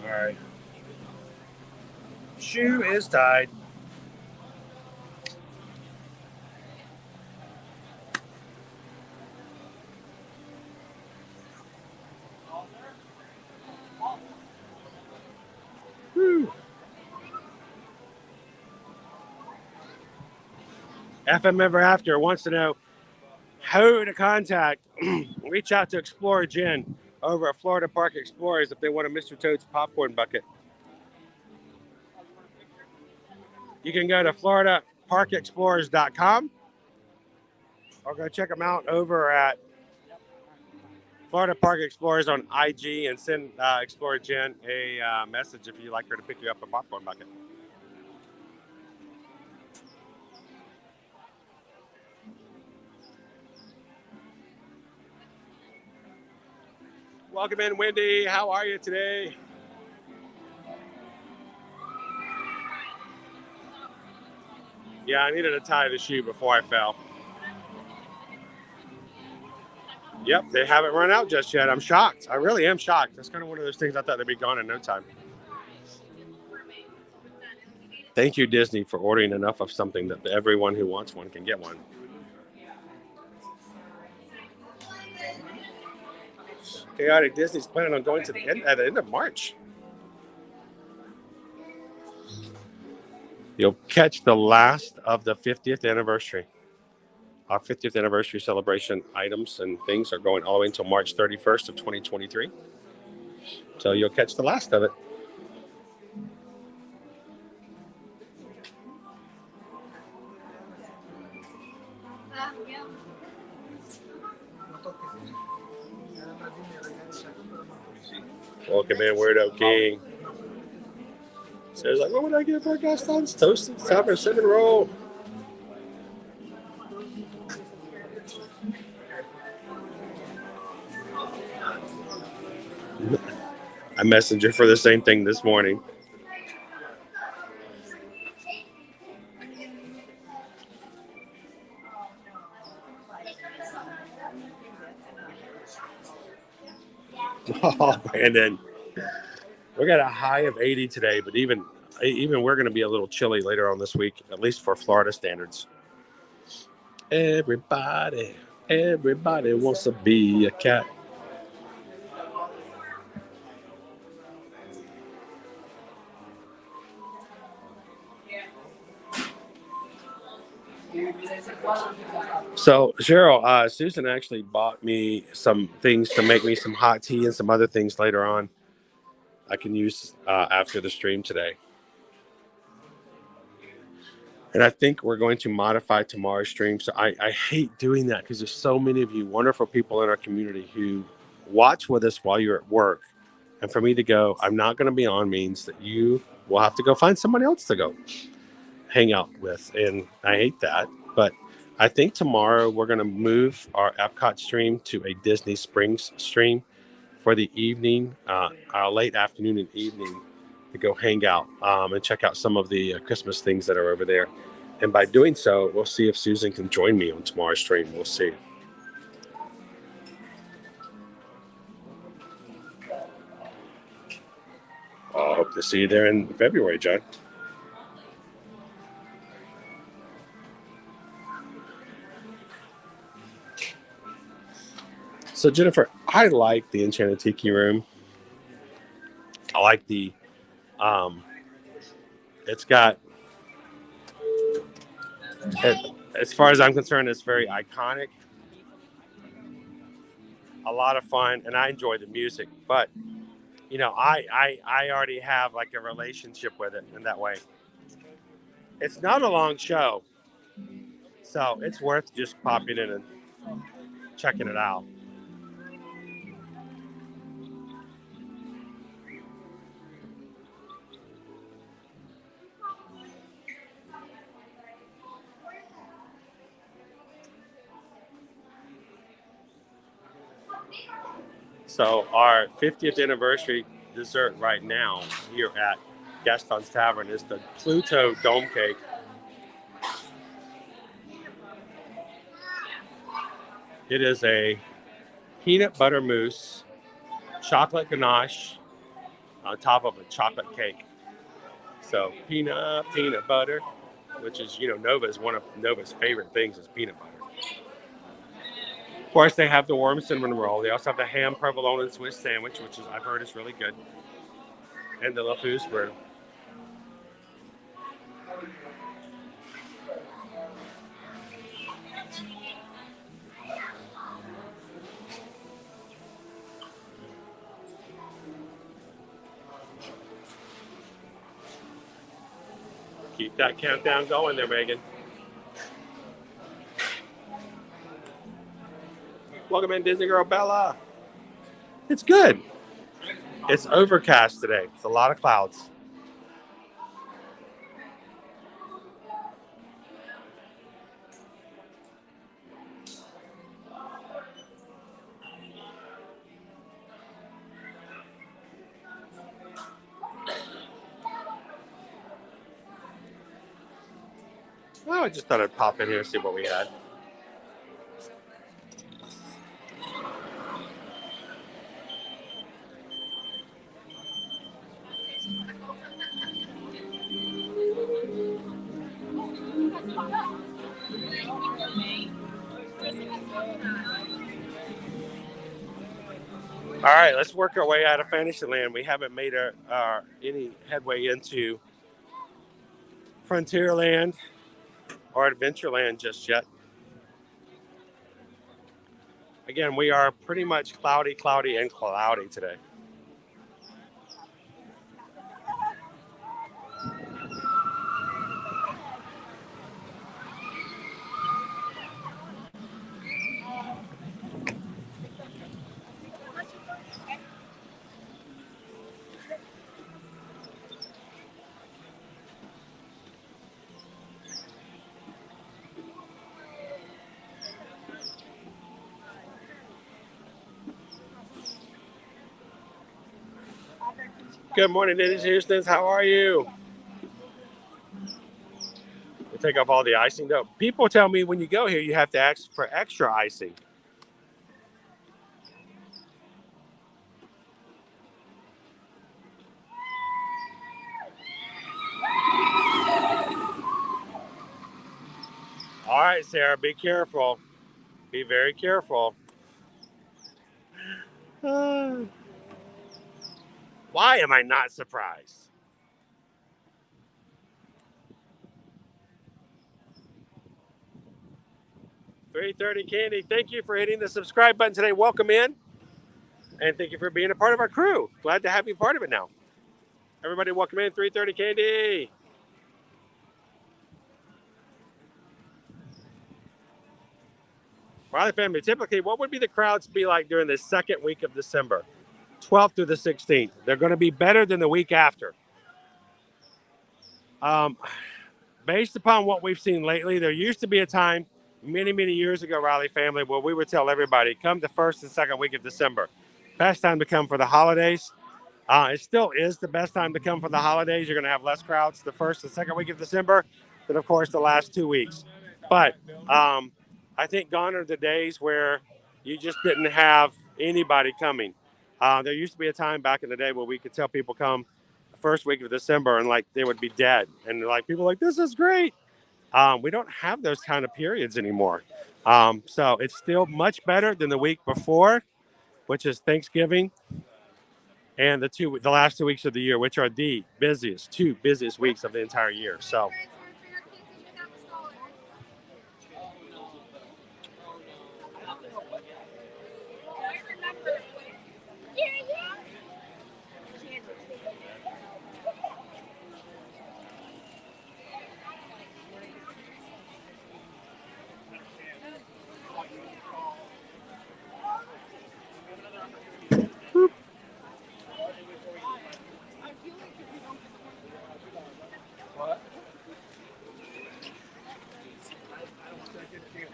All right. Shoe is tied. Woo. FM Ever After wants to know who to contact. Reach out to Explorer Jen over at Florida Park Explorers if they want a Mr. Toad's popcorn bucket. You can go to floridaparkexplorers.com or go check them out over at Florida Park Explorers on IG and send Explorer Jen a message if you'd like her to pick you up a popcorn bucket. Welcome in, Wendy. How are you today? Yeah, I needed to tie the shoe before I fell. Yep, they haven't run out just yet. I'm shocked. I really am shocked. That's kind of one of those things I thought they'd be gone in no time. Thank you, Disney, for ordering enough of something that everyone who wants one can get one. Chaotic Disney's planning on going to the end at the end of March. You'll catch the last of the 50th anniversary. Our 50th anniversary celebration items and things are going all the way until March 31st of 2023. So you'll catch the last of it. Welcome in, Weirdo King. Says like, what would I get for Gaston's toasted sour cinnamon roll? I messaged her for the same thing this morning. Oh, Brandon. We got a high of 80 today, but even we're going to be a little chilly later on this week, at least for Florida standards. Everybody wants to be a cat. So, Cheryl, Susan actually bought me some things to make me some hot tea and some other things later on I can use after the stream today. And I think we're going to modify tomorrow's stream. So I hate doing that because there's so many of you wonderful people in our community who watch with us while you're at work. And for me to go, I'm not going to be on means that you will have to go find someone else to go hang out with. And I hate that. But I think tomorrow we're going to move our Epcot stream to a Disney Springs stream for the evening, late afternoon and evening, to go hang out and check out some of the Christmas things that are over there. And by doing so, we'll see if Susan can join me on tomorrow's stream. We'll see. I hope to see you there in February, John. So, Jennifer, I like the Enchanted Tiki Room. I like the, it's got, as far as I'm concerned, it's very iconic. A lot of fun, and I enjoy the music. But, you know, I already have like a relationship with it in that way. It's not a long show, so it's worth just popping in and checking it out. So our 50th anniversary dessert right now here at Gaston's Tavern is the Pluto Dome Cake. It is a peanut butter mousse, chocolate ganache on top of a chocolate cake. So peanut butter, which is, Nova's one of Nova's favorite things is peanut butter. Of course, they have the warm cinnamon roll. They also have the ham provolone and Swiss sandwich, which is I've heard is really good, and the LaFousse brew. Keep that countdown going there, Megan. Welcome in, Disney Girl Bella. It's good. It's overcast today. It's a lot of clouds. Well, I just thought I'd pop in here and see what we had. All right, let's work our way out of Fantasyland. We haven't made any headway into Frontierland or Adventureland just yet. Again, we are pretty much cloudy today. Good morning, Dennis Houston. How are you? We take off all the icing. No, people tell me when you go here, you have to ask for extra icing. All right, Sarah, be careful. Be very careful. Why am I not surprised? $3.30 Candy, thank you for hitting the subscribe button today. Welcome in. And thank you for being a part of our crew. Glad to have you part of it now. Everybody welcome in, $3.30 Candy. Riley family, typically, what would be the crowds be like during the second week of December? 12th through the 16th. They're going to be better than the week after. Based upon what we've seen lately, there used to be a time many, many years ago, Riley family, where we would tell everybody, come the first and second week of December. Best time to come for the holidays. It still is the best time to come for the holidays. You're going to have less crowds the first and second week of December than, of course, the last 2 weeks. But I think gone are the days where you just didn't have anybody coming. There used to be a time back in the day where we could tell people come the first week of December and like they would be dead. And like people were like, this is great. We don't have those kind of periods anymore. So it's still much better than the week before, which is Thanksgiving, and the last 2 weeks of the year, which are the two busiest weeks of the entire year. So.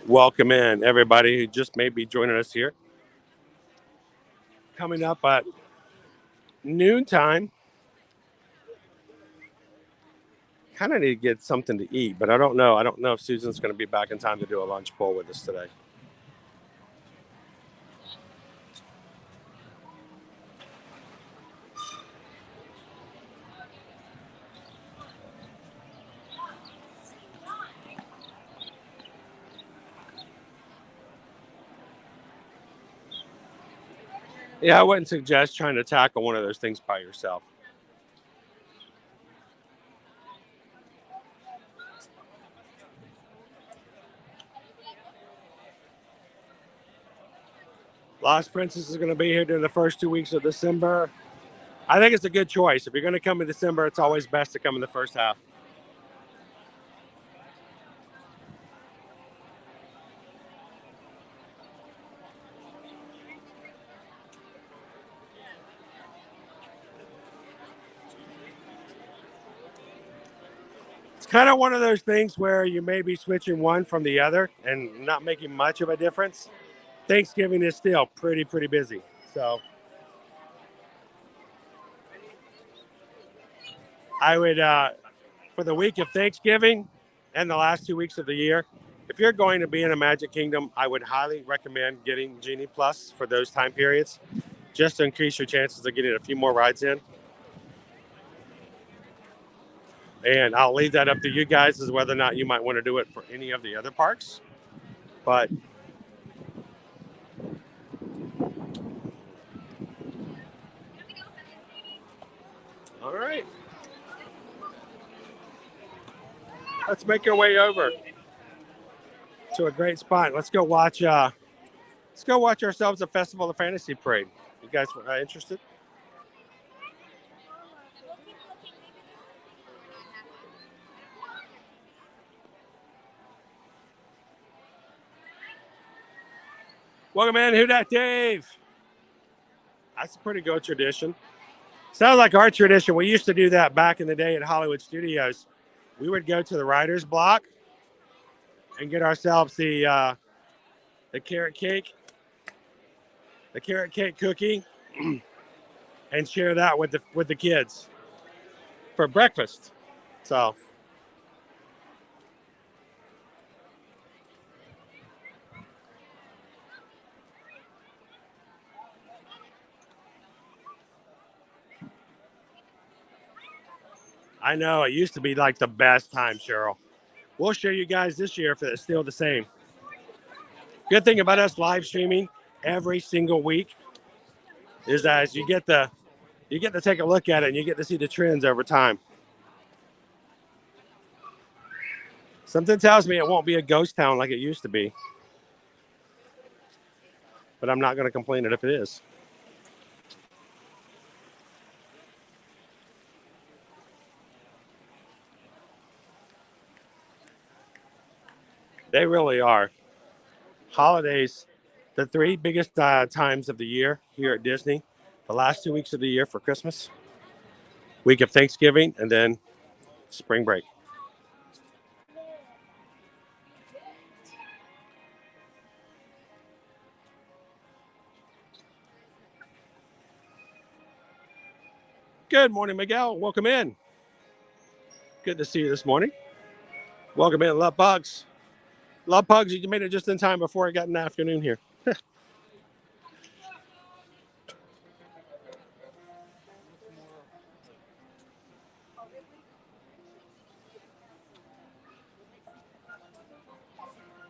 Welcome in, everybody who just may be joining us here coming up at noontime. Kind of need to get something to eat, but I don't know. I don't know if Susan's going to be back in time to do a lunch poll with us today. Yeah, I wouldn't suggest trying to tackle one of those things by yourself. Lost Princess is going to be here during the first 2 weeks of December. I think it's a good choice. If you're going to come in December, it's always best to come in the first half. It's kind of one of those things where you may be switching one from the other and not making much of a difference. Thanksgiving is still pretty busy. So I would, for the week of Thanksgiving and the last 2 weeks of the year, if you're going to be in a Magic Kingdom, I would highly recommend getting Genie Plus for those time periods, just to increase your chances of getting a few more rides in. And I'll leave that up to you guys as whether or not you might want to do it for any of the other parks. But all right, let's make our way over to a great spot. Let's go watch ourselves a Festival of Fantasy parade. You guys interested? Welcome in, Who Dat Dave? That's a pretty good tradition. Sounds like our tradition. We used to do that back in the day at Hollywood Studios. We would go to the writer's block and get ourselves the carrot cake cookie, and share that with the kids for breakfast. So I know it used to be like the best time, Cheryl. We'll show you guys this year if it's still the same. Good thing about us live streaming every single week is that you get to take a look at it and you get to see the trends over time. Something tells me it won't be a ghost town like it used to be, but I'm not going to complain it if it is. They really are. Holidays, the three biggest times of the year here at Disney, the last 2 weeks of the year for Christmas, week of Thanksgiving, and then spring break. Good morning, Miguel. Welcome in. Good to see you this morning. Welcome in, Love Bugs. Love Pugs, you made it just in time before it got in the afternoon here.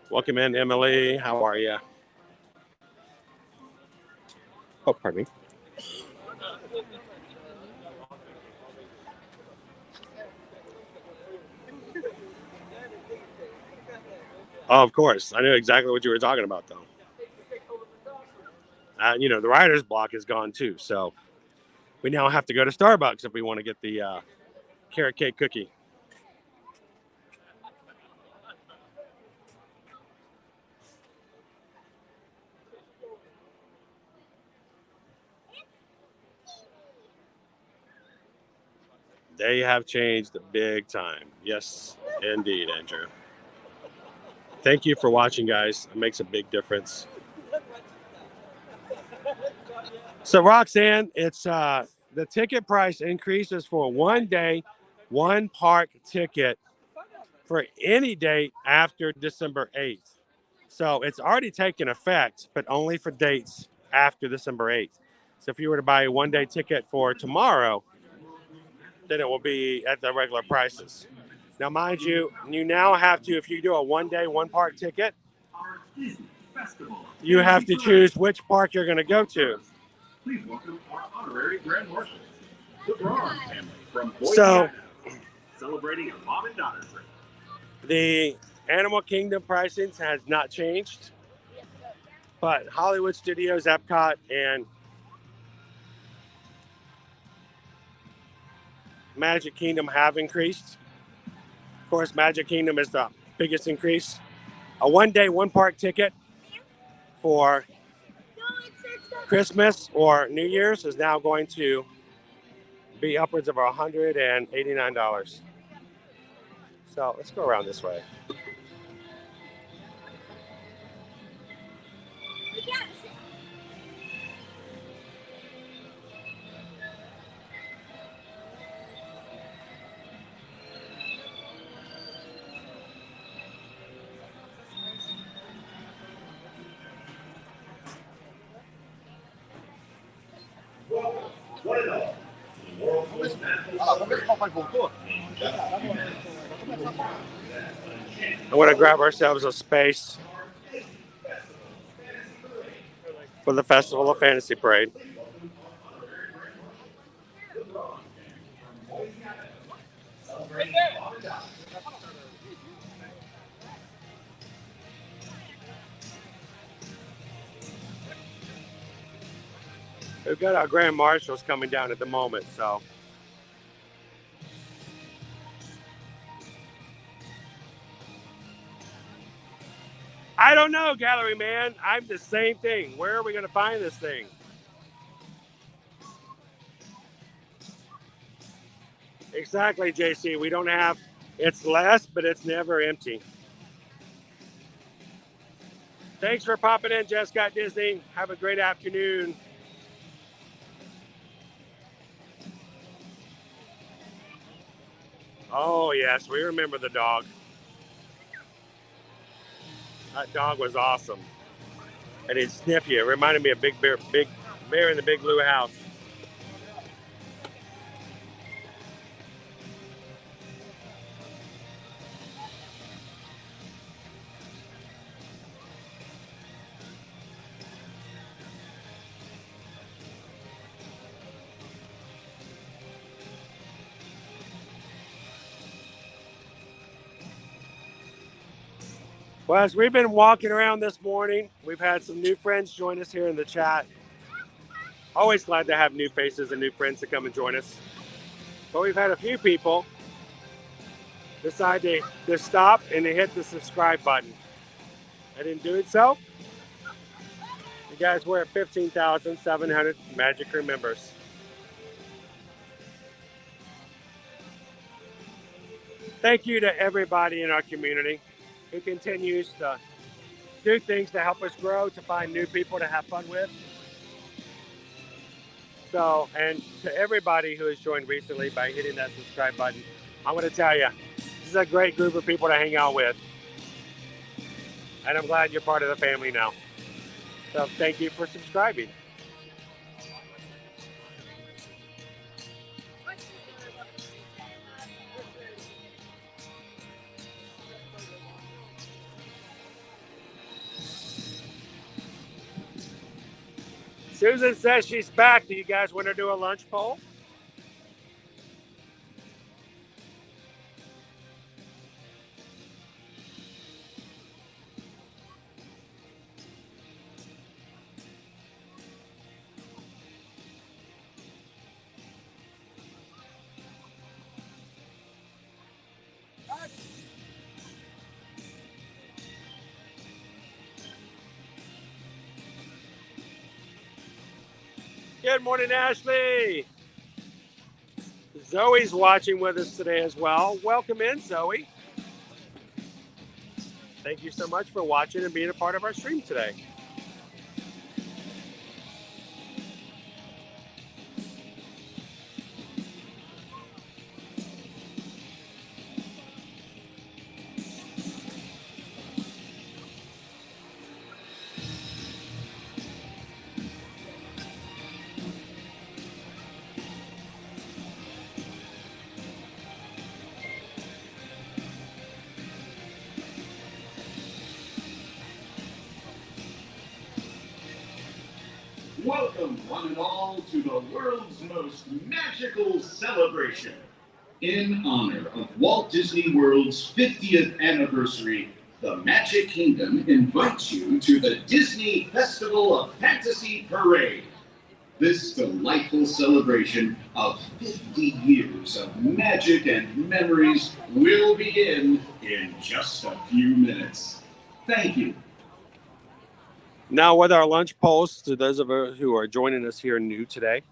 Welcome in, Emily. How are you? Oh, pardon me. Oh, of course. I knew exactly what you were talking about, though. The writer's block is gone, too. So we now have to go to Starbucks if we want to get the carrot cake cookie. They have changed big time. Yes, indeed, Andrew. Thank you for watching, guys. It makes a big difference. So Roxanne, it's the ticket price increases for 1 day, 1 park ticket for any date after December 8th. So it's already taken effect, but only for dates after December 8th. So if you were to buy a 1 day ticket for tomorrow, then it will be at the regular prices. Now, mind you, you now have to, if you do a 1 day, 1 park ticket, you have to choose which park you're going to go to. Please welcome our honorary Grand Marshal, the Braun family from Boise, So, Idaho, celebrating a mom and daughter trip. The Animal Kingdom pricing has not changed, but Hollywood Studios, Epcot, and Magic Kingdom have increased. Of course, Magic Kingdom is the biggest increase. A 1 day, 1 park ticket for Christmas or New Year's is now going to be upwards of $189. So let's go around this way. I want to grab ourselves a space for the Festival of Fantasy Parade. We've got our Grand Marshals coming down at the moment, so. I don't know, Gallery Man. I'm the same thing. Where are we going to find this thing? Exactly, JC. We don't have, it's less, but it's never empty. Thanks for popping in, Just Got Disney. Have a great afternoon. Oh, yes, we remember the dog. That dog was awesome. And he'd sniff you. It reminded me of Big Bear in the Big Blue House. Well, as we've been walking around this morning, we've had some new friends join us here in the chat. Always glad to have new faces and new friends to come and join us. But we've had a few people decide to stop and to hit the subscribe button. And in doing so, you guys were at 15,700 Magic Crew members. Thank you to everybody in our community who continues to do things to help us grow, to find new people to have fun with. So, and to everybody who has joined recently by hitting that subscribe button, I'm going to tell you, this is a great group of people to hang out with. And I'm glad you're part of the family now. So thank you for subscribing. Susan says she's back. Do you guys want to do a lunch poll? Good morning, Ashley. Zoe's watching with us today as well. Welcome in, Zoe. Thank you so much for watching and being a part of our stream today. Welcome, one and all, to the world's most magical celebration. In honor of Walt Disney World's 50th anniversary, the Magic Kingdom invites you to the Disney Festival of Fantasy Parade. This delightful celebration of 50 years of magic and memories will begin in just a few minutes. Thank you. Now, with our lunch polls, to those of us who are joining us here new today,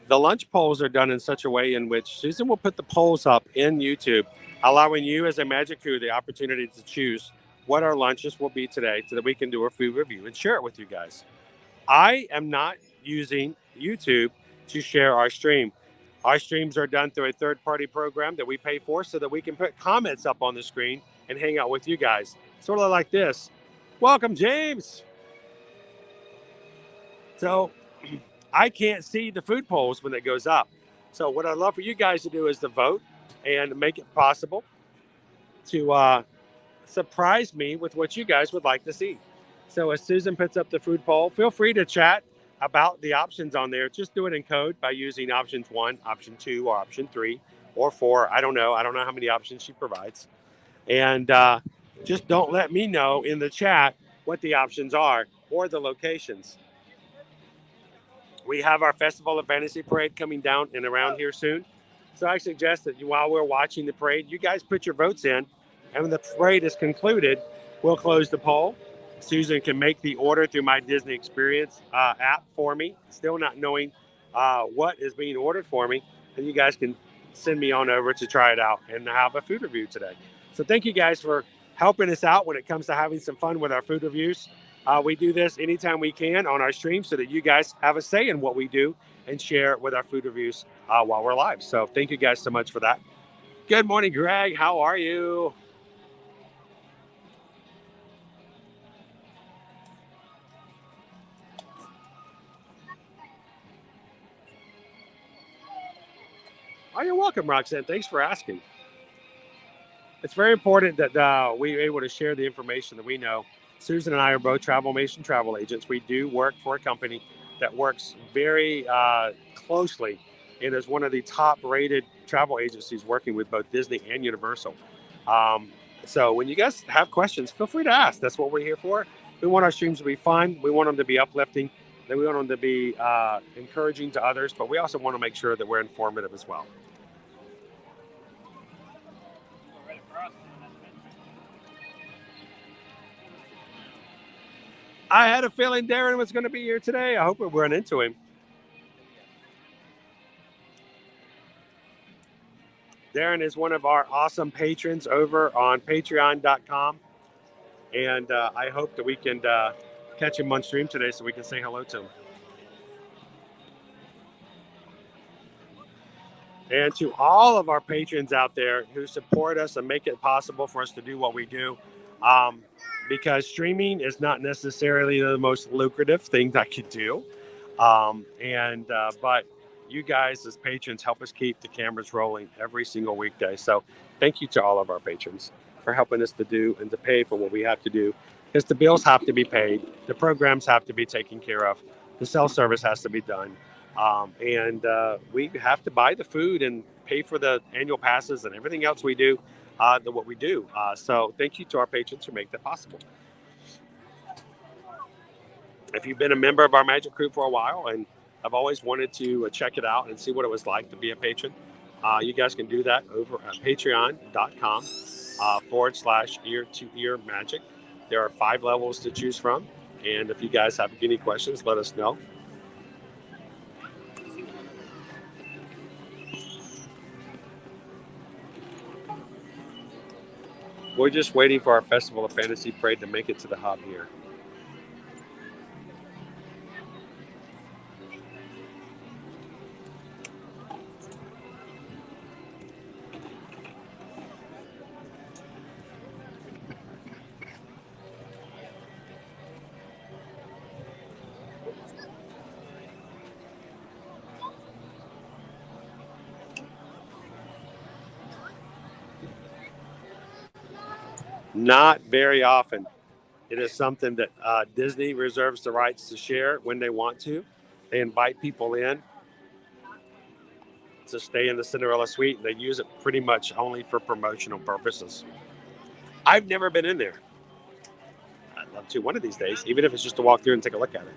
the lunch polls are done in such a way in which Susan will put the polls up in YouTube, allowing you as a Magic Crew the opportunity to choose what our lunches will be today so that we can do a food review and share it with you guys. I am not using YouTube to share our stream. Our streams are done through a third-party program that we pay for so that we can put comments up on the screen and hang out with you guys. Sort of like this. Welcome, James. So I can't see the food polls when it goes up. So what I'd love for you guys to do is to vote and make it possible to surprise me with what you guys would like to see. So as Susan puts up the food poll, feel free to chat about the options on there. Just do it in code by using options 1, option 2, or option 3, or 4. I don't know how many options she provides. And just don't let me know in the chat what the options are or the locations. We have our Festival of Fantasy Parade coming down and around here soon. So I suggest that while we're watching the parade, you guys put your votes in. And when the parade is concluded, we'll close the poll. Susan can make the order through my Disney Experience app for me, still not knowing what is being ordered for me. And you guys can send me on over to try it out and have a food review today. So thank you guys for helping us out when it comes to having some fun with our food reviews. We do this anytime we can on our stream so that you guys have a say in what we do and share with our food reviews while we're live. So thank you guys so much for that. Good morning, Greg. How are you? Oh, you're welcome, Roxanne. Thanks for asking. It's very important that we're able to share the information that we know. Susan and I are both Travelmation travel agents. We do work for a company that works very closely and is one of the top-rated travel agencies working with both Disney and Universal. So when you guys have questions, feel free to ask. That's what we're here for. We want our streams to be fun. We want them to be uplifting. Then we want them to be encouraging to others, but we also want to make sure that we're informative as well. I had a feeling Darren was going to be here today. I hope we run into him. Darren is one of our awesome patrons over on patreon.com. And I hope that we can catch him on stream today so we can say hello to him. And to all of our patrons out there who support us and make it possible for us to do what we do. Because streaming is not necessarily the most lucrative thing that I could do. But you guys as patrons help us keep the cameras rolling every single weekday. So thank you to all of our patrons for helping us to do and to pay for what we have to do. Because the bills have to be paid. The programs have to be taken care of. The cell service has to be done. We have to buy the food and pay for the annual passes and everything else we do. What we do. So thank you to our patrons who make that possible. If you've been a member of our Magic Crew for a while and I've always wanted to check it out and see what it was like to be a patron, you guys can do that over at patreon.com /ear-to-ear magic. There are 5 levels to choose from. And if you guys have any questions, let us know. We're just waiting for our Festival of Fantasy Parade to make it to the hub here. Not very often. It is something that Disney reserves the rights to share when they want to. They invite people in to stay in the Cinderella suite. They use it pretty much only for promotional purposes. I've never been in there. I'd love to one of these days, even if it's just to walk through and take a look at it.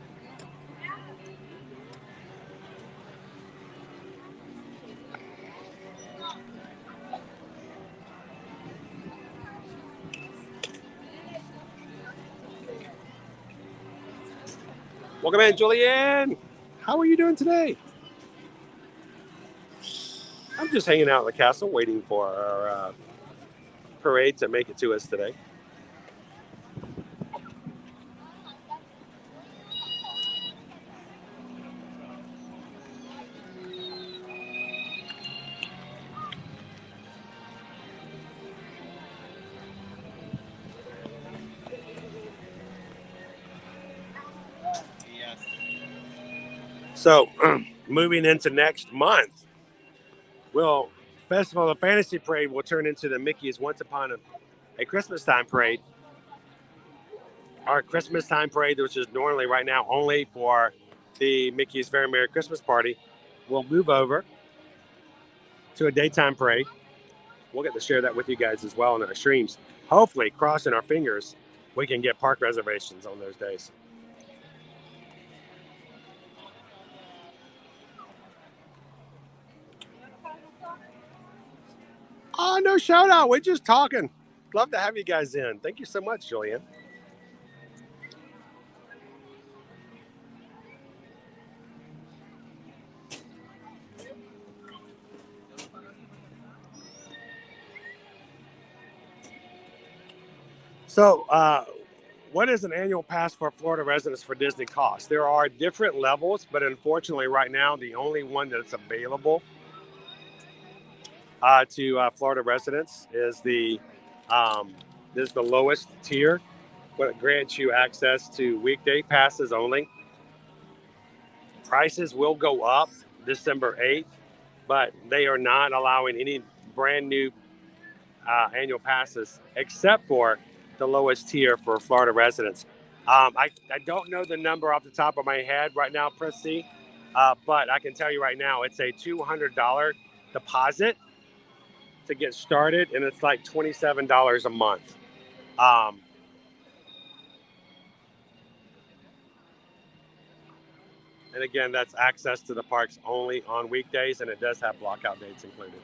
Welcome in, Julianne. How are you doing today? I'm just hanging out in the castle waiting for our parade to make it to us today. So, moving into next month, Festival of Fantasy Parade will turn into the Mickey's Once Upon a Christmas Time Parade. Our Christmas Time Parade, which is normally right now only for the Mickey's Very Merry Christmas Party, will move over to a daytime parade. We'll get to share that with you guys as well in our streams. Hopefully, crossing our fingers, we can get park reservations on those days. Oh, no shout out. We're just talking. Love to have you guys in. Thank you so much, Julian. So, what is an annual pass for Florida residents for Disney cost? There are different levels, but unfortunately right now, the only one that's available to Florida residents is the lowest tier, what grants you access to weekday passes only. Prices will go up December 8th, but they are not allowing any brand new annual passes except for the lowest tier for Florida residents. I don't know the number off the top of my head right now, Prissy, but I can tell you right now it's a $200 deposit to get started, and it's like $27 a month. And again, that's access to the parks only on weekdays, and it does have blockout dates included.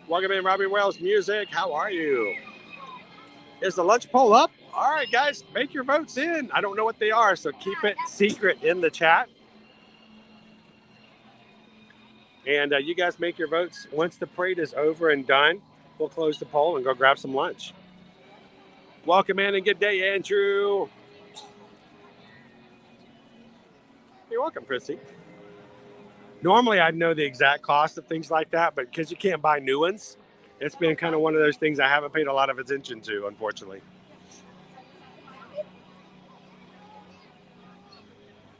Welcome in, Robbie Wells Music. How are you? Is the lunch poll up? All right, guys, make your votes in. I don't know what they are, so keep it secret in the chat. And you guys make your votes. Once the parade is over and done, we'll close the poll and go grab some lunch. Welcome in and good day, Andrew. You're welcome, Chrissy. Normally, I'd know the exact cost of things like that, but because you can't buy new ones, it's been kind of one of those things I haven't paid a lot of attention to, unfortunately.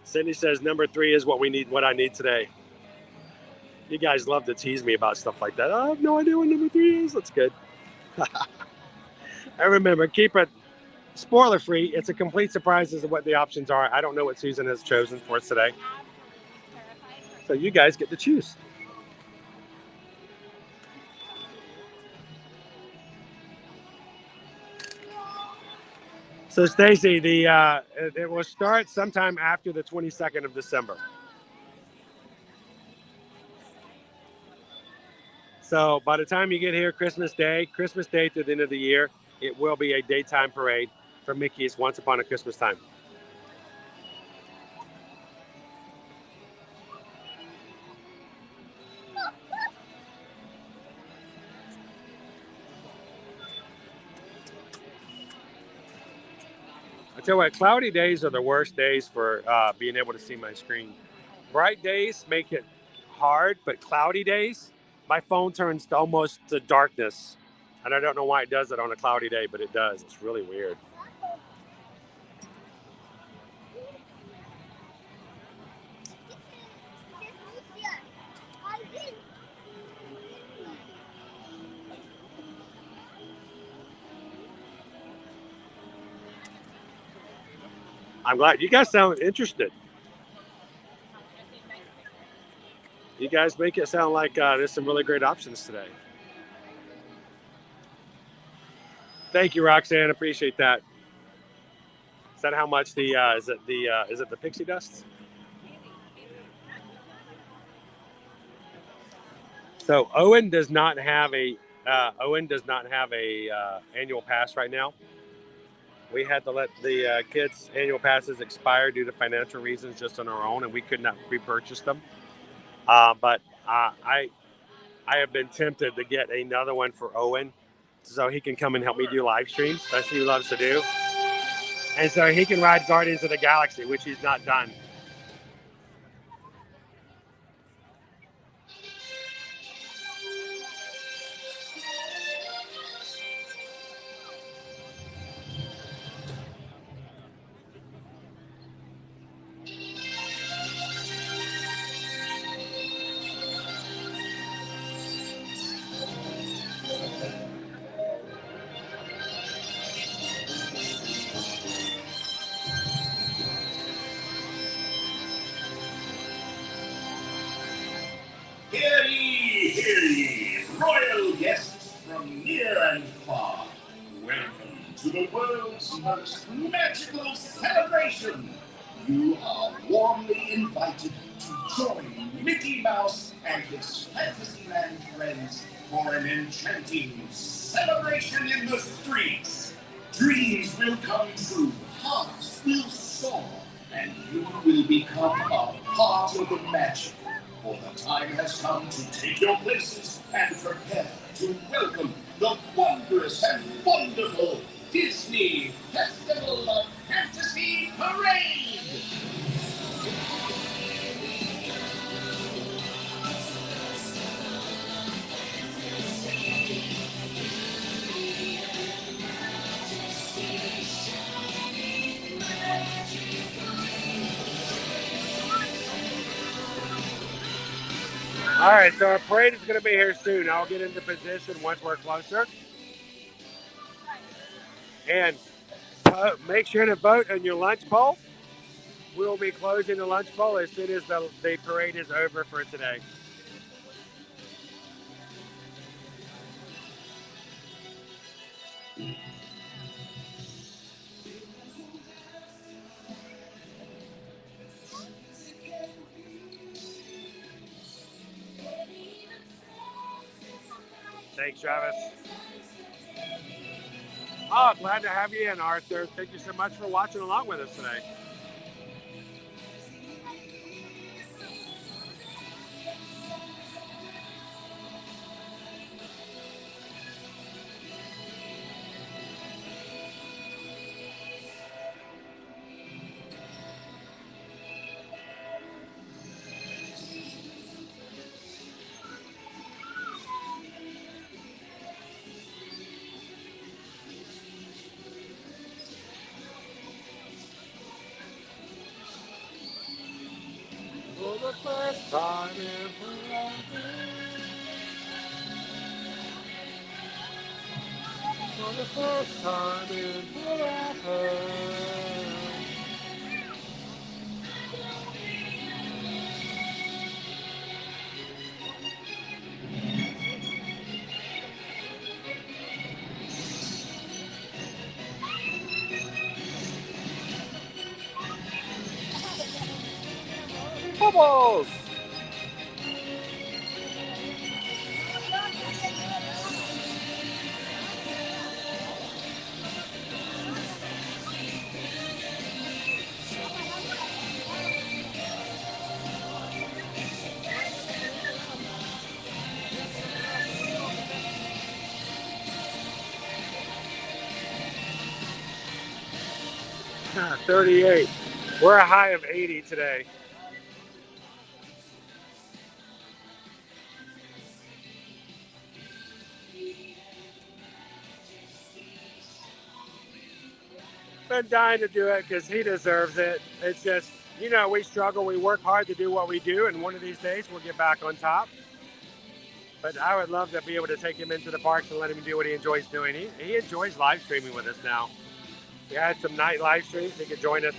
Cindy says number 3 is what I need today. You guys love to tease me about stuff like that. I have no idea what number 3 is. That's good. And remember, keep it spoiler free. It's a complete surprise as to what the options are. I don't know what Susan has chosen for us today. So you guys get to choose. So Stacy, it will start sometime after the 22nd of December. So by the time you get here, Christmas Day through the end of the year, it will be a daytime parade for Mickey's Once Upon a Christmas Time. I tell you what, cloudy days are the worst days for being able to see my screen. Bright days make it hard, but cloudy days, my phone turns almost to darkness. And I don't know why it does it on a cloudy day, but it does. It's really weird. I'm glad you guys sound interested. You guys make it sound like there's some really great options today. Thank you, Roxanne. Appreciate that. Is that how much the is it the pixie dust? So Owen does not have a annual pass right now. We had to let the kids' annual passes expire due to financial reasons just on our own, and we could not repurchase them. But I have been tempted to get another one for Owen, so he can come and help me do live streams. That's what he loves to do, and so he can ride Guardians of the Galaxy, which he's not done. Hear ye, royal guests from near and far. Welcome to the world's most magical celebration. You are warmly invited to join Mickey Mouse and his Fantasyland friends for an enchanting celebration in the streets. Dreams will come true, hearts will soar, and you will become a part of the magic. For the time has come to take your places and prepare to welcome the wondrous and wonderful Disney Festival of Fantasy Parade! All right, so our parade is going to be here soon. I'll get into position once we're closer. And make sure to vote on your lunch poll. We'll be closing the lunch poll as soon as the parade is over for today. Thanks, Travis. Oh, glad to have you in, Arthur. Thank you so much for watching along with us today. For the first time in forever. For the first time in forever. Bubbles! Ah, 38. We're a high of 80 today. Been dying to do it because he deserves it. It's just, you know, we struggle. We work hard to do what we do, and one of these days we'll get back on top. But I would love to be able to take him into the parks and let him do what he enjoys doing. He enjoys live streaming with us now. We had some night live streams. He could join us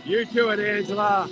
You do it, Angela.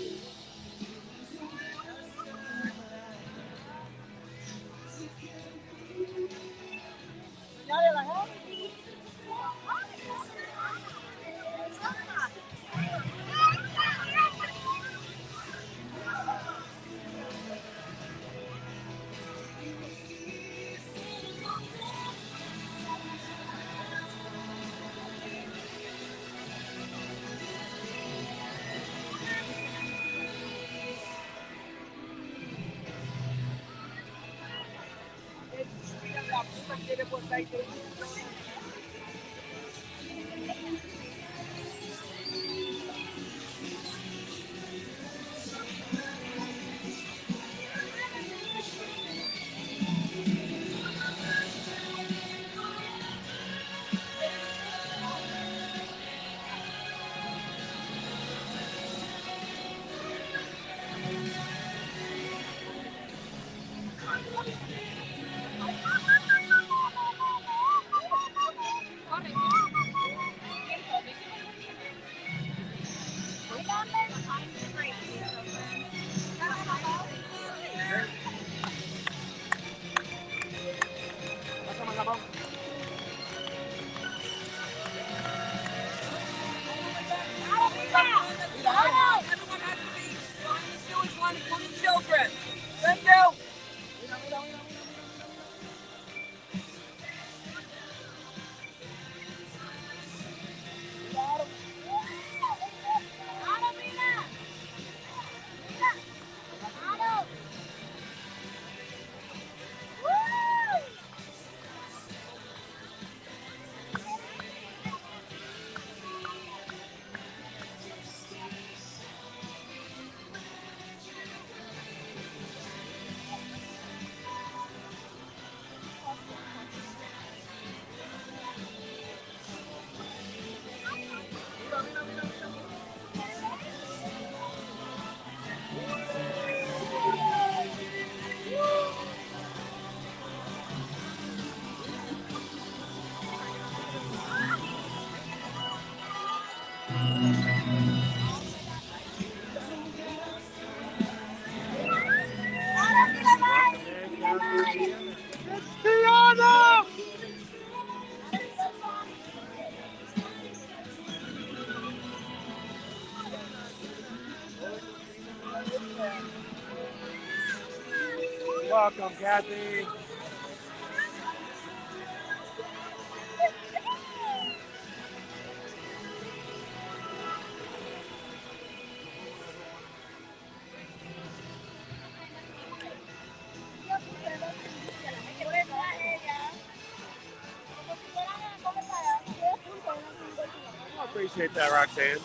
Children. Thank you. Welcome, Kathy. I appreciate that, Roxanne.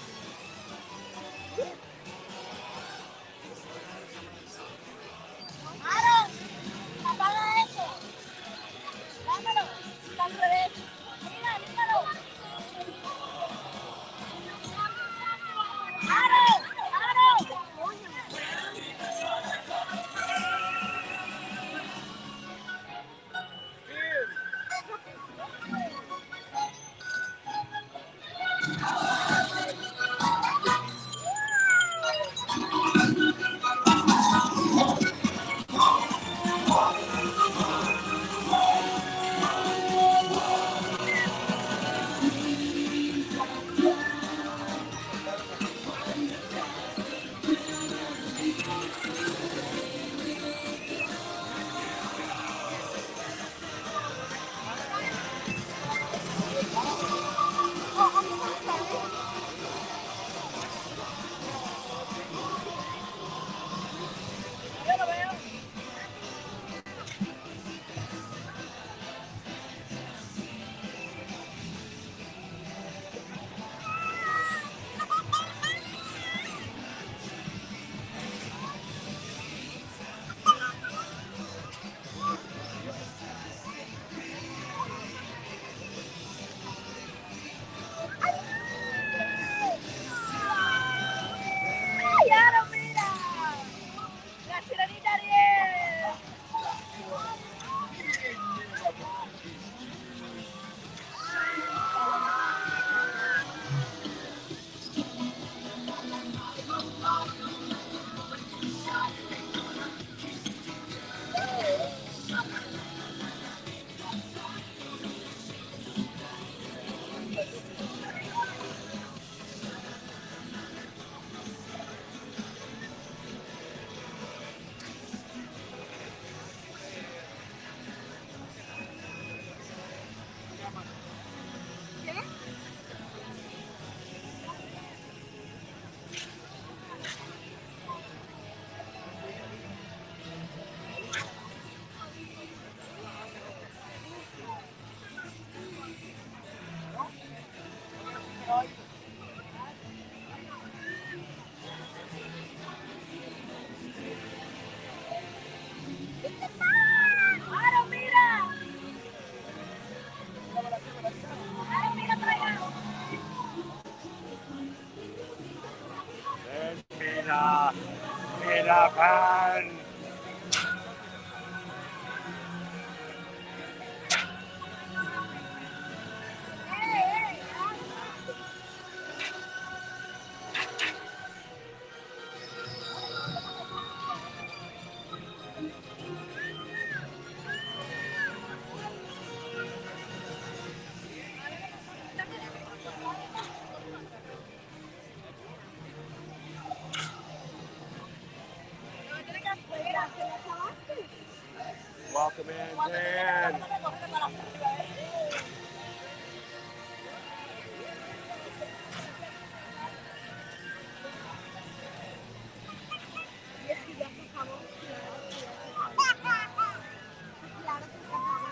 Welcome in, Dan.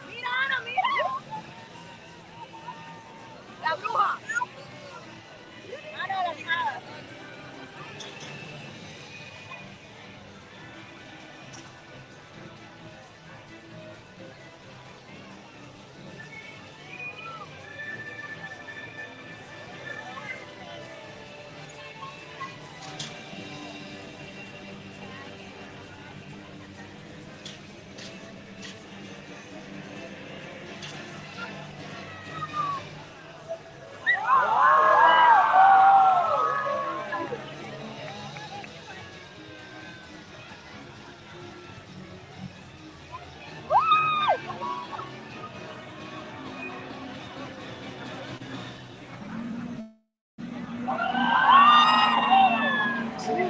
Mira, Ana, mira. La bruja. Ana, la nada.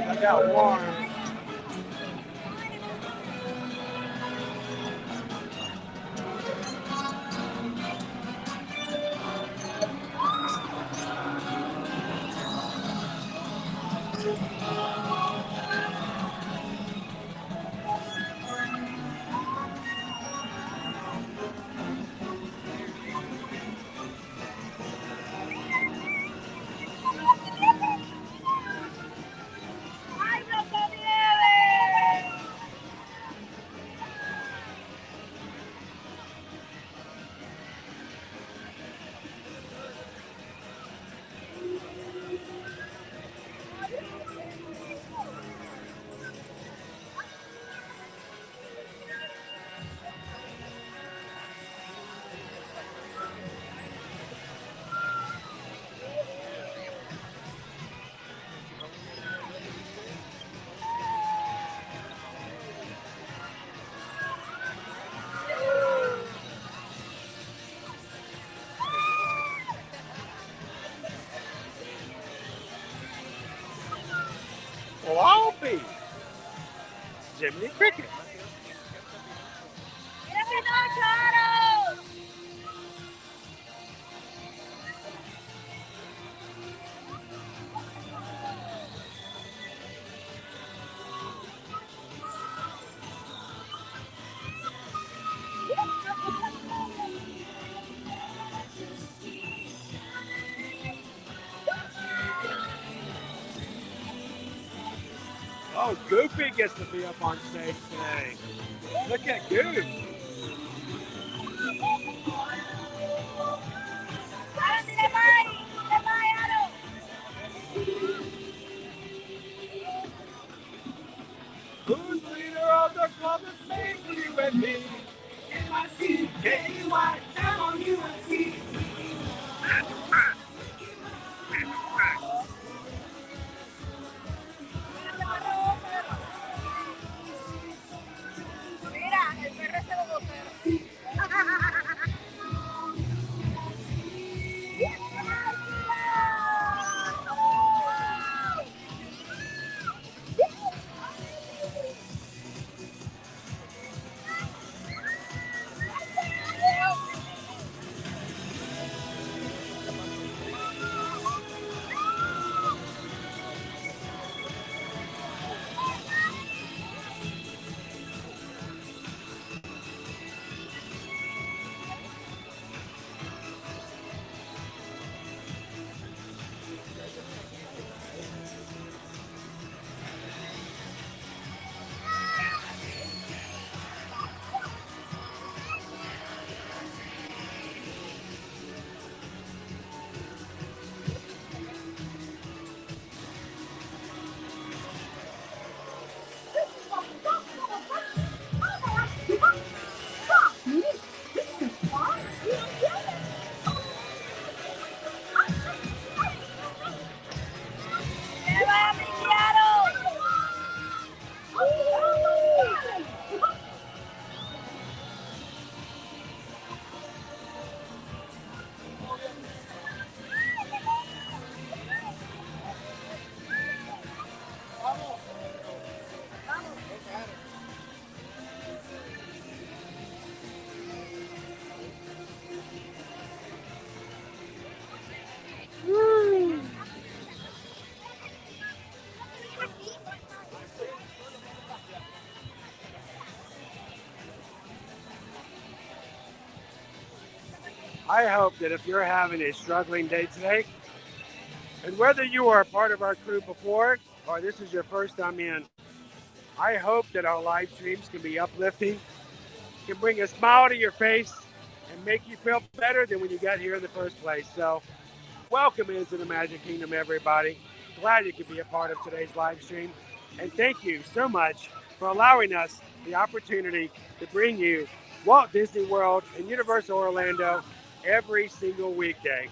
I got warm. ¡Ay, Blancanieves! Floppy. Jiminy Cricket. ¡Mira Pinocho! Oh, Goofy gets to be up on stage today. Look at Goof. Who's leader of the club that's made for you and me? NYC-KY, down on UNC. Mira, el perro es el vocero. I hope that if you're having a struggling day today, and whether you are a part of our crew before or this is your first time in, I hope that our live streams can be uplifting, can bring a smile to your face, and make you feel better than when you got here in the first place. So, welcome into the Magic Kingdom, everybody. Glad you could be a part of today's live stream. And thank you so much for allowing us the opportunity to bring you Walt Disney World and Universal Orlando every single weekday.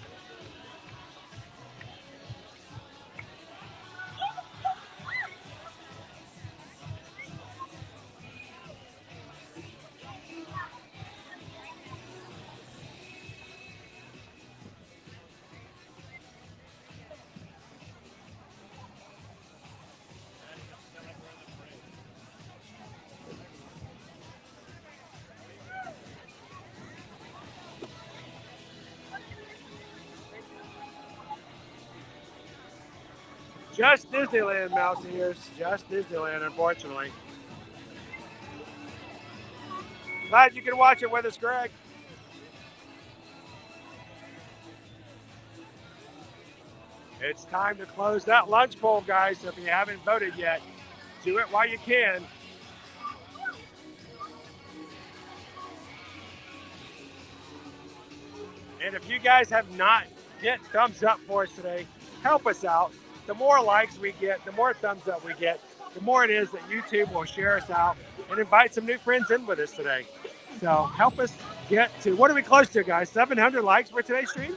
Just Disneyland, mouse ears. Just Disneyland, unfortunately. Glad you can watch it with us, Greg. It's time to close that lunch poll, guys. So if you haven't voted yet, do it while you can. And if you guys have not hit thumbs up for us today, help us out. The more likes we get, the more thumbs up we get, the more it is that YouTube will share us out and invite some new friends in with us today. So help us get to, what are we close to, guys? 700 likes for today's stream?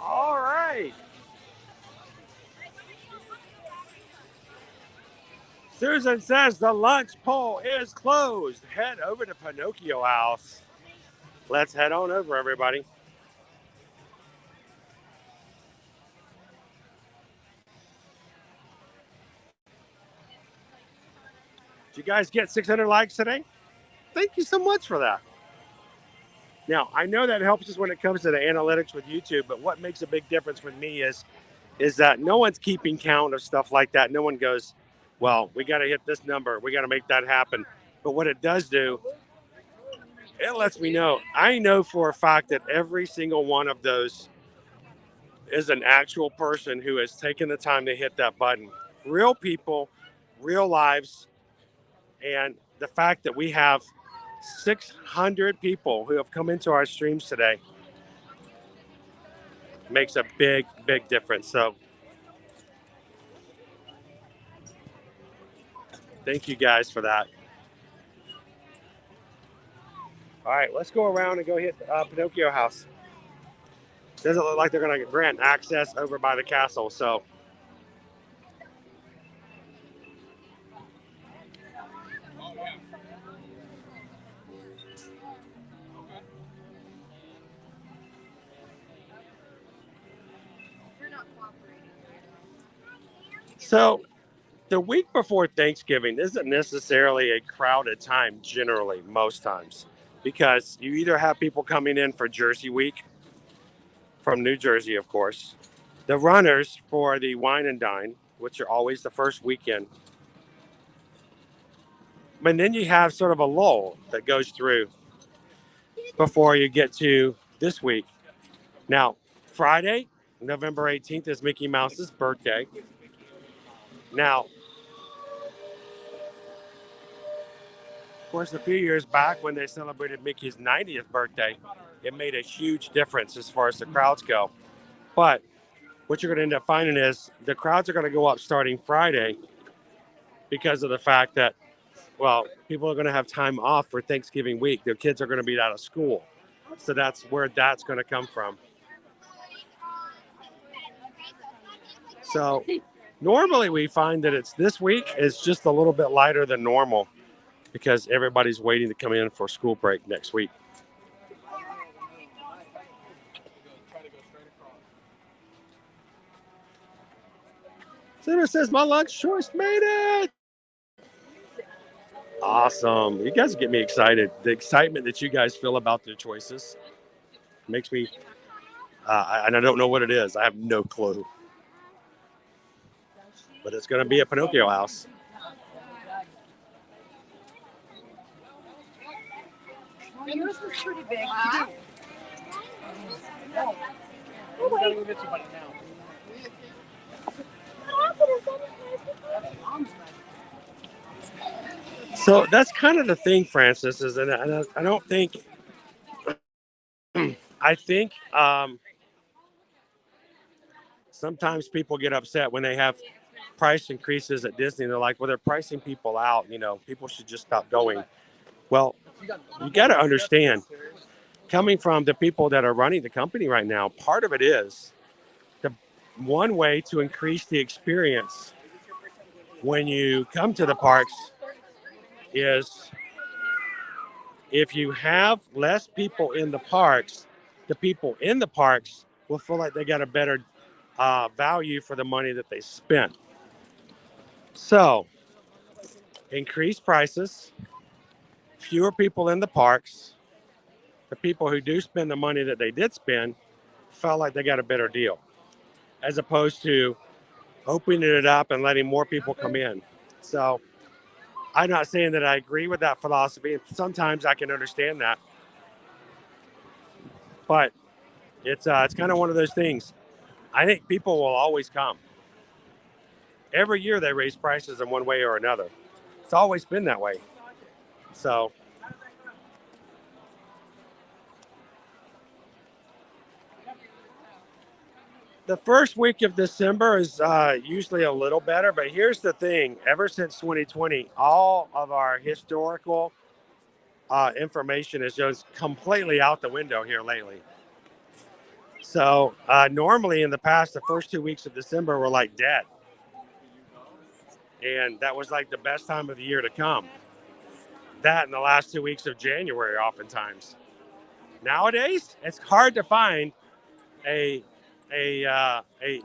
All right. Susan says the lunch poll is closed. Head over to Pinocchio House. Let's head on over, everybody. Did you guys get 600 likes today? Thank you so much for that. Now, I know that helps us when it comes to the analytics with YouTube, but what makes a big difference with me is that no one's keeping count of stuff like that. No one goes, well, we got to hit this number. We got to make that happen. But what it does do, it lets me know. I know for a fact that every single one of those is an actual person who has taken the time to hit that button. Real people, real lives. And the fact that we have 600 people who have come into our streams today makes a big, big difference. So thank you guys for that. All right, let's go around and go hit Pinocchio House. Doesn't look like they're going to grant access over by the castle, so. So the week before Thanksgiving isn't necessarily a crowded time generally, most times, because you either have people coming in for Jersey Week from New Jersey, of course, the runners for the Wine and Dine, which are always the first weekend. But then you have sort of a lull that goes through before you get to this week. Now, Friday, November 18th is Mickey Mouse's birthday. Now, of course, a few years back when they celebrated Mickey's 90th birthday, it made a huge difference as far as the crowds go. But what you're going to end up finding is the crowds are going to go up starting Friday because of the fact that well, people are going to have time off for Thanksgiving week. Their kids are going to be out of school. So that's where that's going to come from. So normally we find that it's this week is just a little bit lighter than normal because everybody's waiting to come in for school break next week. Sarah says my lunch choice made it. Awesome. You guys get me excited. The excitement that you guys feel about their choices makes me, and I don't know what it is. I have no clue. But it's going to be a Pinocchio house. Yours is pretty big. Oh, wait. So that's kind of the thing, Francis, is, and I don't think, I think sometimes people get upset when they have price increases at Disney. They're like, well, they're pricing people out. You know, people should just stop going. Well, you got to understand, coming from the people that are running the company right now, part of it is the one way to increase the experience when you come to the parks is if you have less people in the parks, the people in the parks will feel like they got a better value for the money that they spent. So, increase prices, fewer people in the parks. The people who do spend the money that they did spend felt like they got a better deal, as opposed to opening it up and letting more people come in. So, I'm not saying that I agree with that philosophy. Sometimes I can understand that, but it's kind of one of those things. I think people will always come. Every year they raise prices in one way or another. It's always been that way. So the first week of December is usually a little better, but here's the thing. Ever since 2020, all of our historical information is just completely out the window here lately. So normally in the past, the first 2 weeks of December were like dead. And that was like the best time of the year to come. That in the last 2 weeks of January, oftentimes. Nowadays, it's hard to find a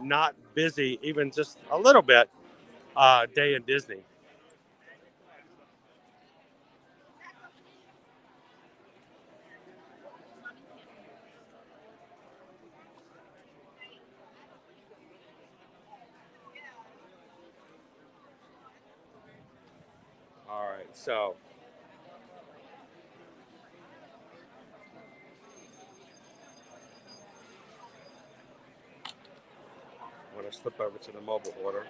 not busy, even just a little bit, day in Disney. All right, so I'm going to slip over to the mobile order.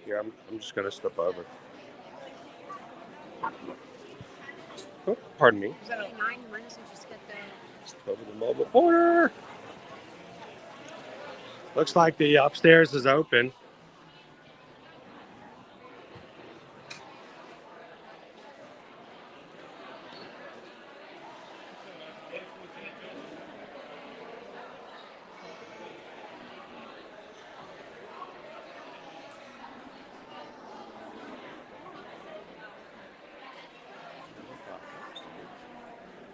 Here, I'm just going to slip over. Oh, pardon me. Is that a 9 minutes and just get the... Slip over the mobile order. Looks like the upstairs is open.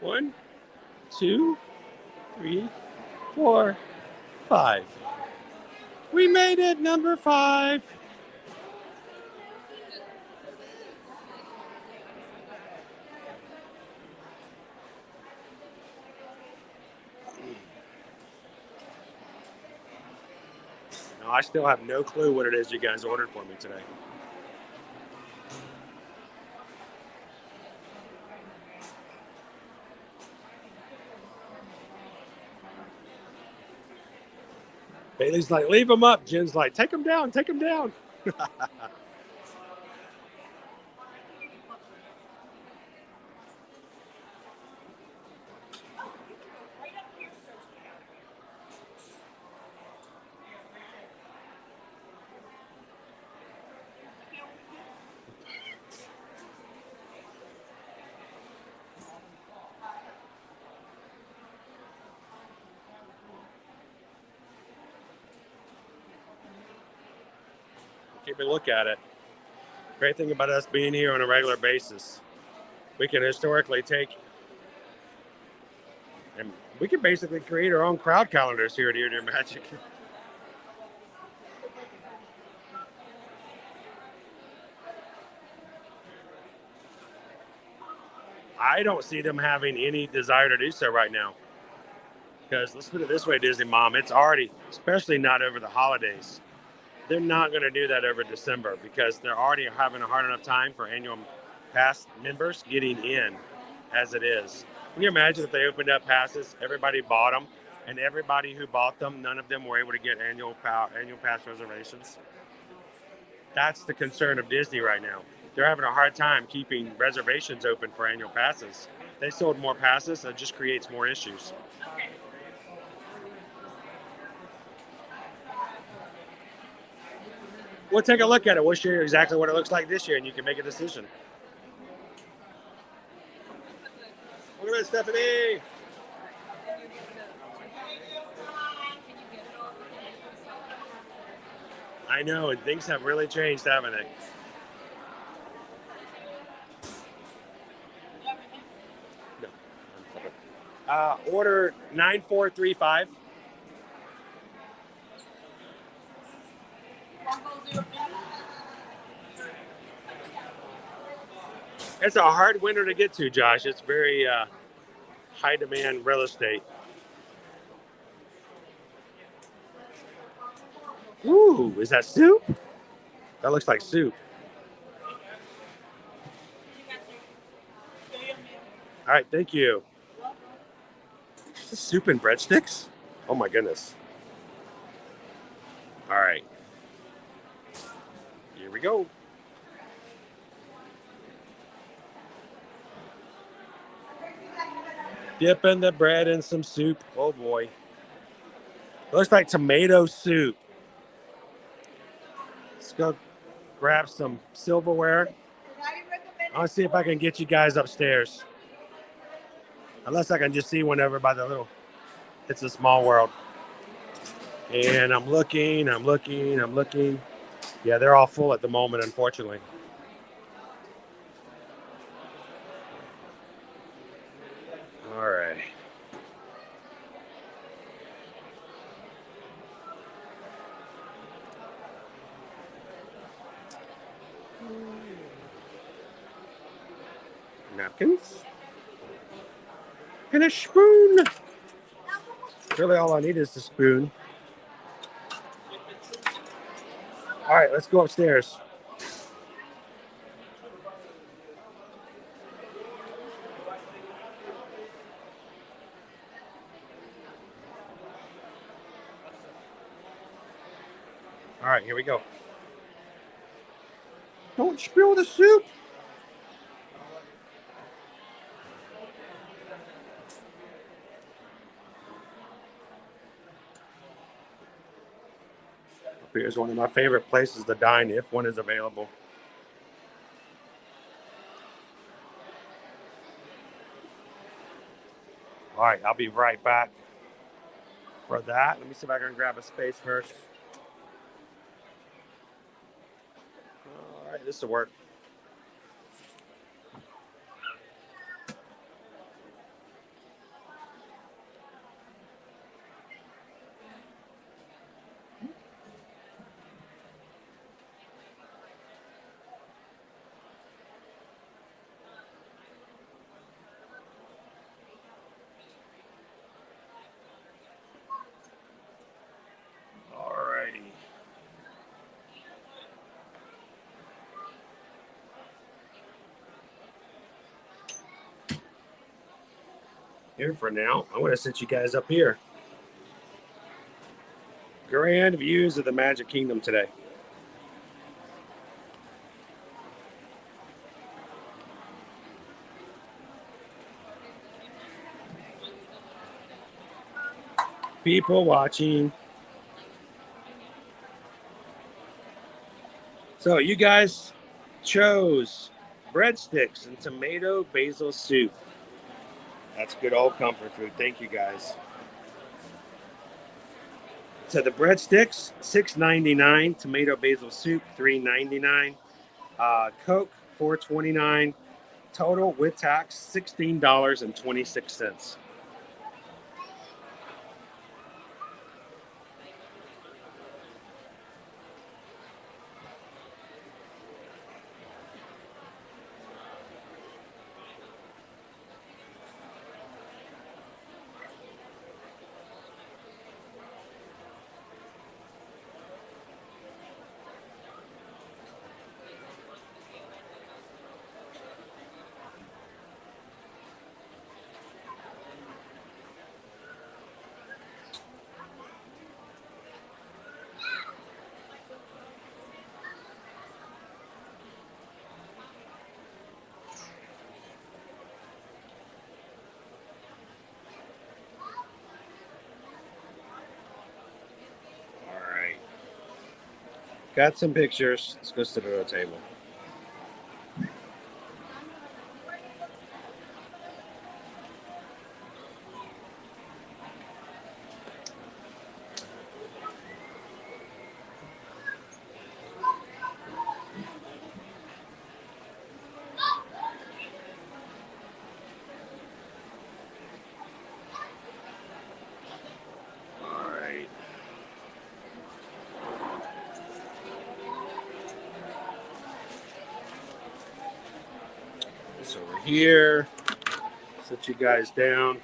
One, 2, 3, 4, 5. We made it, number 5. Now, I still have no clue what it is you guys ordered for me today. Bailey's like, leave them up. Jen's like, take them down, take them down. Keep a look at it. Great thing about us being here on a regular basis, we can historically take, and we can basically create our own crowd calendars here at Ear to Ear Magic. I don't see them having any desire to do so right now. Because let's put it this way, Disney Mom, it's already, especially not over the holidays, they're not going to do that over December because they're already having a hard enough time for annual pass members getting in as it is. Can you imagine if they opened up passes, everybody bought them, and everybody who bought them, none of them were able to get annual pass reservations? That's the concern of Disney right now. They're having a hard time keeping reservations open for annual passes. They sold more passes, so it just creates more issues. We'll take a look at it. We'll show you exactly what it looks like this year, and you can make a decision. Look at that, Stephanie. I know, and things have really changed, haven't they? No. Order 9435. It's a hard winter to get to, Josh. It's very high demand real estate. Ooh, is that soup? That looks like soup. All right, thank you. Is this soup and breadsticks? Oh my goodness. All right. Here we go. Dipping the bread in some soup. Oh boy. It looks like tomato soup. Let's go grab some silverware. I want to see if I can get you guys upstairs. Unless I can just see one over by the little, it's a small world. And I'm looking. Yeah, they're all full at the moment, unfortunately. All right. Napkins. And a spoon. Really all I need is the spoon. All right, let's go upstairs. All right, here we go. Don't spill the soup. Here's one of my favorite places to dine if one is available. All right, I'll be right back for that. Let me see if I can grab a space first. All right, this will work. Here for now. I'm going to sit you guys up here. Grand views of the Magic Kingdom today. People watching. So you guys chose breadsticks and tomato basil soup. That's good old comfort food. Thank you guys. So the breadsticks, $6.99. Tomato basil soup, $3.99. Coke, $4.29. Total with tax, $16.26. Got some pictures. Let's go sit at a table. All right. This over here. Sit you guys down.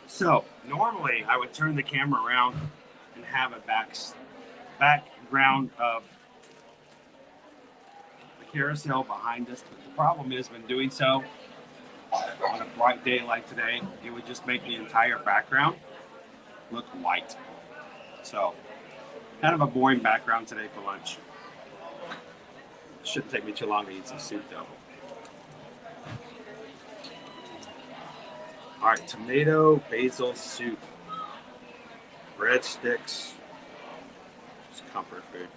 So normally I would turn the camera around and have a background of the carousel behind us, but the problem is when doing so on a bright day like today, it would just make the entire background look white. So kind of a boring background today for lunch. Shouldn't take me too long to eat some soup though. All right, tomato basil soup, breadsticks, it's comfort food.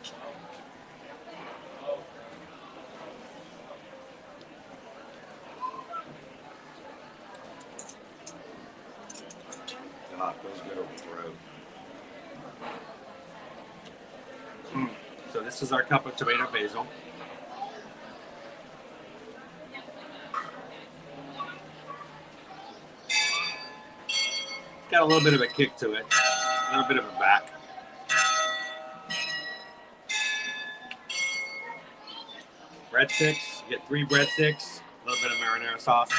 God, feels good over the throat. So this is our cup of tomato basil. Got a little bit of a kick to it, a little bit of a back. Breadsticks, you get 3 breadsticks, a little bit of marinara sauce.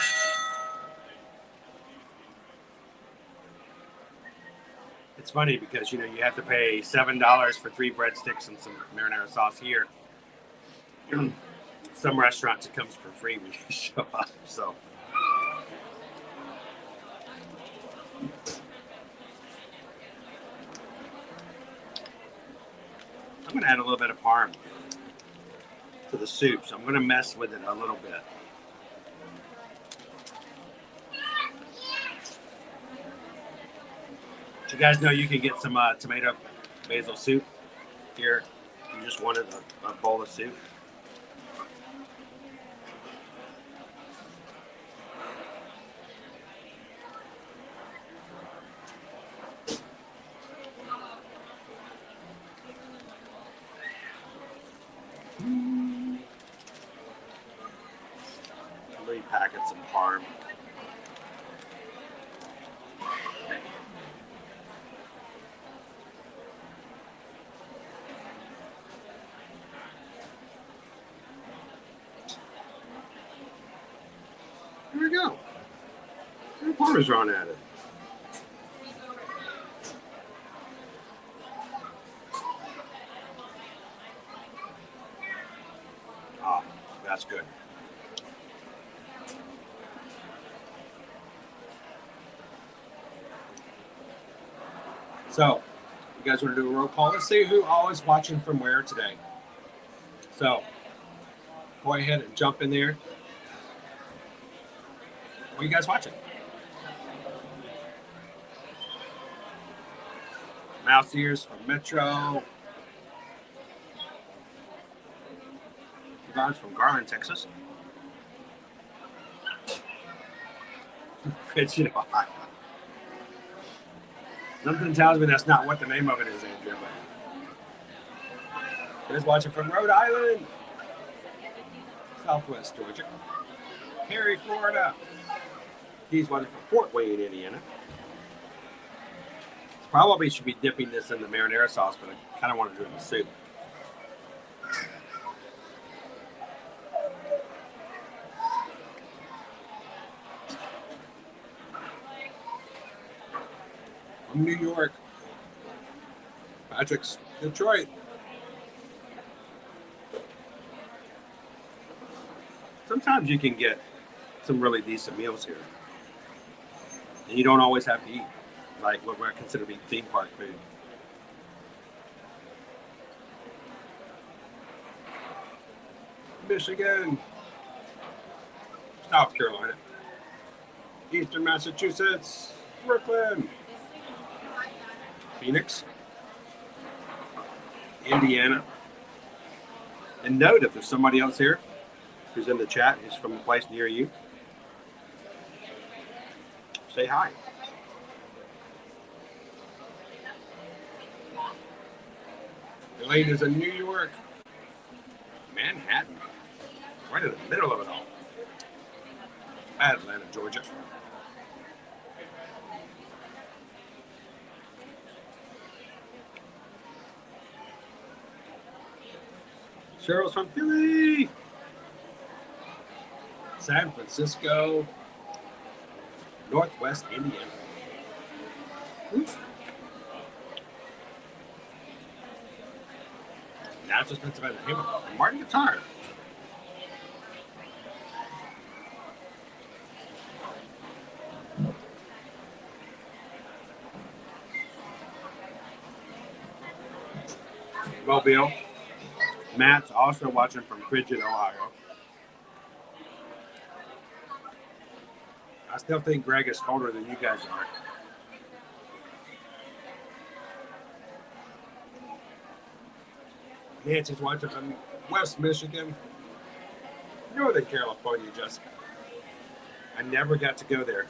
It's funny because, you know, you have to pay $7 for 3 breadsticks and some marinara sauce here. Some restaurants it comes for free when you show up, so. I'm going to add a little bit of parm to the soup, so I'm going to mess with it a little bit. Did you guys know you can get some tomato basil soup here? You just wanted a bowl of soup. Packets of parm. There we go. And Parmesan added. Oh, that's good. So, you guys want to do a roll call? Let's see who all is watching from where today. So, go ahead and jump in there. Where are you guys watching? Mouse ears from Metro. Yvonne's from Garland, Texas. Frigid, Ohio. Something tells me that's not what the name of it is, Andrea. But he's watching from Rhode Island, Southwest Georgia, Perry, Florida. He's watching from Fort Wayne, Indiana. Probably should be dipping this in the marinara sauce, but I kind of want to do it in the soup. From New York. Patrick's Detroit. Sometimes you can get some really decent meals here. And you don't always have to eat like what I consider to be theme park food. Michigan, South Carolina, Eastern Massachusetts, Brooklyn, Phoenix, Indiana. And note if there's somebody else here who's in the chat who's from a place near you, say hi. Elaine is in New York, Manhattan, right in the middle of it all. Atlanta, Georgia. Cheryl's from Philly, San Francisco, Northwest Indiana. Oops. Natchez, Pennsylvania. Hey, Martin Guitar. Mobile. Matt's also watching from Frigid, Ohio. I still think Greg is colder than you guys are. Nancy's watching from West Michigan, Northern California, Jessica. I never got to go there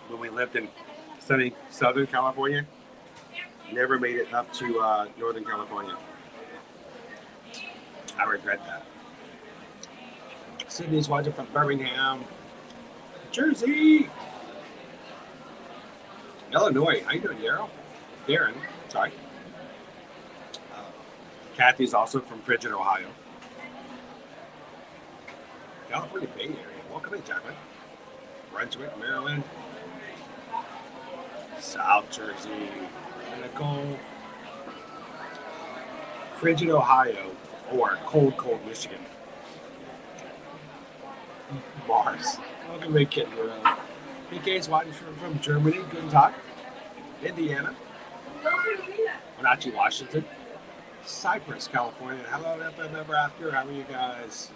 when we lived in sunny Southern California. Never made it up to Northern California. I regret that. Sydney's watching from Birmingham, Jersey, Illinois. How you doing, Darren? Sorry. Kathy's also from Frigid, Ohio. California Bay Area. Welcome in, Jacqueline. Brunswick, Maryland. South Jersey. Pinnacle. Frigid, Ohio. Or cold, Michigan. Mars. Welcome in, Kitten World. PK's watching from Germany. Good talk. Indiana. Wenatchee, Washington. Cypress, California. Hello, FM Ever After. How are you guys?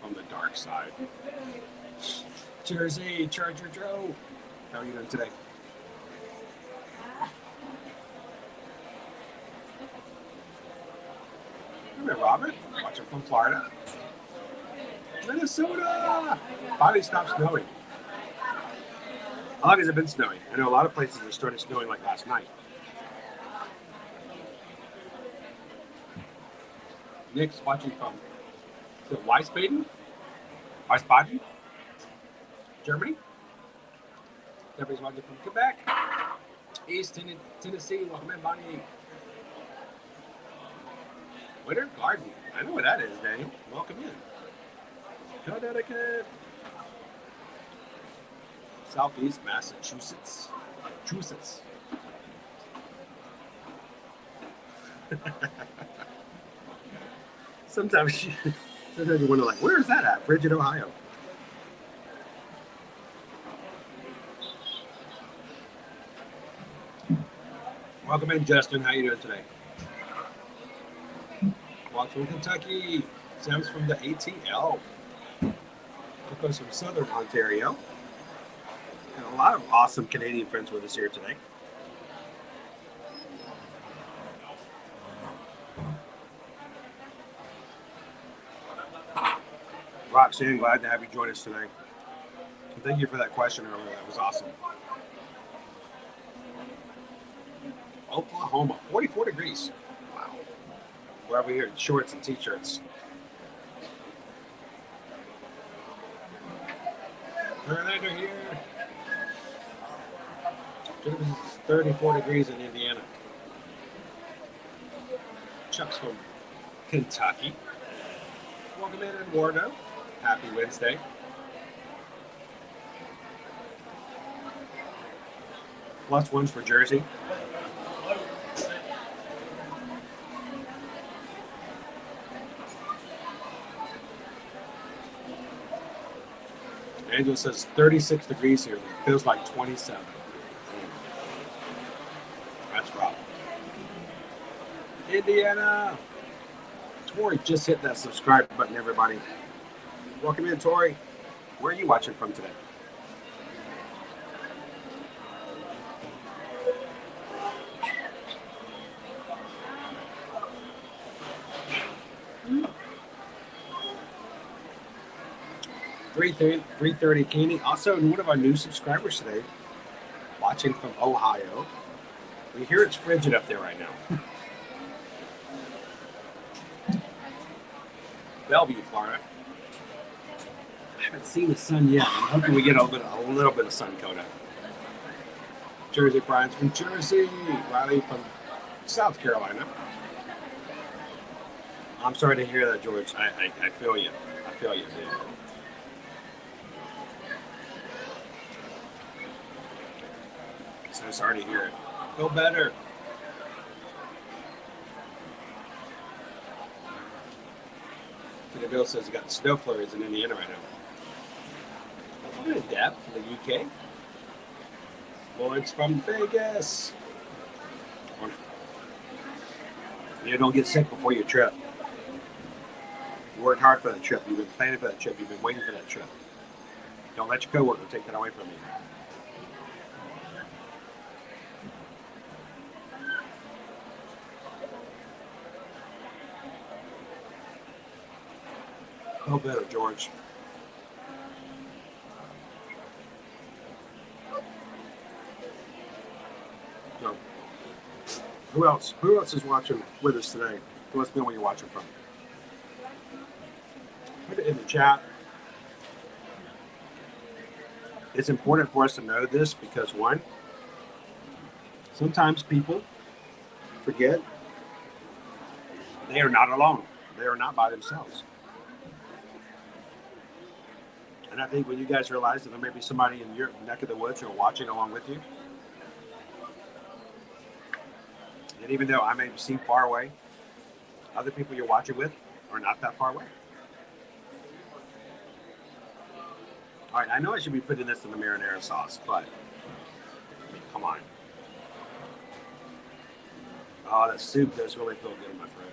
On the dark side. Jersey, Charger Joe. How are you doing today? Come here, Robert. Watching from Florida. Minnesota. Finally stopped snowing. How long has it been snowing? I know a lot of places are starting snowing like last night. Nick's watching from, is it Wiesbaden? Wiesbaden? Germany? Everybody's watching from Quebec. East Tennessee. Welcome in, Bonnie. Winter Garden. I know where that is, Daniel. Welcome in. Connecticut. Southeast Massachusetts. Sometimes you wonder, like, where is that at? Frigid, Ohio. Welcome in, Justin. How you doing today? Walk from Kentucky. Sam's from the ATL. folks from Southern Ontario. And a lot of awesome Canadian friends with us here today. Roxanne, glad to have you join us today. And thank you for that question earlier. That was awesome. Oklahoma, 44 degrees. Wow. We're over here in shorts and t-shirts. Orlando here. It's 34 degrees in Indiana. Chuck's from Kentucky. Welcome in, Eduardo. Happy Wednesday. Plus ones for Jersey. Angela says 36 degrees here. It feels like 27. That's rough. Indiana. Tori just hit that subscribe button, everybody. Welcome in, Tori. Where are you watching from today? Mm. 3:30 Candy. Also, one of our new subscribers today, watching from Ohio. We hear it's frigid up there right now. Bellevue, Florida. I haven't seen the sun yet. I'm hoping we get a little bit of sun, Coda. Jersey, Brian's from Jersey. Riley from South Carolina. I'm sorry to hear that, George. I feel you. I feel you, dude. So sorry to hear it. Feel better. The bill says you got the snow flurries in Indiana right now. Good, Deb from the UK. Lawrence from Vegas. You don't get sick before your trip. You worked hard for that trip. You've been planning for that trip. You've been waiting for that trip. Don't let your coworker take that away from you. Feel better, George. No. Who else? Who else is watching with us today? Let us know where you're watching from. Put it in the chat. It's important for us to know this because, one, sometimes people forget they are not alone. They are not by themselves. And I think when you guys realize that there may be somebody in your neck of the woods who are watching along with you, and even though I may seem far away, other people you're watching with are not that far away. All right, I know I should be putting this in the marinara sauce, but I mean, come on. Oh, that soup does really feel good in my throat.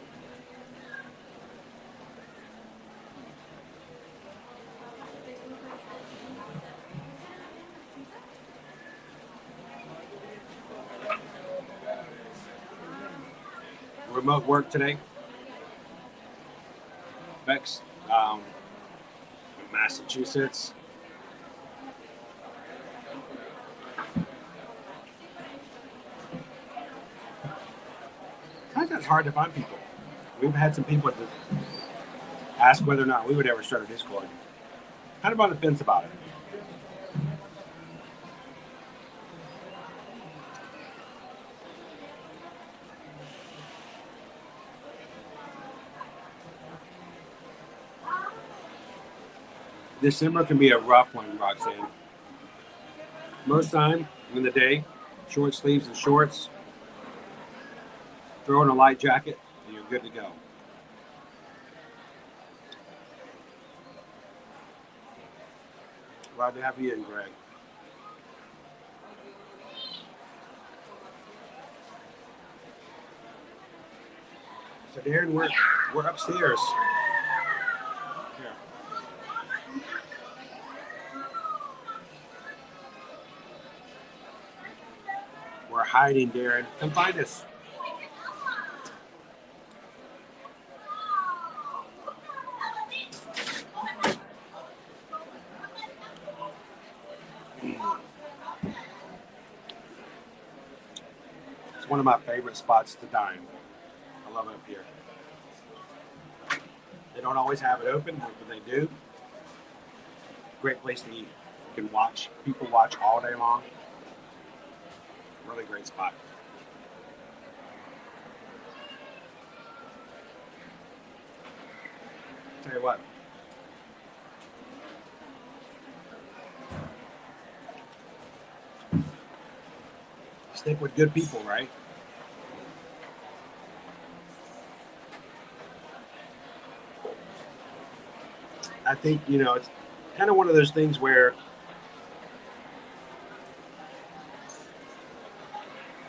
Remote work today. Bex, Massachusetts. Sometimes it's hard to find people. We've had some people that ask whether or not we would ever start a Discord. Kind of on the fence about it. December can be a rough one, Roxanne. Most time in the day, short sleeves and shorts, throw in a light jacket, and you're good to go. Glad to have you in, Greg. So Darren, we're upstairs. Here. We're hiding, Darren. Come find us. It's one of my favorite spots to dine. I love it up here. They don't always have it open, but when they do, great place to eat. You can watch, people watch all day long. Really great spot. Tell you what. Stick with good people, right? I think, you know, it's kind of one of those things where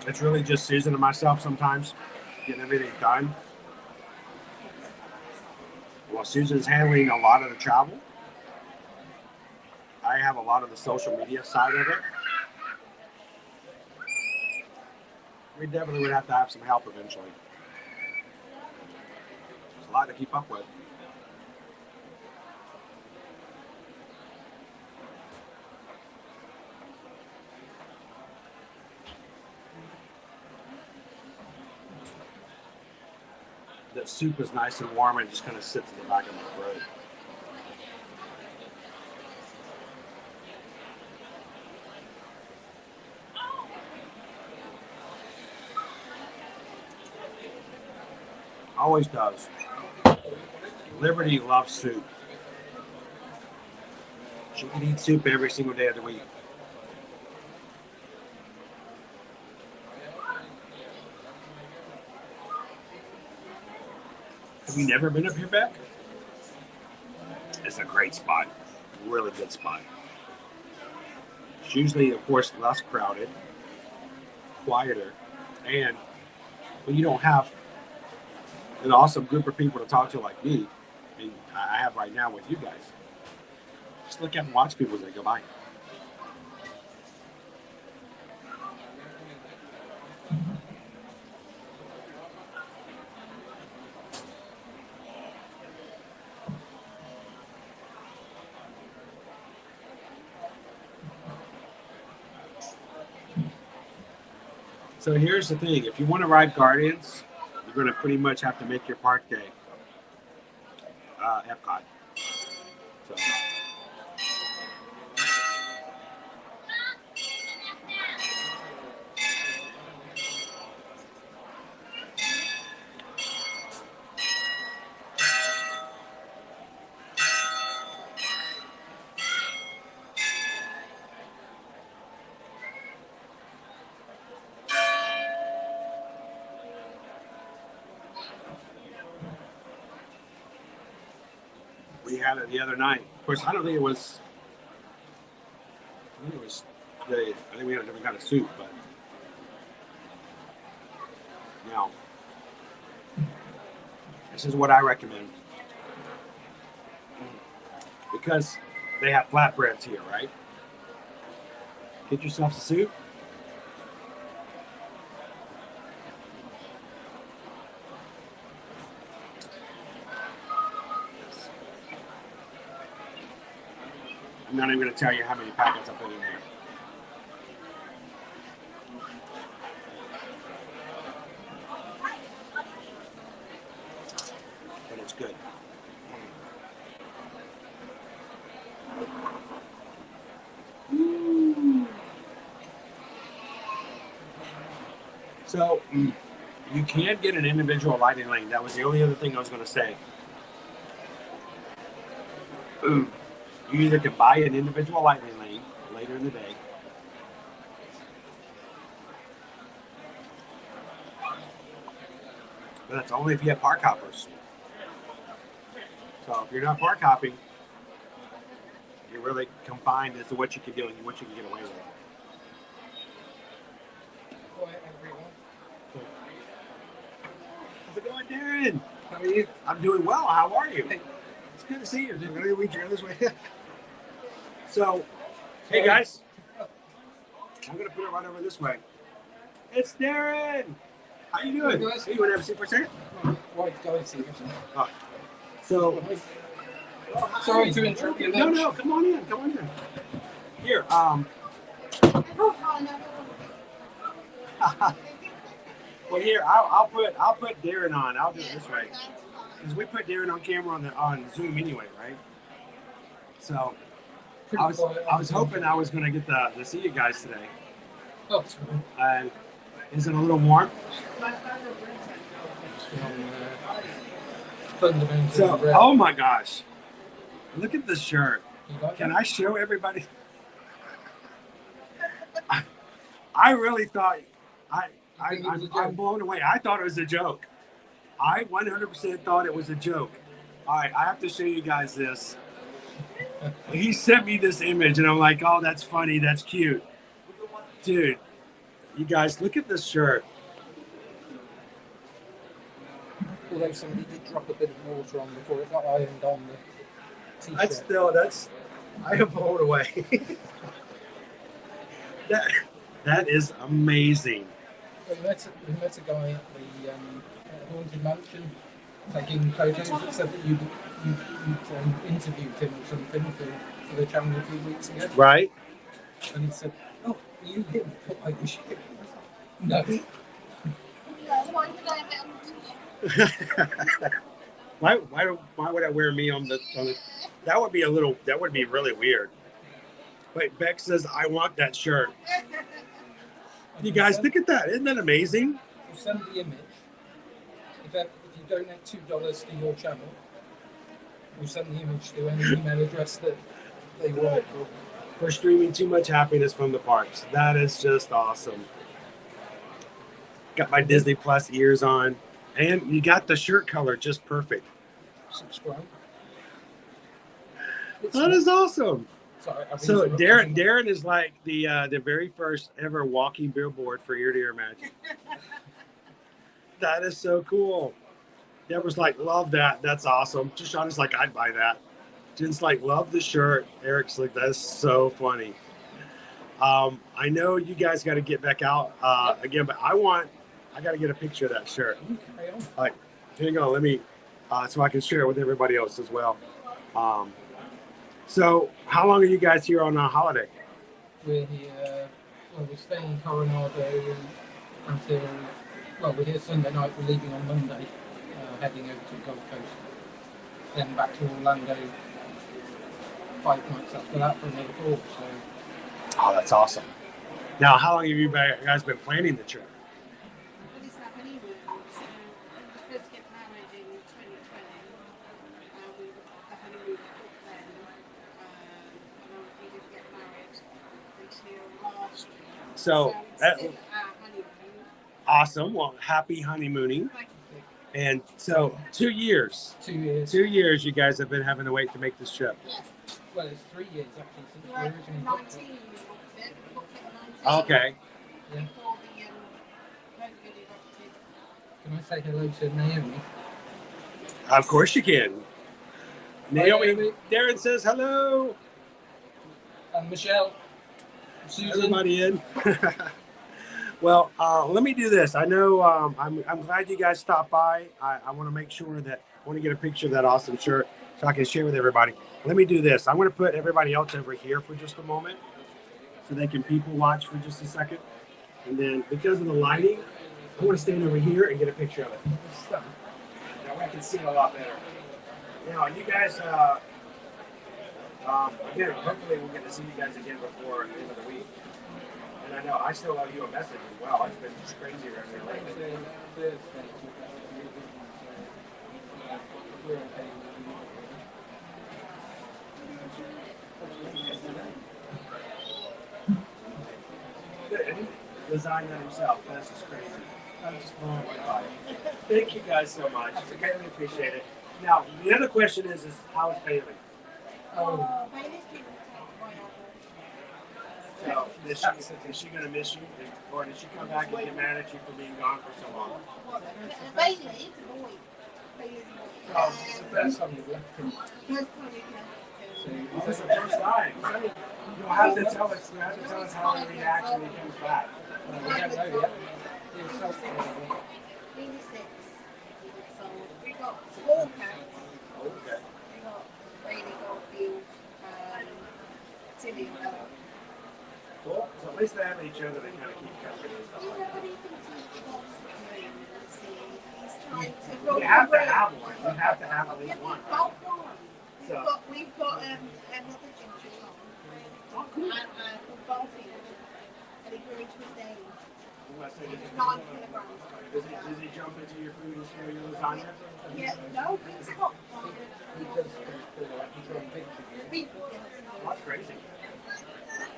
it's really just Susan and myself sometimes getting everything done. While Susan's handling a lot of the travel, I have a lot of the social media side of it. We definitely would have to have some help eventually. There's a lot to keep up with. That soup is nice and warm and just kind of sits in the back of my throat. Always does. Liberty loves soup. She can eat soup every single day of the week. Have you never been up here, Beck? It's a great spot. Really good spot. It's usually, of course, less crowded, quieter, and when you don't have an awesome group of people to talk to like me, and I have right now with you guys, just look at and watch people as they go by. So here's the thing, if you want to ride Guardians, you're going to pretty much have to make your park day Epcot. So. We had it the other night. Of course, I don't think it was. I think we had a different kind of soup, but now this is what I recommend because they have flatbreads here, right? Get yourself a soup. I'm not even going to tell you how many packets I put in there. But it's good. So, you can get an individual lighting lane. That was the only other thing I was going to say. You either can buy an individual lighting lane later in the day, but that's only if you have park hoppers. So if you're not park hopping, you're really confined as to what you can do and what you can get away with. How's it going, Darren? How are you? I'm doing well. How are you? It's good to see you. Did we reach this way? So, hey guys, I'm gonna put it right over this way. It's Darren. How you doing? Hey, guys. Hey, you want to have a seat for a second? Wife guys here. Oh. So, Sorry to interrupt you. no, come on in. Here, well, here, I'll put Darren on. I'll do it this way because we put Darren on camera on Zoom anyway, right? So I was hoping I was going to get to see you guys today. Oh, And is it a little warm? So, oh my gosh, look at this shirt. Can I show everybody? I really thought I'm blown away. I thought it was a joke. I 100% thought it was a joke. All right, I have to show you guys this. He sent me this image, and I'm like, oh, that's funny. That's cute. Dude, you guys, look at this shirt. Although somebody did drop a bit of water on before it got ironed on the t-shirt. I am blown away. That is amazing. We met a guy at the Haunted Mansion taking photos. It said that you'd interviewed him or something for the channel a few weeks ago. Right. And he said, "Oh, are you him?" I wish you. No. Why would I wear me on the that would be really weird. Wait, Beck says I want that shirt. You guys look at that. Isn't that amazing? We'll send the image. If you donate $2 to your channel, we'll send the image to any email address that they work for. For streaming too much happiness from the parks. That is just awesome. Got my Disney Plus ears on. And you got the shirt color just perfect. Subscribe. That is awesome. Sorry, So Darren is like the very first ever walking billboard for Ear to Ear Magic. That is so cool. Deborah's like, love that. That's awesome. Shoshana's like, I'd buy that. Jen's like, love the shirt. Eric's like, that's so funny. I know you guys got to get back out again, but I got to get a picture of that shirt. All right, hang on. Let me, so I can share it with everybody else as well. So how long are you guys here on a holiday? We're here, we're staying in Coronado until, we're here Sunday night. We're leaving on Monday, heading over to the Gold Coast. Then back to Orlando 5 nights after that for another 4. So. Oh, that's awesome. Now, how long have you guys been planning the trip? This is our honeymoon. So we were supposed to get married in 2020. The honeymoon was booked then. And we didn't get married until last year. So it's still our honeymoon. Awesome. Well, happy honeymooning. And so 2 years. 2 years. 2 years you guys have been having to wait to make this trip. Yeah. Well, it's 3 years actually since we Like originally booked 19, it. we booked it at 19. Okay. Yeah. Before the COVID erupted. Can I say hello to Naomi? Of course you can. Naomi, Naomi. Darren says hello. And Michelle. Susan. Everybody in. Well, let me do this. I know I'm glad you guys stopped by. I want to make sure that I want to get a picture of that awesome shirt so I can share with everybody. Let me do this. I'm going to put everybody else over here for just a moment so they can people watch for just a second. And then because of the lighting, I want to stand over here and get a picture of it. That way I can see it a lot better. Now, you guys, again, hopefully we'll get to see you guys again before the end of the week. And I know I still owe you a message as well. It's been crazy around here lately. And he designed that himself. That's just crazy. I'm just blown away by it. Thank you guys so much. I greatly appreciate it. Now, the other question is how is Bailey? Bailey's been So, is she going to miss you? Or did she come back and get mad at you for being gone for so long? Bailey is a boy. Bailey's a boy. Oh, it's the first time you've left him. First time we've left him. This is the first time. You'll have to tell us. You have to tell us how he reacts when he comes back. We don't know yet. It's so Maybe 6. So we got small cats. Okay. We got Bailey, Garfield, Tilly, and Bella. Cool. So at least they have each other to kind of keep company and stuff like that. What do you think he wants at the moment? Let's see. He's trying to. You have to have one. You have to have at least one. We've got one. So. We've got another ginger dog. Oh, cool. Called Garfield. And he grew into his name. Does 9 kilograms. he jump into your food and share your lasagna? Yeah, no, he's not. he does he's got pictures. People. That's crazy.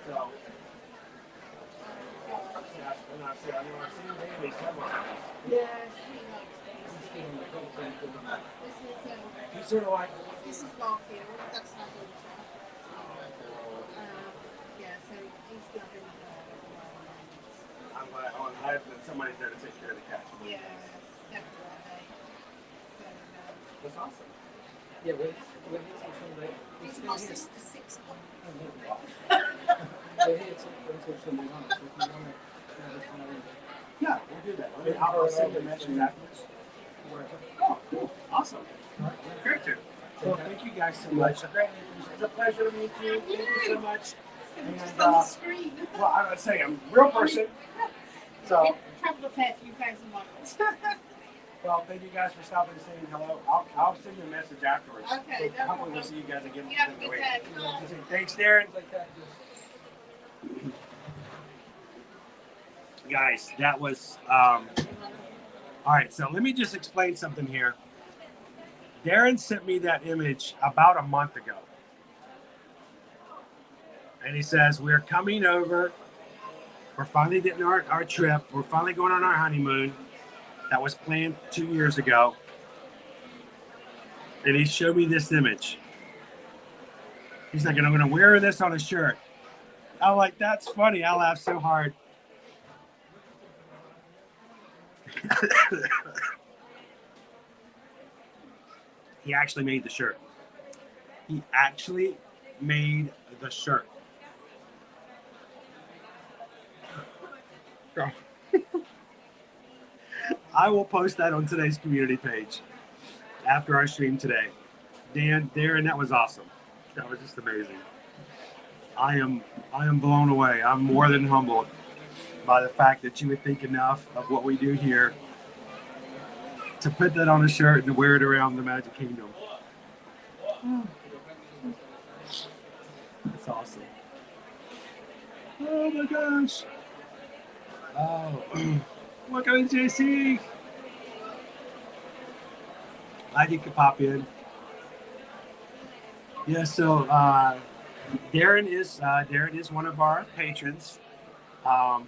So. I've seen Bailey several times. Yes, he likes this. He's on the content of the map. This is He's sort of like. this is Garfield. That's my daughter. Yeah, so he's loving I'm glad that somebody's there to take care of the cats. Yes, definitely. So, That's awesome. Yeah, we're here till Sunday. it's my sister's 6 o'clock. We're here until Sunday night, so if you want to let us know. Yeah, we'll do that. I'll send you a message afterwards. Oh, cool. Awesome. Great too. Well, thank you guys so much. It's a pleasure to meet you. Thank you so much. And, On the screen. well, I would say I'm a real person. So, Travel a fair few thousand miles. well, thank you guys for stopping and saying hello. I'll send you a message afterwards. Okay, So no hopefully we'll problem. see you guys again. You have a good Wait. day. Thanks, Darren. Guys, that was all right. So let me just explain something here. Darren sent me that image about a month ago, and he says we're coming over. We're finally getting our trip. We're finally going on our honeymoon. That was planned 2 years ago, and he showed me this image. He's like, and I'm going to wear this on a shirt. I'm like, that's funny. I laughed so hard. He actually made the shirt. He actually made the shirt. I will post that on today's community page after our stream today. Darren, that was awesome. That was just amazing. I am blown away. I'm more than humbled by the fact that you would think enough of what we do here to put that on a shirt and to wear it around the Magic Kingdom. That's awesome. Oh my gosh. Oh, welcome in, JC. Glad you could pop in. Yeah, so Darren is one of our patrons. The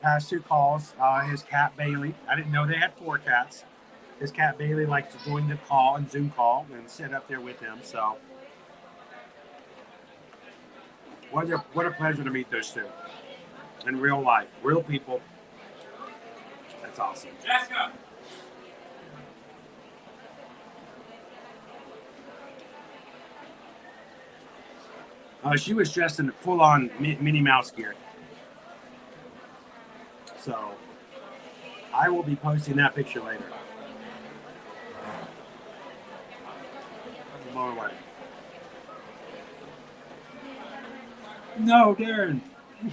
past 2 calls, his cat Bailey. I didn't know they had 4 cats. His cat Bailey likes to join the call and Zoom call and sit up there with him. So, what a pleasure to meet those 2 in real life, real people. That's awesome. Jessica. She was dressed in full-on Minnie Mouse gear. So I will be posting that picture later. I'm blown away. No, Darren.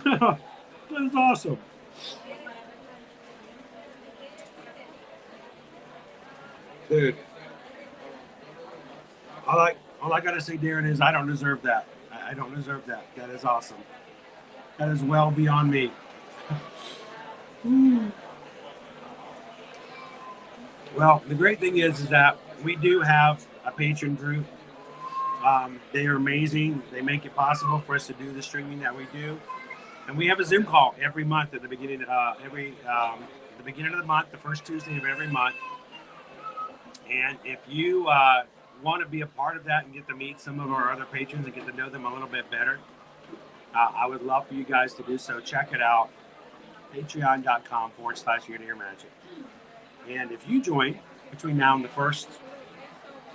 That is awesome. Dude. All I gotta say, Darren, is I don't deserve that. I don't deserve that. That is awesome. That is well beyond me. Well, the great thing is that we do have a patron group. They are amazing. They make it possible for us to do the streaming that we do. And we have a Zoom call every month at the beginning, the beginning of the month, the first Tuesday of every month. And if you want to be a part of that and get to meet some of our other patrons and get to know them a little bit better, I would love for you guys to do so. Check it out. Patreon.com/YourDearMagic. And if you join between now and the first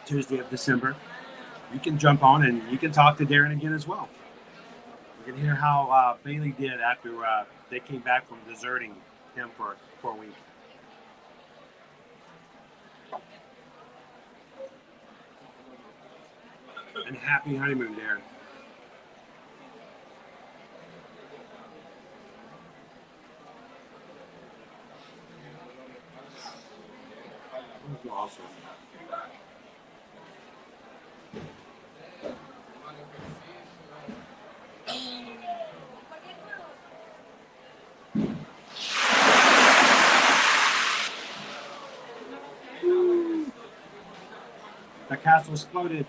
Tuesday of December, you can jump on and you can talk to Darren again as well. You can hear how Bailey did after they came back from deserting him for a week. And happy honeymoon, Darren. That's awesome. The castle exploded.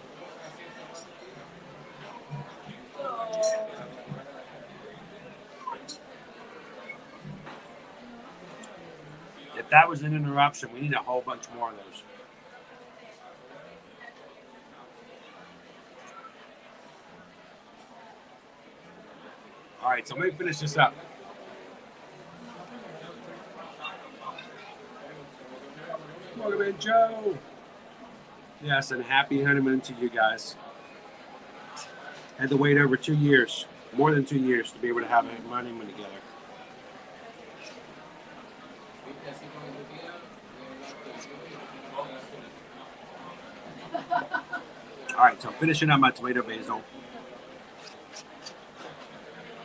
If that was an interruption, we need a whole bunch more of those. All right, so let me finish this up. Welcome in, Joe. Yes, and happy honeymoon to you guys. Had to wait over 2 years, more than 2 years, to be able to have a honeymoon together. All right, so I'm finishing up my tomato basil.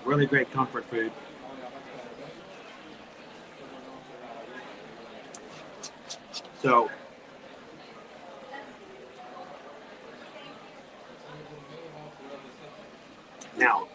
Really great comfort food. So, now,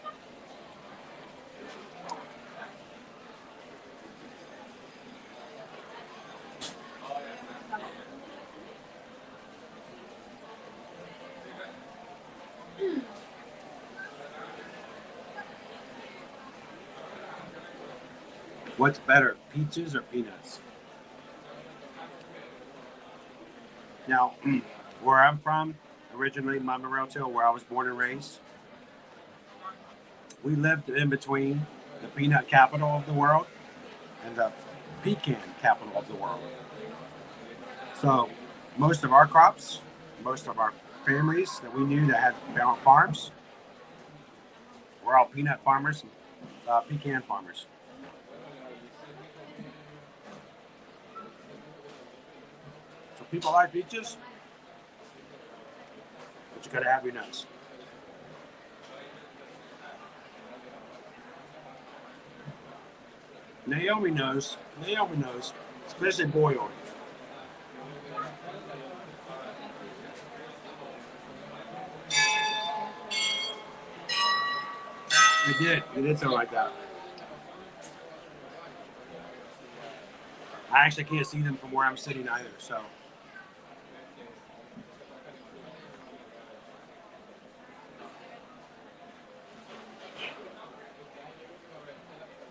what's better, peaches or peanuts? Now, where I'm from, originally Monteroto, where I was born and raised, we lived in between the peanut capital of the world and the pecan capital of the world. So most of our crops, most of our families that we knew that had farms, were all peanut farmers, pecan farmers. So people like peaches, but you gotta have your nuts. Naomi knows, especially boiled. It did sound like that. I actually can't see them from where I'm sitting either, so.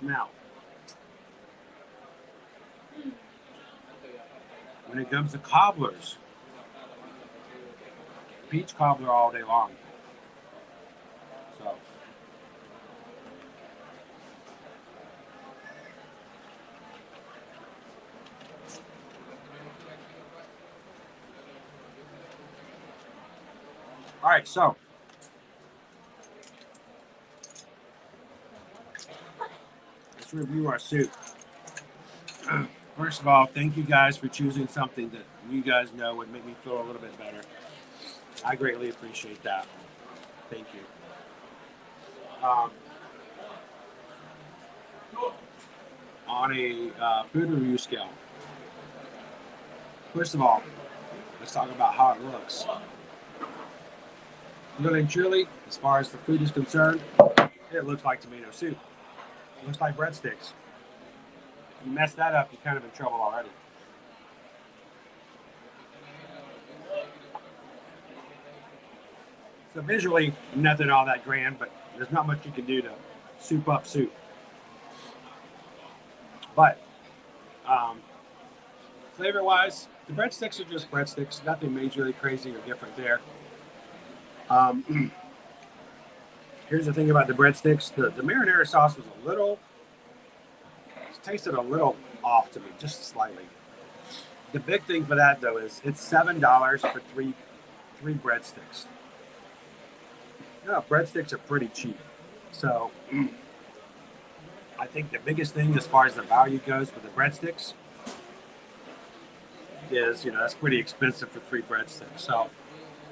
Now, when it comes to cobblers, peach cobbler all day long. So, all right, so let's review our soup. First of all, thank you guys for choosing something that you guys know would make me feel a little bit better. I greatly appreciate that. Thank you. On a food review scale, first of all, let's talk about how it looks. Really and truly, as far as the food is concerned, it looks like tomato soup. It looks like breadsticks. If you mess that up, you're kind of in trouble already. So visually, nothing all that grand, but there's not much you can do to soup up soup. But flavor-wise, the breadsticks are just breadsticks. Nothing majorly crazy or different there. Here's the thing about the breadsticks. The marinara sauce was tasted a little off to me, just slightly. The big thing for that, though, is it's $7 for three breadsticks. You know, breadsticks are pretty cheap. So I think the biggest thing as far as the value goes with the breadsticks is, that's pretty expensive for 3 breadsticks. So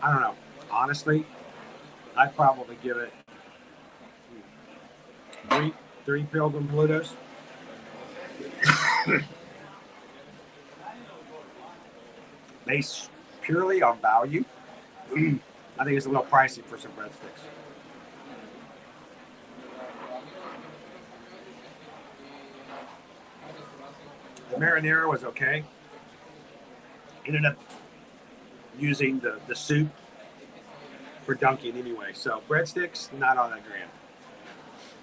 I don't know. Honestly, I'd probably give it three Pilgrim Plutos. Based purely on value, I think it's a little pricey for some breadsticks. The marinara was okay. Ended up using the soup for dunking anyway. So breadsticks, not all that grand.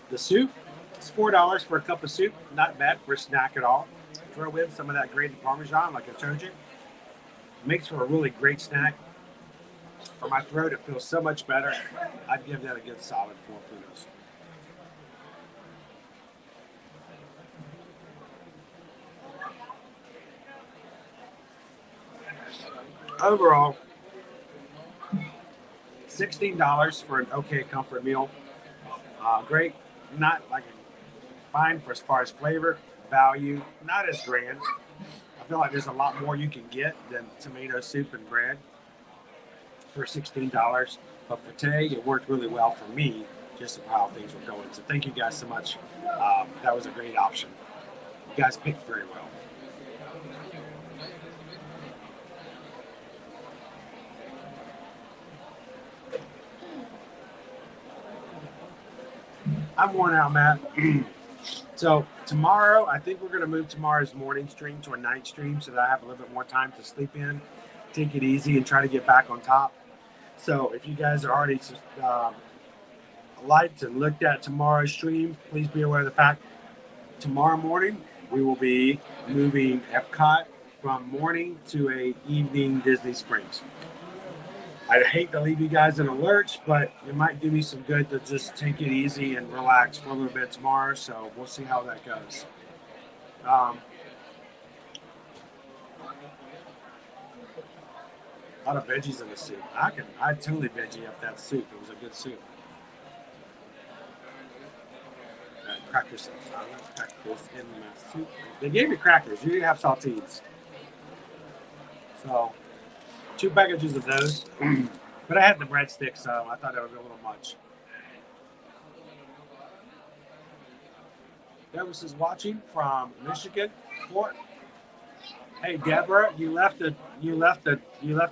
The soup, it's $4 for a cup of soup. Not bad for a snack at all. Throw in some of that grated Parmesan, like I told you. Makes for a really great snack. For my throat, it feels so much better. I'd give that a good solid 4 Plutos. Overall, $16 for an okay comfort meal. Great, not like fine for as far as flavor, value, not as grand. I feel like there's a lot more you can get than tomato soup and bread for $16. But for today, it worked really well for me, just of how things were going. So thank you guys so much. That was a great option. You guys picked very well. I'm worn out, Matt. So tomorrow, I think we're going to move tomorrow's morning stream to a night stream so that I have a little bit more time to sleep in, take it easy, and try to get back on top. So if you guys are already liked and looked at tomorrow's stream, please be aware of the fact tomorrow morning we will be moving Epcot from morning to a evening Disney Springs. I hate to leave you guys in a lurch, but it might do me some good to just take it easy and relax for a little bit tomorrow. So we'll see how that goes. A lot of veggies in the soup. I'd totally veggie up that soup. It was a good soup. Crackers. I love crackers in my soup. They gave me crackers. You didn't have saltines. So 2 packages of those. But I had the breadsticks, so I thought that was a little much. Deborah is watching from Michigan. Fort. Hey Deborah, you left a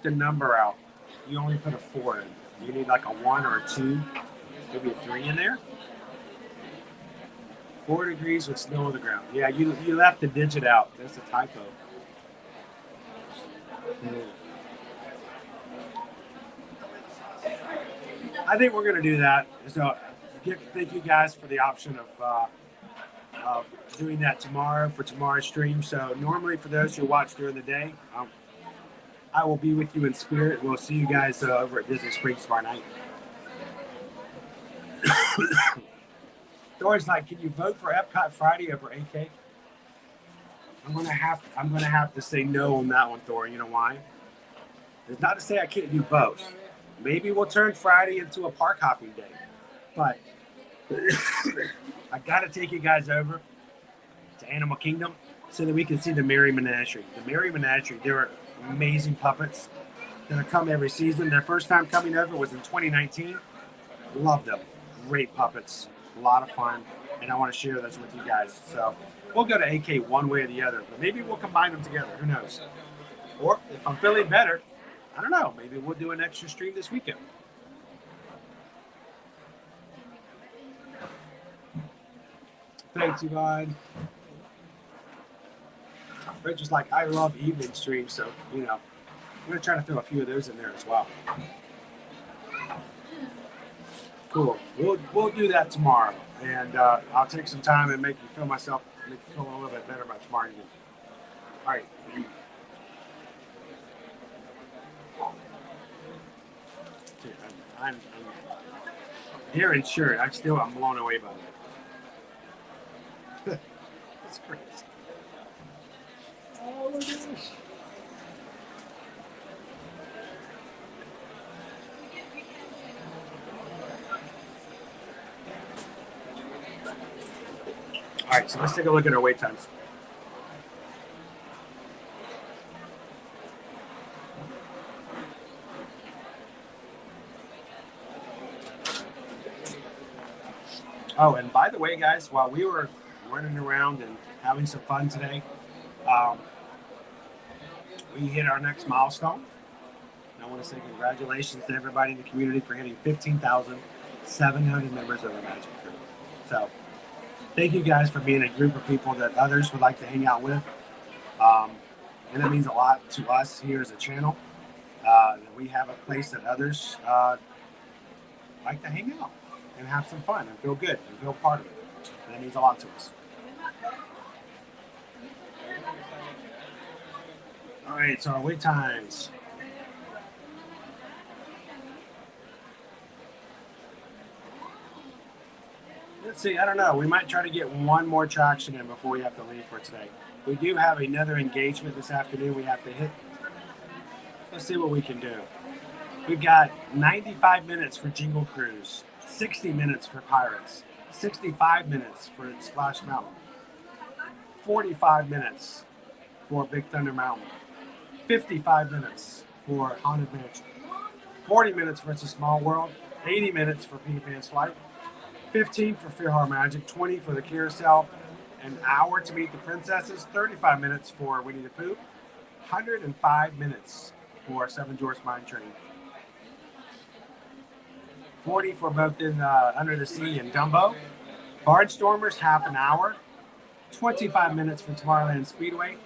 number out. You only put a 4 in. Do you need like a 1 or a 2, maybe a 3 in there? 4 degrees with snow on the ground. Yeah, you left the digit out. That's a typo. I think we're going to do that. So thank you guys for the option of doing that tomorrow for tomorrow's stream. So normally for those who watch during the day, I will be with you in spirit. We'll see you guys over at Disney Springs tomorrow night. Thor's like, can you vote for Epcot Friday over AK? I'm gonna have to say no on that one, Thor. You know why? It's not to say I can't do both. Maybe we'll turn Friday into a park hopping day, but I gotta take you guys over to Animal Kingdom so that we can see the Merry Menagerie. The Merry Menagerie, they're amazing puppets that come every season. Their first time coming over was in 2019. Love them. Great puppets. A lot of fun. And I want to share those with you guys. So we'll go to AK one way or the other, but maybe we'll combine them together. Who knows? Or if I'm feeling better, I don't know. Maybe we'll do an extra stream this weekend. Thanks, Yvonne. Rachel's like, I love evening streams, so, I'm going to try to throw a few of those in there as well. Cool. We'll do that tomorrow, and I'll take some time and make you feel a little bit better about tomorrow evening. All right. Dude, I'm here insured. I'm blown away by that. That's crazy. Oh, look at this. All right, so let's take a look at our wait times. Oh, and by the way, guys, while we were running around and having some fun today, we hit our next milestone. And I want to say congratulations to everybody in the community for hitting 15,700 members of the Magic Crew. So thank you guys for being a group of people that others would like to hang out with. And that means a lot to us here as a channel. That we have a place that others like to hang out and have some fun and feel good and feel part of it. And that means a lot to us. All right, so our wait times. Let's see, I don't know. We might try to get one more attraction in before we have to leave for today. We do have another engagement this afternoon we have to hit. Let's see what we can do. We've got 95 minutes for Jingle Cruise, 60 minutes for Pirates, 65 minutes for Splash Mountain, 45 minutes for Big Thunder Mountain, 55 minutes for Haunted Mansion, 40 minutes for It's a Small World, 80 minutes for Peter Pan's Flight, 15 for Fear Horror Magic, 20 for the Carousel, an hour to meet the princesses, 35 minutes for Winnie the Pooh, 105 minutes for Seven Dwarfs Mine Train, 40 for both in Under the Sea and Dumbo, Barnstormers, half an hour, 25 minutes for Tomorrowland Speedway,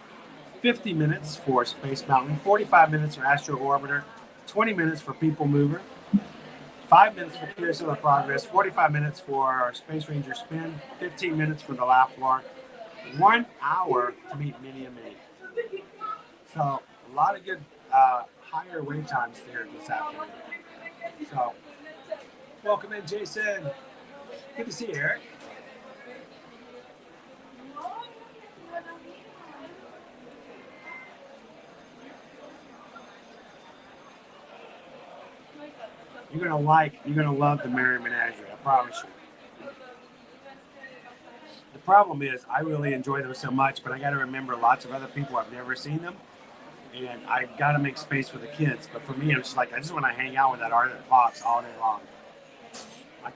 50 minutes for Space Mountain, 45 minutes for Astro Orbiter, 20 minutes for People Mover, 5 minutes for Carousel of Progress, 45 minutes for our Space Ranger Spin, 15 minutes for the Laugh Floor, 1 hour to meet Minnie and Minnie. So a lot of good higher wait times here this afternoon. So welcome in, Jason. Good to see you, Eric. You're gonna love the Merry Menagerie, I promise you. The problem is, I really enjoy them so much, but I got to remember lots of other people have never seen them, and I've got to make space for the kids. But for me, I'm just like, I just want to hang out with that ardent fox all day long.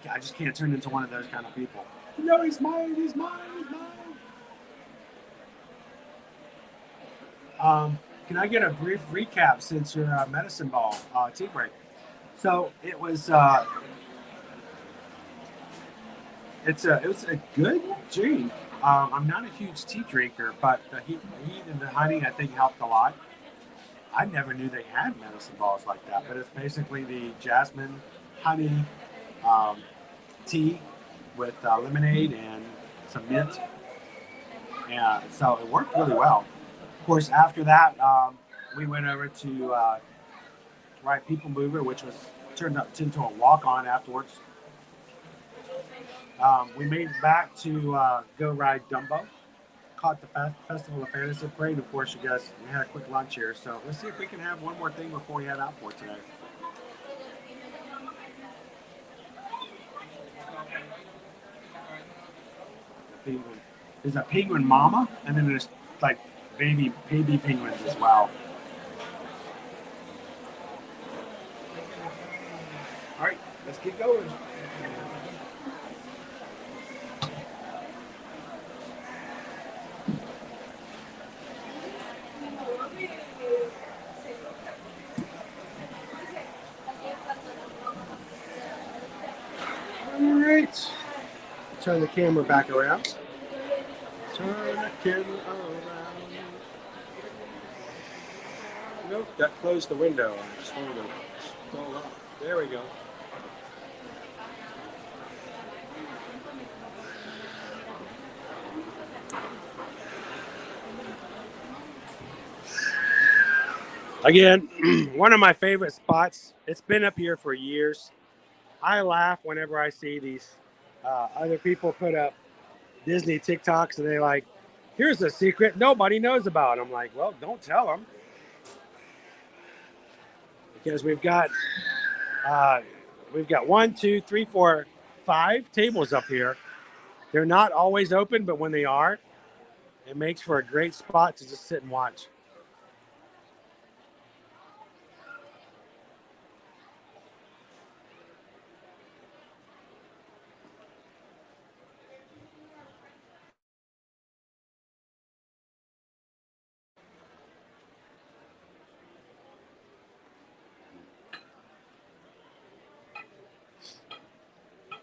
I just can't turn into one of those kind of people. No, he's mine, he's mine, he's mine. Can I get a brief recap since your medicine ball tea break? So it was it was a good drink. I'm not a huge tea drinker, but the heat and the honey I think helped a lot. I never knew they had medicine balls like that, but it's basically the jasmine honey tea with lemonade and some mint. And so it worked really well. Of course, after that, we went over to ride People Mover, which was turned up into a walk-on afterwards. We made it back to go ride Dumbo. Caught the Festival of Fantasy Parade. Of course, you guys, we had a quick lunch here, so let's see if we can have one more thing before we head out for today. There's a penguin mama, and then there's like baby penguins as well. All right, let's get going. All right, turn the camera back around. Turn the camera around. Nope, that closed the window. I just wanted to scroll up. There we go. Again, one of my favorite spots. It's been up here for years. I laugh whenever I see these other people put up Disney TikToks and they're like, here's a secret nobody knows about. I'm like, well, don't tell them. Because we've got 1, 2, 3, 4, 5 tables up here. They're not always open, but when they are, it makes for a great spot to just sit and watch.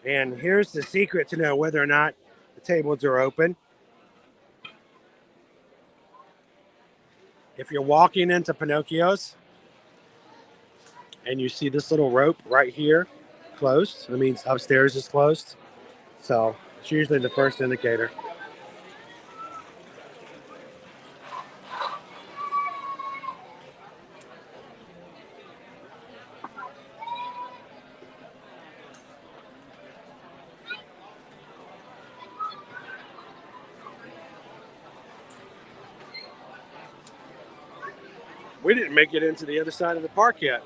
And here's the secret to know whether or not the tables are open. If you're walking into Pinocchio's and you see this little rope right here closed, that means upstairs is closed. So it's usually the first indicator. We didn't make it into the other side of the park yet.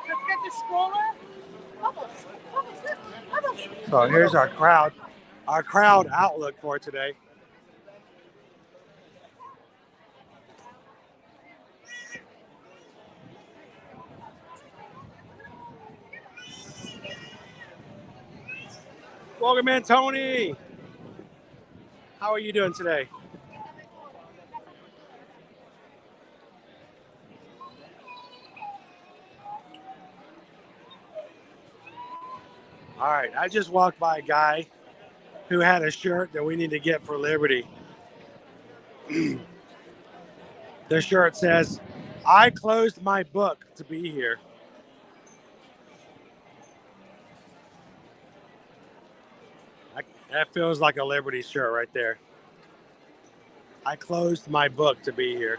Let's get the stroller. So here's our crowd outlook for today. Welcome in, Tony. How are you doing today? All right, I just walked by a guy who had a shirt that we need to get for Liberty. The shirt says, "I closed my book to be here." That feels like a Liberty shirt right there. I closed my book to be here.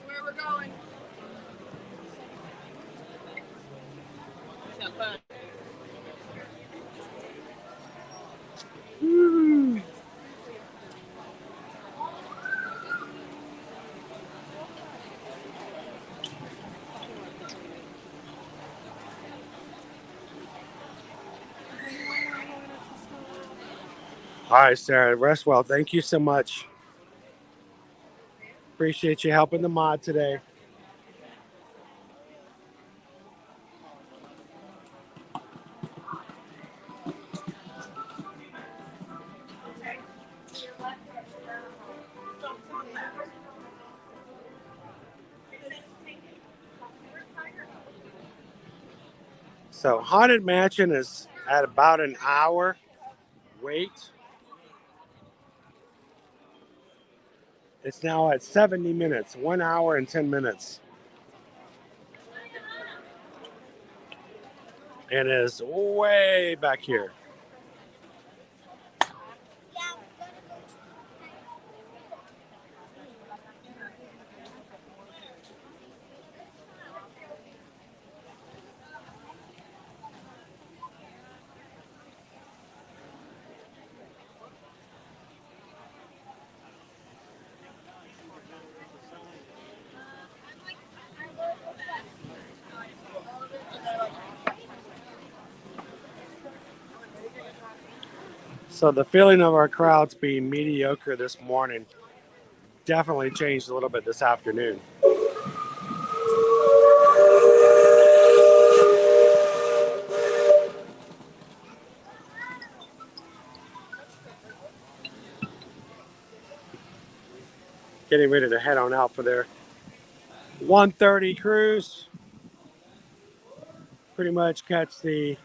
Where we're going. All right, Sarah, rest well. Thank you so much. Appreciate you helping the mod today. So Haunted Mansion is at about an hour wait. It's now at 70 minutes, 1 hour and 10 minutes. And is way back here. So the feeling of our crowds being mediocre this morning definitely changed a little bit this afternoon. getting ready to head on out for their 1:30 cruise. Pretty much catch the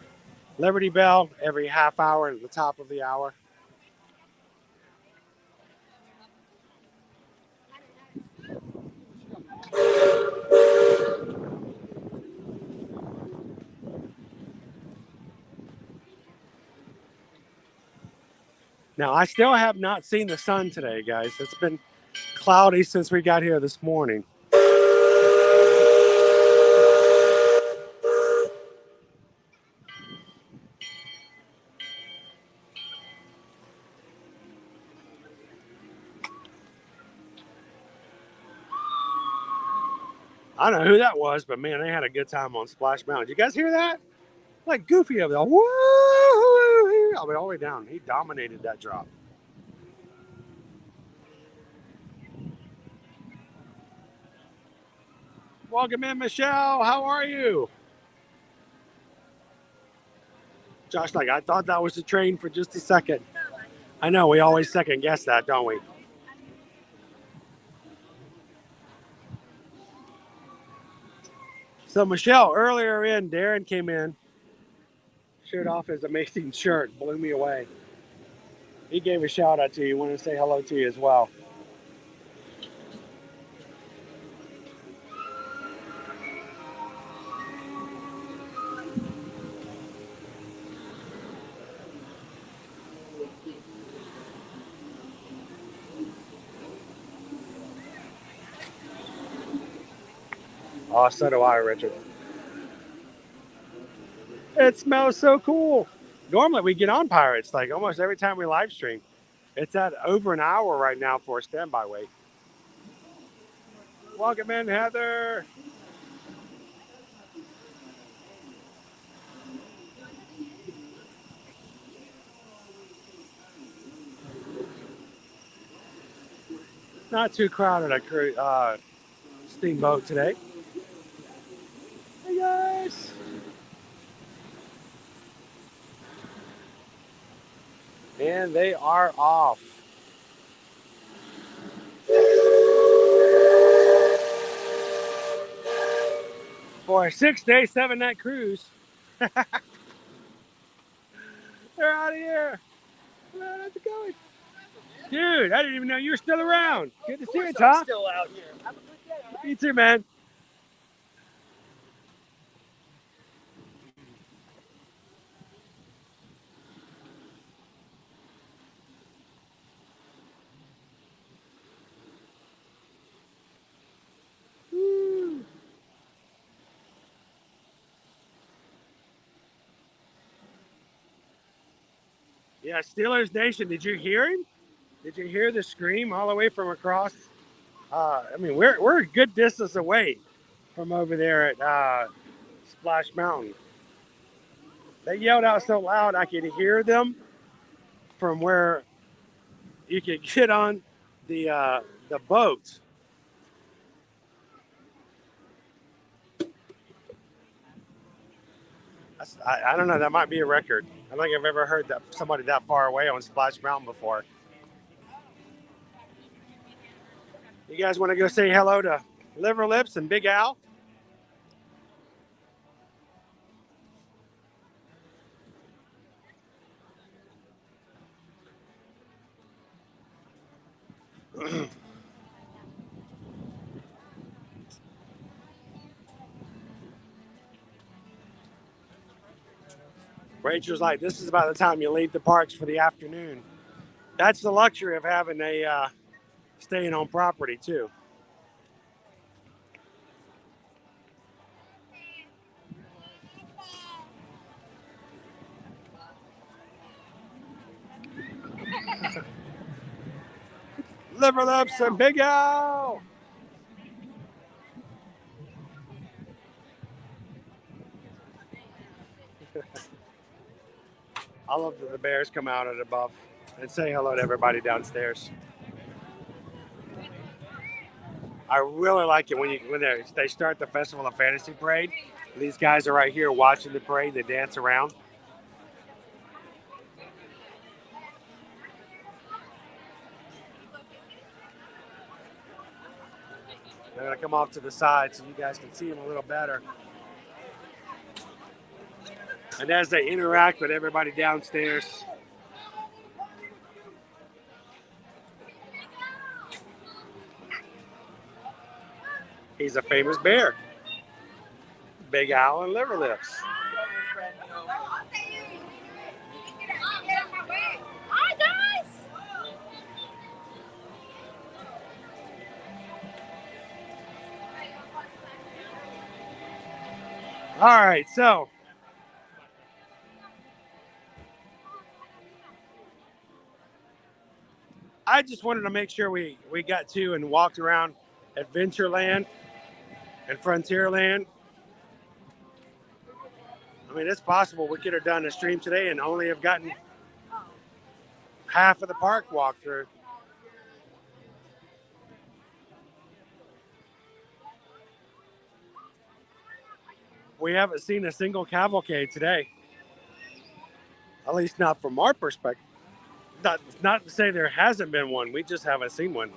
Liberty Bell every half hour at the top of the hour. Now, I still have not seen the sun today, guys. It's been cloudy since we got here this morning. I don't know who that was, but man, they had a good time on Splash Mountain. Did you guys hear that? Like Goofy over there. Woo! All the way down. He dominated that drop. Welcome in, Michelle. How are you? Josh, like, I thought that was the train for just a second. I know, we always second guess that, don't we? So, Michelle, earlier Darren came in, showed off his amazing shirt, blew me away. He gave a shout out to you. Want to say hello to you as well. Oh, so do I, Richard. It smells so cool. Normally we get on Pirates like almost every time we live stream. It's at over an hour right now for a standby wait. Welcome in, Heather. Not too crowded at Steamboat today. Hey guys. And they are off. For a 6-day, 7-night cruise. They're out of here. Where are they going? Dude, I didn't even know you were still around. Good to see you, Tom. I'm still out here. Have a good day, all right? You too, man. Woo. Yeah, Steelers Nation, did you hear him? Did you hear the scream all the way from across? I mean, we're a good distance away from over there at Splash Mountain. They yelled out so loud I could hear them from where you could get on the boat. I don't know. That might be a record. I don't think I've ever heard that somebody that far away on Splash Mountain before. You guys want to go say hello to Liver Lips and Big Al? Rachel's like, this is about the time you leave the parks for the afternoon. That's the luxury of having a staying on property too. Liver Lips and Big Al. I love that the bears come out at above and say hello to everybody downstairs. I really like it when they start the Festival of Fantasy Parade. These guys are right here watching the parade. They dance around. They're going to come off to the side so you guys can see them a little better. And as they interact with everybody downstairs, he's a famous bear. Big Al and Liver Lips. Hi, guys! All right, so I just wanted to make sure we got to and walked around Adventureland and Frontierland. I mean, it's possible we could have done a stream today and only have gotten half of the park walked through. We haven't seen a single cavalcade today. At least not from our perspective. Not to say there hasn't been one. We just haven't seen one.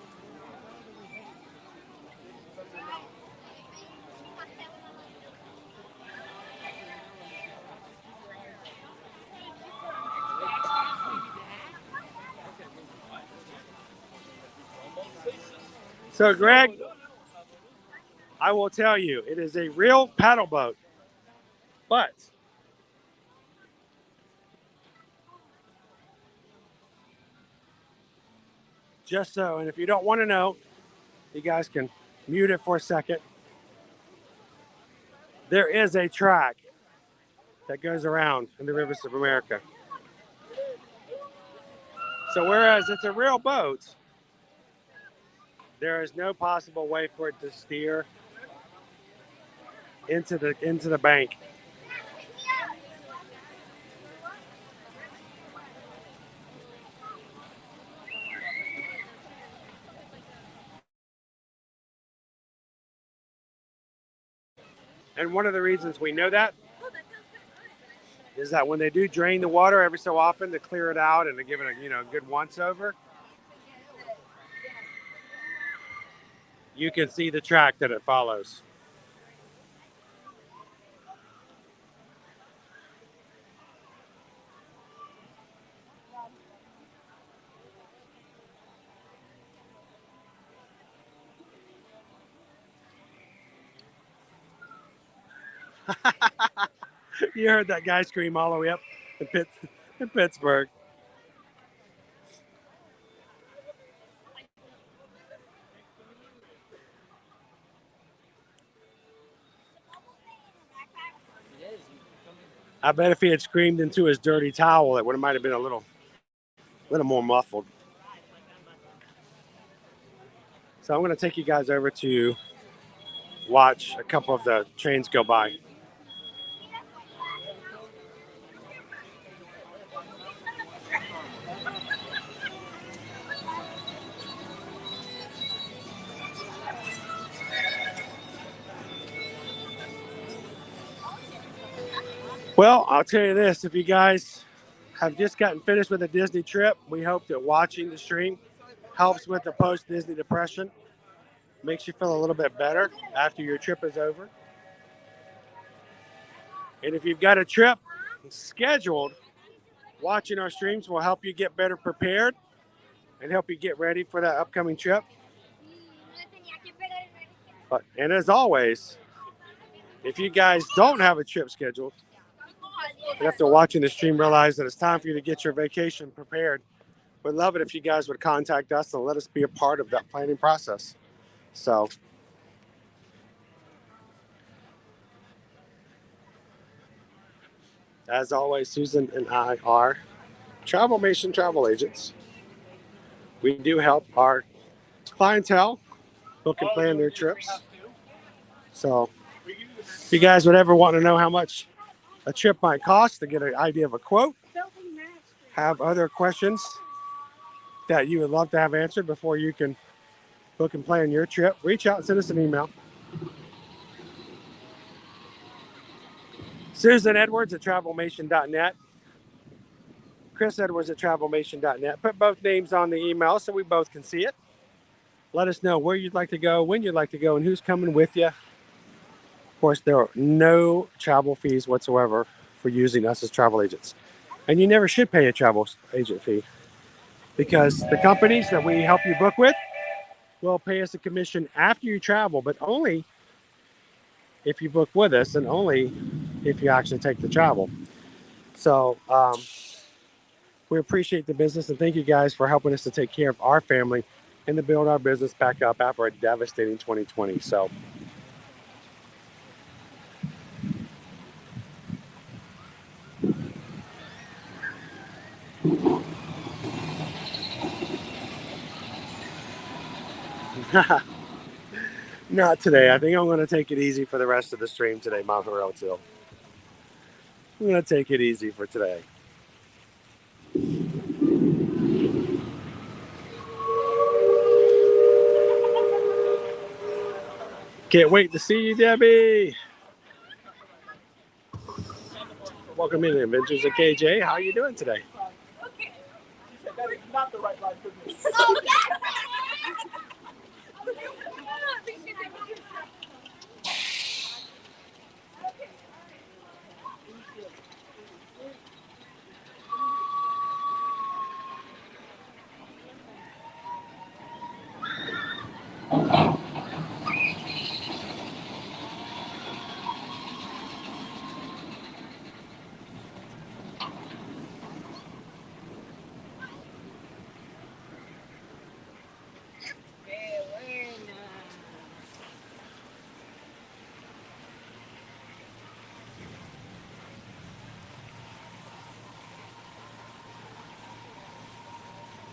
So, Greg, I will tell you, it is a real paddle boat, but just so, and if you don't want to know, you guys can mute it for a second. There is a track that goes around in the rivers of America. So whereas it's a real boat, there is no possible way for it to steer into the bank. And one of the reasons we know that is that when they do drain the water every so often to clear it out and to give it a good once over, you can see the track that it follows. You heard that guy scream all the way up in Pittsburgh. I bet if he had screamed into his dirty towel, it might have been a little more muffled. So I'm going to take you guys over to watch a couple of the trains go by. Well, I'll tell you this, if you guys have just gotten finished with a Disney trip, we hope that watching the stream helps with the post-Disney depression, makes you feel a little bit better after your trip is over. And if you've got a trip scheduled, watching our streams will help you get better prepared and help you get ready for that upcoming trip. And as always, if you guys don't have a trip scheduled, and after watching the stream realize that it's time for you to get your vacation prepared, we'd love it if you guys would contact us and let us be a part of that planning process. So, as always, Susan and I are Travelmation travel agents. We do help our clientele book and plan their trips. So, if you guys would ever want to know how much a trip might cost to get an idea of a quote, have other questions that you would love to have answered before you can book and plan your trip, reach out and send us an email. susanedwards at travelmation.net. chrisedwards at travelmation.net. Put both names on the email so we both can see it. Let us know where you'd like to go, when you'd like to go, and who's coming with you. Of course, there are no travel fees whatsoever for using us as travel agents. And you never should pay a travel agent fee because the companies that we help you book with will pay us a commission after you travel, but only if you book with us and only if you actually take the travel. So we appreciate the business and thank you guys for helping us to take care of our family and to build our business back up after a devastating 2020. So not today. I think I'm going to take it easy for the rest of the stream today, Mount Horrell. I'm going to take it easy for today. Can't wait to see you, Debbie. Welcome in, Adventures of KJ. How are you doing today? Okay. That is not the right line for me.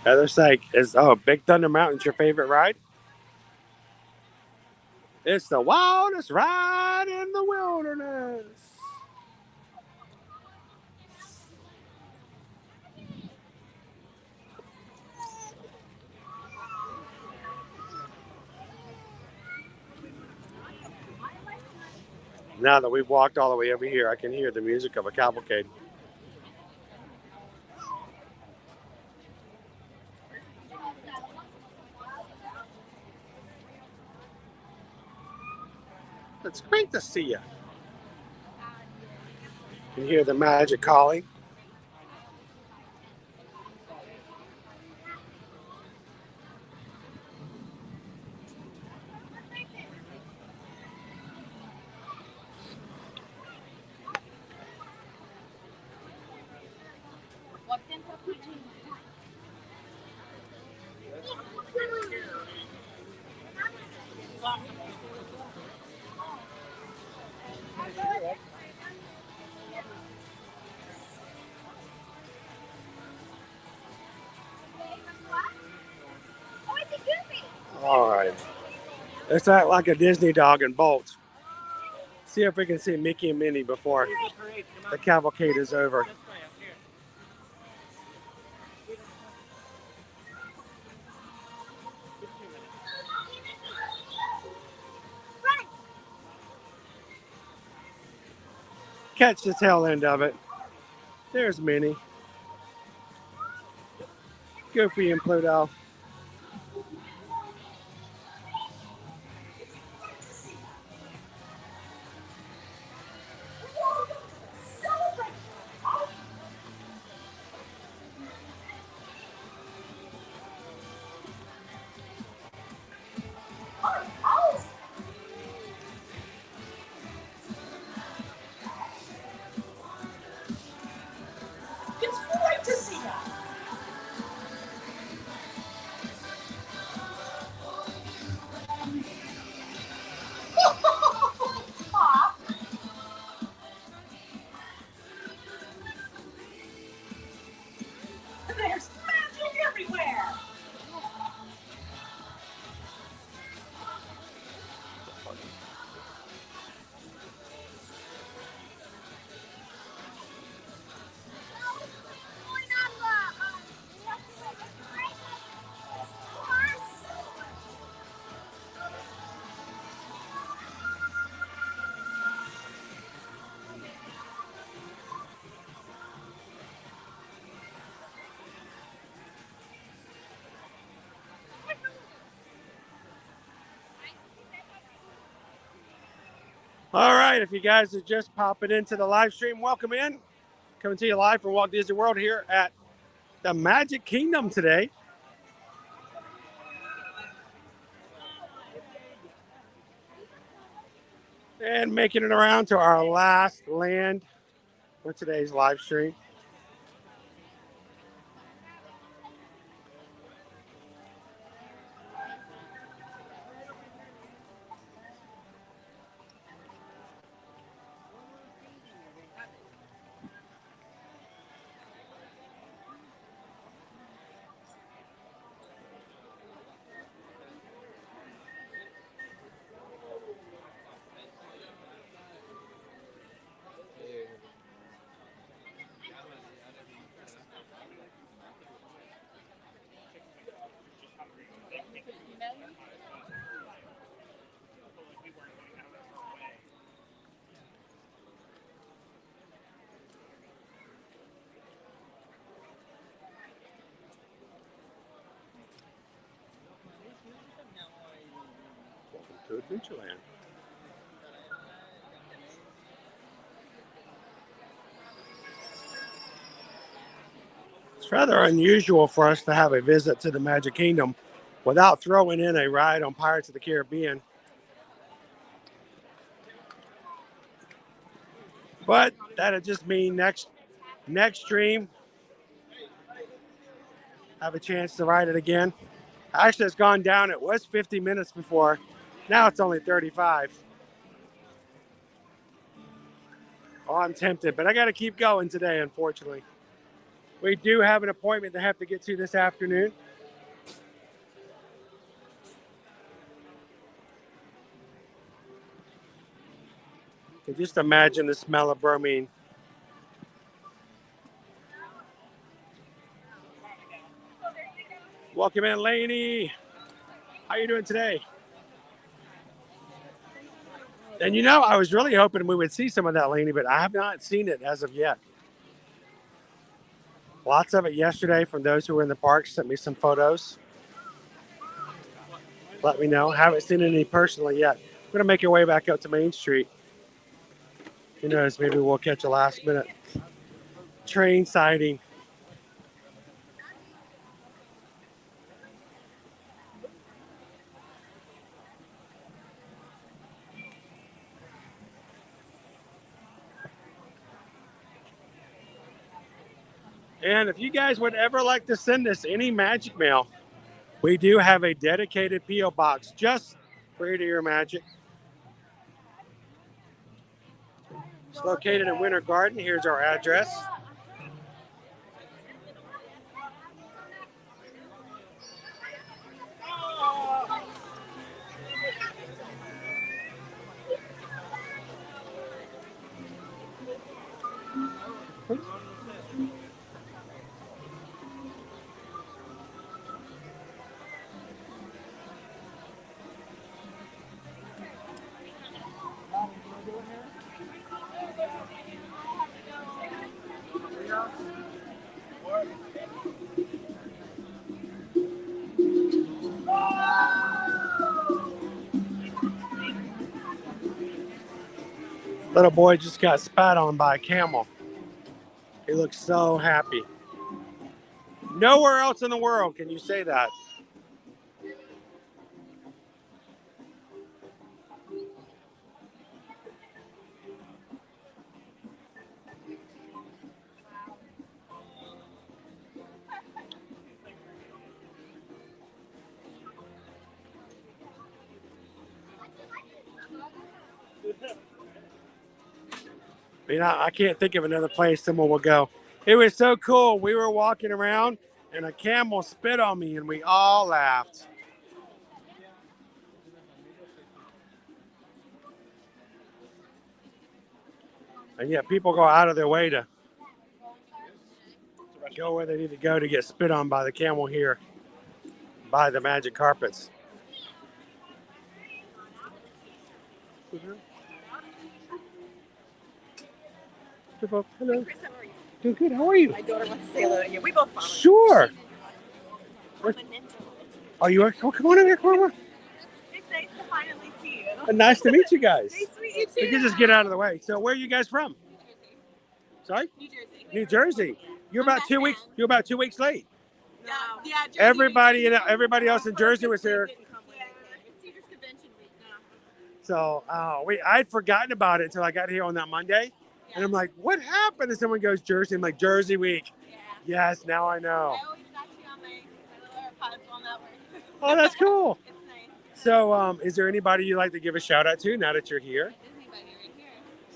Heather's like, Big Thunder Mountain's your favorite ride? It's the wildest ride in the wilderness. Now that we've walked all the way over here, I can hear the music of a cavalcade. It's great to see you. You can hear the magic calling. All right. Let's act like a Disney dog and bolt. See if we can see Mickey and Minnie before the cavalcade is over. Catch the tail end of it. There's Minnie. Goofy and Pluto. It's great to see you. All right, if you guys are just popping into the live stream, welcome in. Coming to you live from Walt Disney World here at the Magic Kingdom today. And making it around to our last land for today's live stream. To Adventureland. It's rather unusual for us to have a visit to the Magic Kingdom without throwing in a ride on Pirates of the Caribbean. But that'll just mean next stream, have a chance to ride it again. Actually, it's gone down. It was 50 minutes before. Now it's only 35. Oh, I'm tempted, but I got to keep going today, unfortunately. We do have an appointment to have to get to this afternoon. You can just imagine the smell of bromine. Welcome in, Lainey. How you doing today? And you know, I was really hoping we would see some of that, Lainey, but I have not seen it as of yet. Lots of it yesterday from those who were in the park. Sent me some photos. Let me know. Haven't seen any personally yet. I'm going to make our way back up to Main Street. Who knows, maybe we'll catch a last minute train sighting. And if you guys would ever like to send us any magic mail, we do have a dedicated P.O. box just for your magic. It's located in Winter Garden. Here's our address. Little boy just got spat on by a camel. He looks so happy. Nowhere else in the world can you say that. You know, I can't think of another place someone will go. It was so cool. We were walking around and a camel spit on me and we all laughed. And yet people go out of their way to go where they need to go to get spit on by the camel here, by the magic carpets. Hello. Chris, how are you? Doing good. How are you? My daughter wants to say hello to you. We both follow. Sure. I'm a ninja. Oh, you are? Oh, come on in here, Karma. It's nice to finally see you. Nice to meet you guys. Nice to meet You We can just get out of the way. So where are you guys from? Sorry? New Jersey. New Jersey. You're about 2 weeks. You're about 2 weeks late. No. Yeah. Jersey, Everybody else in Jersey was here. It's Cedars Convention week now. So I'd forgotten about it until I got here on that Monday, and I'm like, "What happened?" And someone goes, "Jersey." I'm like, "Jersey week." Yeah. Yes, now I know. I always got you on my little AirPods while that works. Oh, that's cool. It's nice. So, is there anybody you'd like to give a shout out to now that you're here? Disney buddy right here.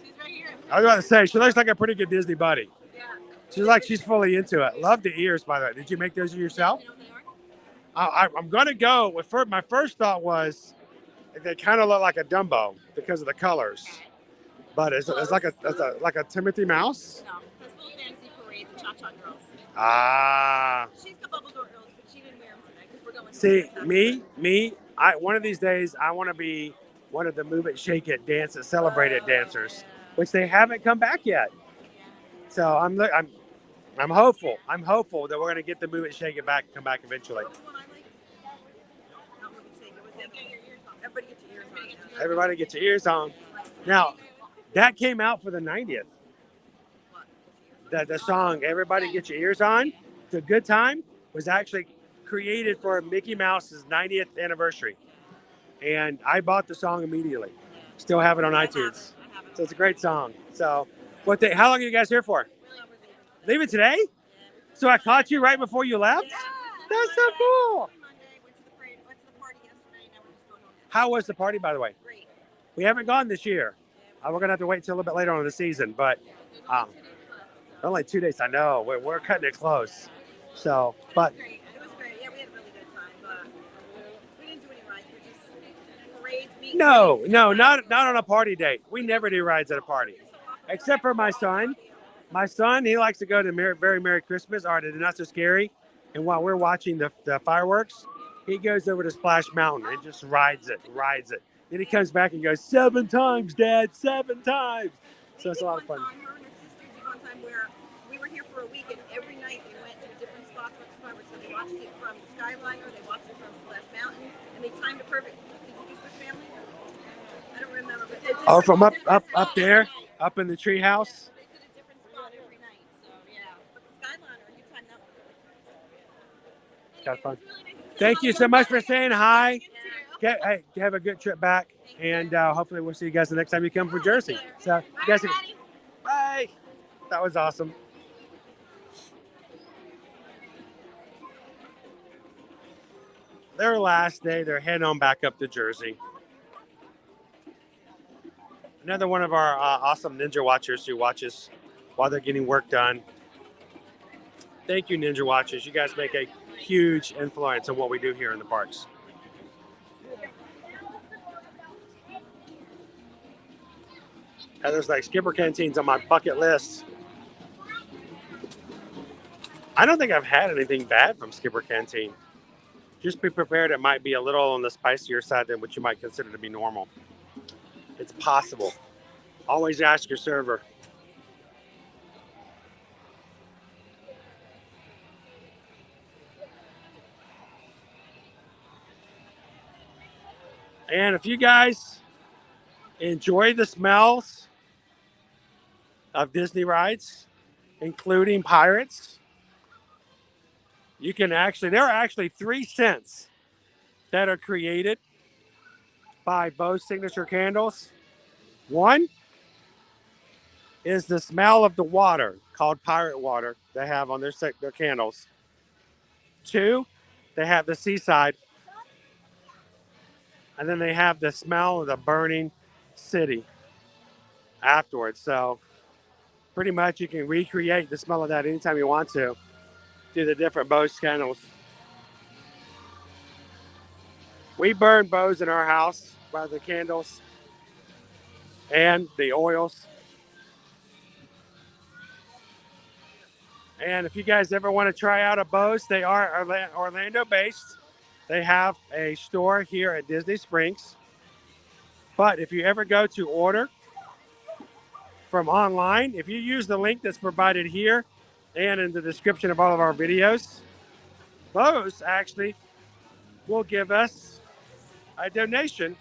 She's right here. I was about to say she looks like a pretty good Disney buddy. Yeah. She's fully into it. Love the ears, by the way. Did you make those yourself? I'm gonna go with my first thought was they kind of look like a Dumbo because of the colors, but it's like a Timothy Mouse. No, that's Full Fantasy Parade, the Cha Cha Girls. Ah. She's the Bubble Door Girls, but she didn't wear them today because we're going. See, one of these days I want to be one of the Move It, Shake It, Dance It, Celebrate It dancers, which they haven't come back yet. So I'm hopeful. I'm hopeful that we're gonna get the Move It, Shake It come back eventually. Everybody get your ears on. Now, that came out for the 90th. The song "Everybody Get Your Ears On," it's a good time, was actually created for Mickey Mouse's 90th anniversary, and I bought the song immediately. Still have it on iTunes, so it's a great song. So, how long are you guys here for? Leaving today? So I caught you right before you left? That's so cool. How was the party, by the way? Great. We haven't gone this year. We're going to have to wait until a little bit later on in the season, but only 2 days. I know. We're cutting it close. So, but. It was great. Yeah, we had a really good time, but we didn't do any rides. We just parades. No, not on a party date. We never do rides at a party, except for my son. My son, he likes to go to Very Merry Christmas or to Not So Scary, and while we're watching the fireworks, he goes over to Splash Mountain and just rides it. Then he comes back and goes, 7 times, Dad, 7 times. So it's a lot of fun. Her and her sister did one time where we were here for a week, and every night they went to a different spot with the fireworks. So they watched it from Skyliner, they watched it from Splash Mountain, and they timed it perfect. Did you do this, family? I don't remember. But it's From up there, up in the treehouse. They did a different spot every night. So yeah, but the Skyliner, you timed that one. It's kind of fun. Thank you so much for saying hi. Hey, have a good trip back, and hopefully we'll see you guys the next time you come from Jersey. So, you guys, bye. That was awesome. Their last day, they're heading on back up to Jersey. Another one of our awesome Ninja Watchers who watches while they're getting work done. Thank you, Ninja Watchers. You guys make a huge influence on what we do here in the parks. Heather's like, Skipper Canteen's on my bucket list. I don't think I've had anything bad from Skipper Canteen. Just be prepared. It might be a little on the spicier side than what you might consider to be normal. It's possible. Always ask your server. And if you guys enjoy the smells of Disney rides, including Pirates, you can there are actually 3 scents that are created by Bo's signature candles. One is the smell of the water, called pirate water, they have on their candles. 2, they have the seaside. And then they have the smell of the burning city afterwards. So pretty much you can recreate the smell of that anytime you want to through the different Bo's candles. We burn Bo's in our house by the candles and the oils. And if you guys ever want to try out a Bo's, they are Orlando based. They have a store here at Disney Springs. But if you ever go to order from online, if you use the link that's provided here and in the description of all of our videos, Bo's actually will give us a donation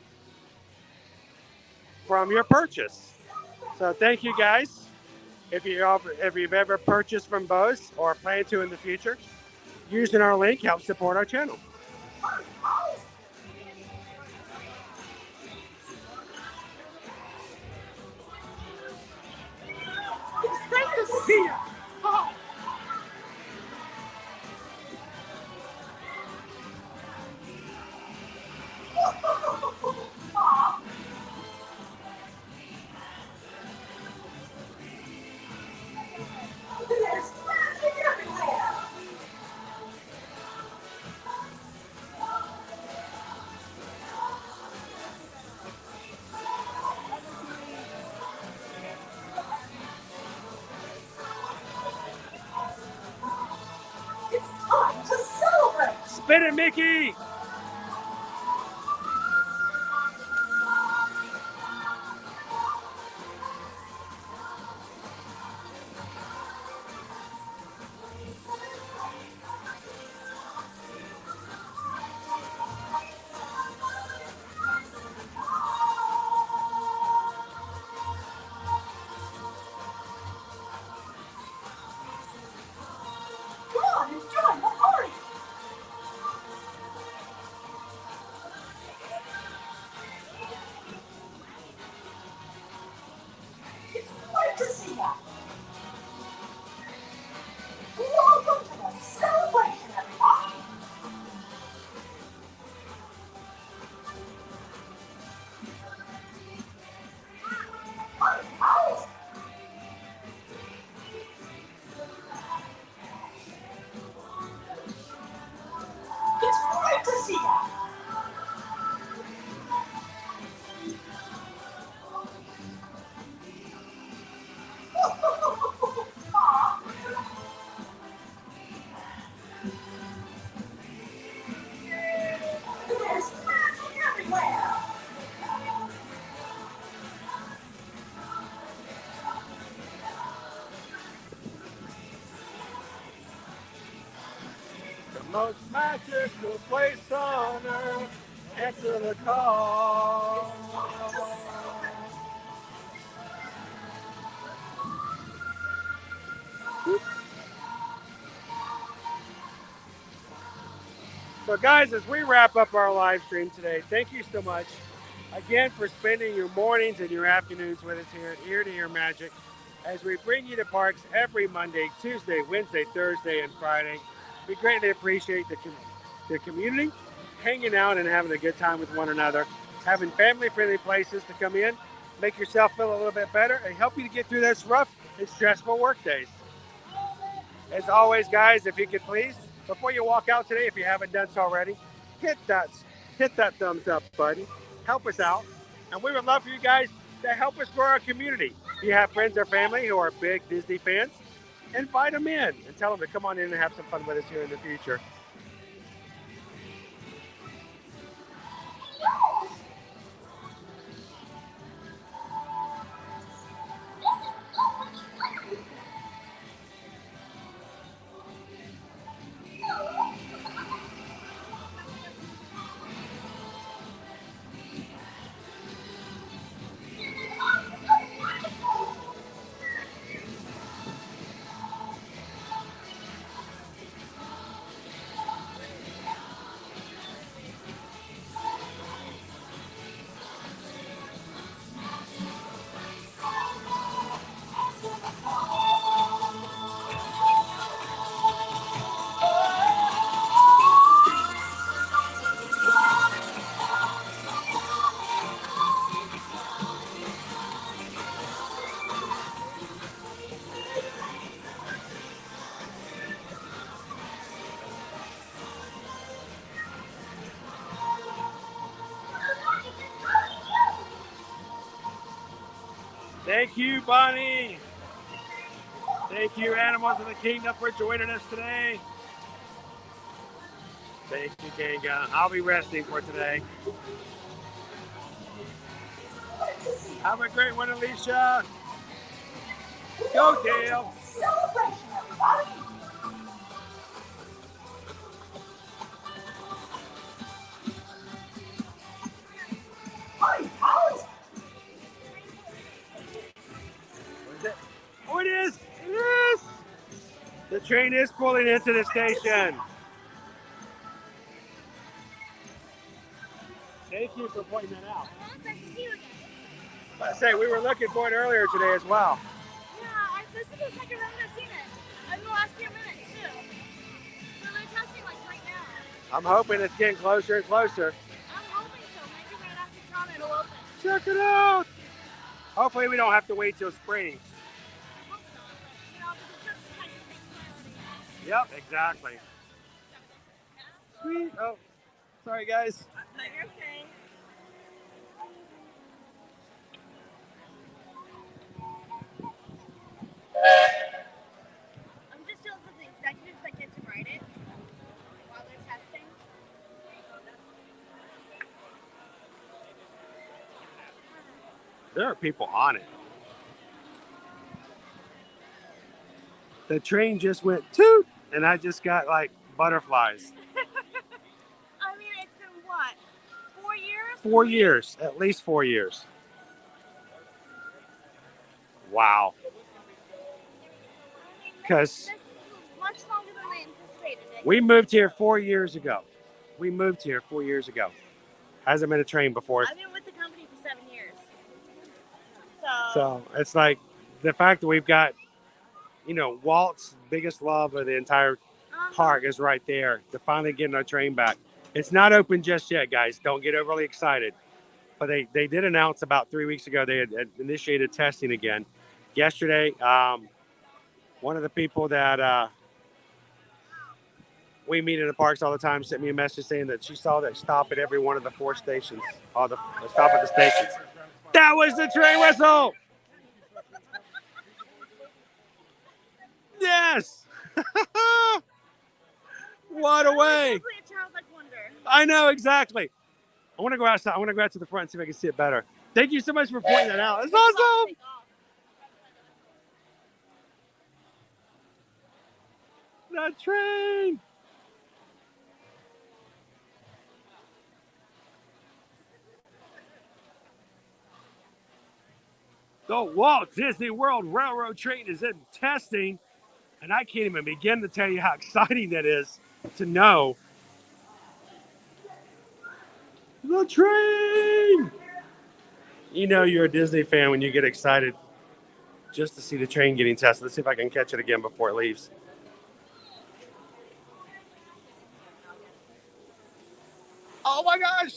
from your purchase. So thank you guys. If you've ever purchased from Bose or plan to in the future, using our link helps support our channel. It's great to see you. Oh. There's magic everywhere. It's time to celebrate. Spin it, Mickey! Come on and join the party. It's great to see you. Welcome to the celebration, everyone. It's great to see you. There's magic everywhere. The most magical place on earth. Answer the call. So guys, as we wrap up our live stream today, thank you so much again for spending your mornings and your afternoons with us here at Ear to Ear Magic as we bring you to parks every Monday, Tuesday, Wednesday, Thursday, and Friday. We greatly appreciate the community hanging out and having a good time with one another, having family-friendly places to come in, make yourself feel a little bit better, and help you to get through those rough and stressful work days. As always, guys, if you could please, before you walk out today, if you haven't done so already, hit that thumbs up button. Help us out. And we would love for you guys to help us grow our community. If you have friends or family who are big Disney fans, invite them in and tell them to come on in and have some fun with us here in the future. Thank you, Bonnie. Thank you, Animals of the Kingdom, for joining us today. Thank you, Kanga. I'll be resting for today. Have a great one, Alicia. Go, Dale. Celebration, everybody. Party, pals. train is pulling into the station. Thank you for pointing that out. I say we were looking for it earlier today as well. Yeah, this is the second round I've seen it. In the last few minutes too. So they're testing like right now. I'm hoping it's getting closer and closer. I'm hoping so. Maybe right after Tron it'll open. Check it out. Hopefully we don't have to wait till spring. I hope not, but you know, because it's just kind of takes priority. Yep, exactly. Sweet. Oh, sorry guys. No, you're okay. I'm just jealous of the executives that get to ride it while they're testing. There are people on it. The train just went toot, and I just got like butterflies. I mean, it's been what? 4 years? 4 years, at least 4 years. Wow. Because This is much longer than I anticipated it. we moved here 4 years ago. We moved here 4 years ago. Hasn't been a train before. I've been with the company for 7 years. So it's like the fact that we've got, you know, Walt's biggest love of the entire park is right there to finally getting our train back. It's not open just yet, guys. Don't get overly excited. But they did announce about 3 weeks ago they had initiated testing again. Yesterday, one of the people that we meet in the parks all the time sent me a message saying that she saw that stop at every one of the 4 stations, all the stop at the stations. That was the train whistle! Yes! What a way! It's a childlike wonder. I know, exactly. I want to go outside. I want to go out to the front and see if I can see it better. Thank you so much for pointing that out. It's awesome! The train! The Walt Disney World Railroad train is in testing, and I can't even begin to tell you how exciting that is to know. The train! You know you're a Disney fan when you get excited just to see the train getting tested. Let's see if I can catch it again before it leaves. Oh my gosh!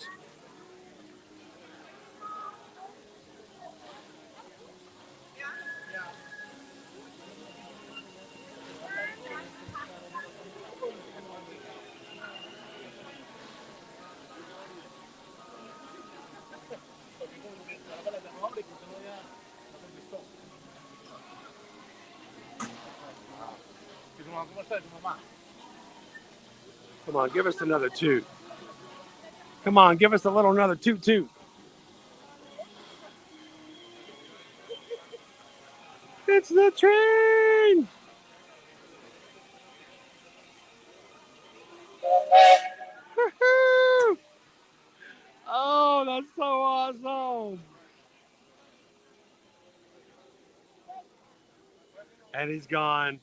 Come on, give us another toot. Come on, give us a little another toot toot. It's the train! Woohoo! Oh, that's so awesome! And he's gone.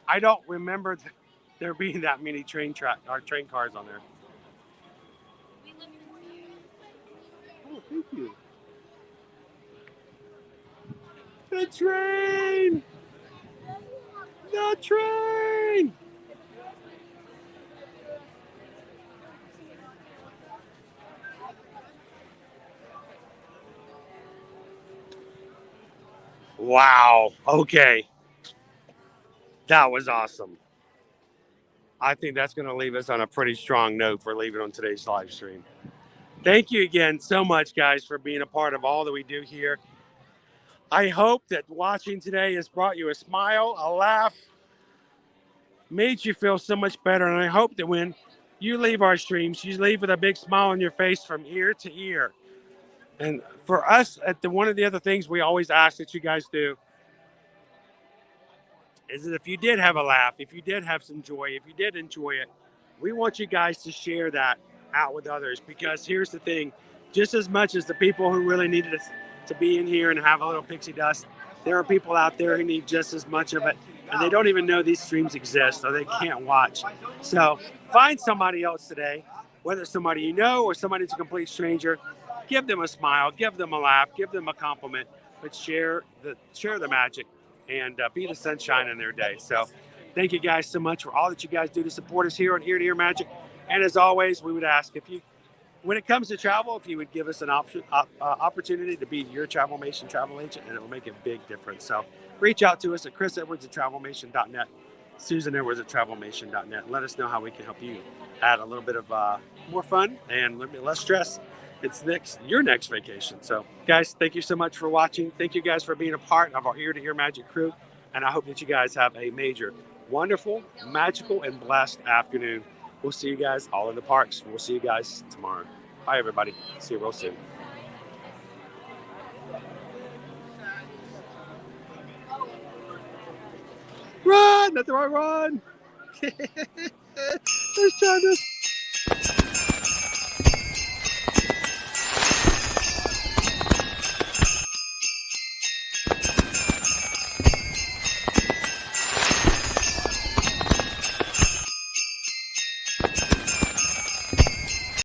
I don't remember there being that many train cars on there. Oh, thank you. The train! The train! Wow. Okay. That was awesome. I think that's going to leave us on a pretty strong note for leaving on today's live stream. Thank you again so much, guys, for being a part of all that we do here. I hope that watching today has brought you a smile, a laugh, made you feel so much better. And I hope that when you leave our streams, you leave with a big smile on your face from ear to ear. And for us, one of the other things we always ask that you guys do is that if you did have a laugh, if you did have some joy, if you did enjoy it, we want you guys to share that out with others. Because here's the thing, just as much as the people who really needed us to be in here and have a little pixie dust, there are people out there who need just as much of it, and they don't even know these streams exist, or they can't watch. So find somebody else today, whether it's somebody you know or somebody that's a complete stranger. Give them a smile, give them a laugh, give them a compliment, but share the magic and be the sunshine in their day. So thank you guys so much for all that you guys do to support us here on Ear to Ear Magic. And as always, we would ask if you, when it comes to travel, if you would give us an opportunity to be your Travelmation travel agent, and it will make a big difference. So reach out to us at chrisedwards@travelmation.net, susanedwards@travelmation.net. Let us know how we can help you add a little bit of more fun and a little bit less stress. It's your next vacation. So guys, thank you so much for watching. Thank you guys for being a part of our Ear to Ear Magic crew. And I hope that you guys have a major, wonderful, magical, and blessed afternoon. We'll see you guys all in the parks. We'll see you guys tomorrow. Bye, everybody. See you real soon. Run! That's the right run! There's Travis.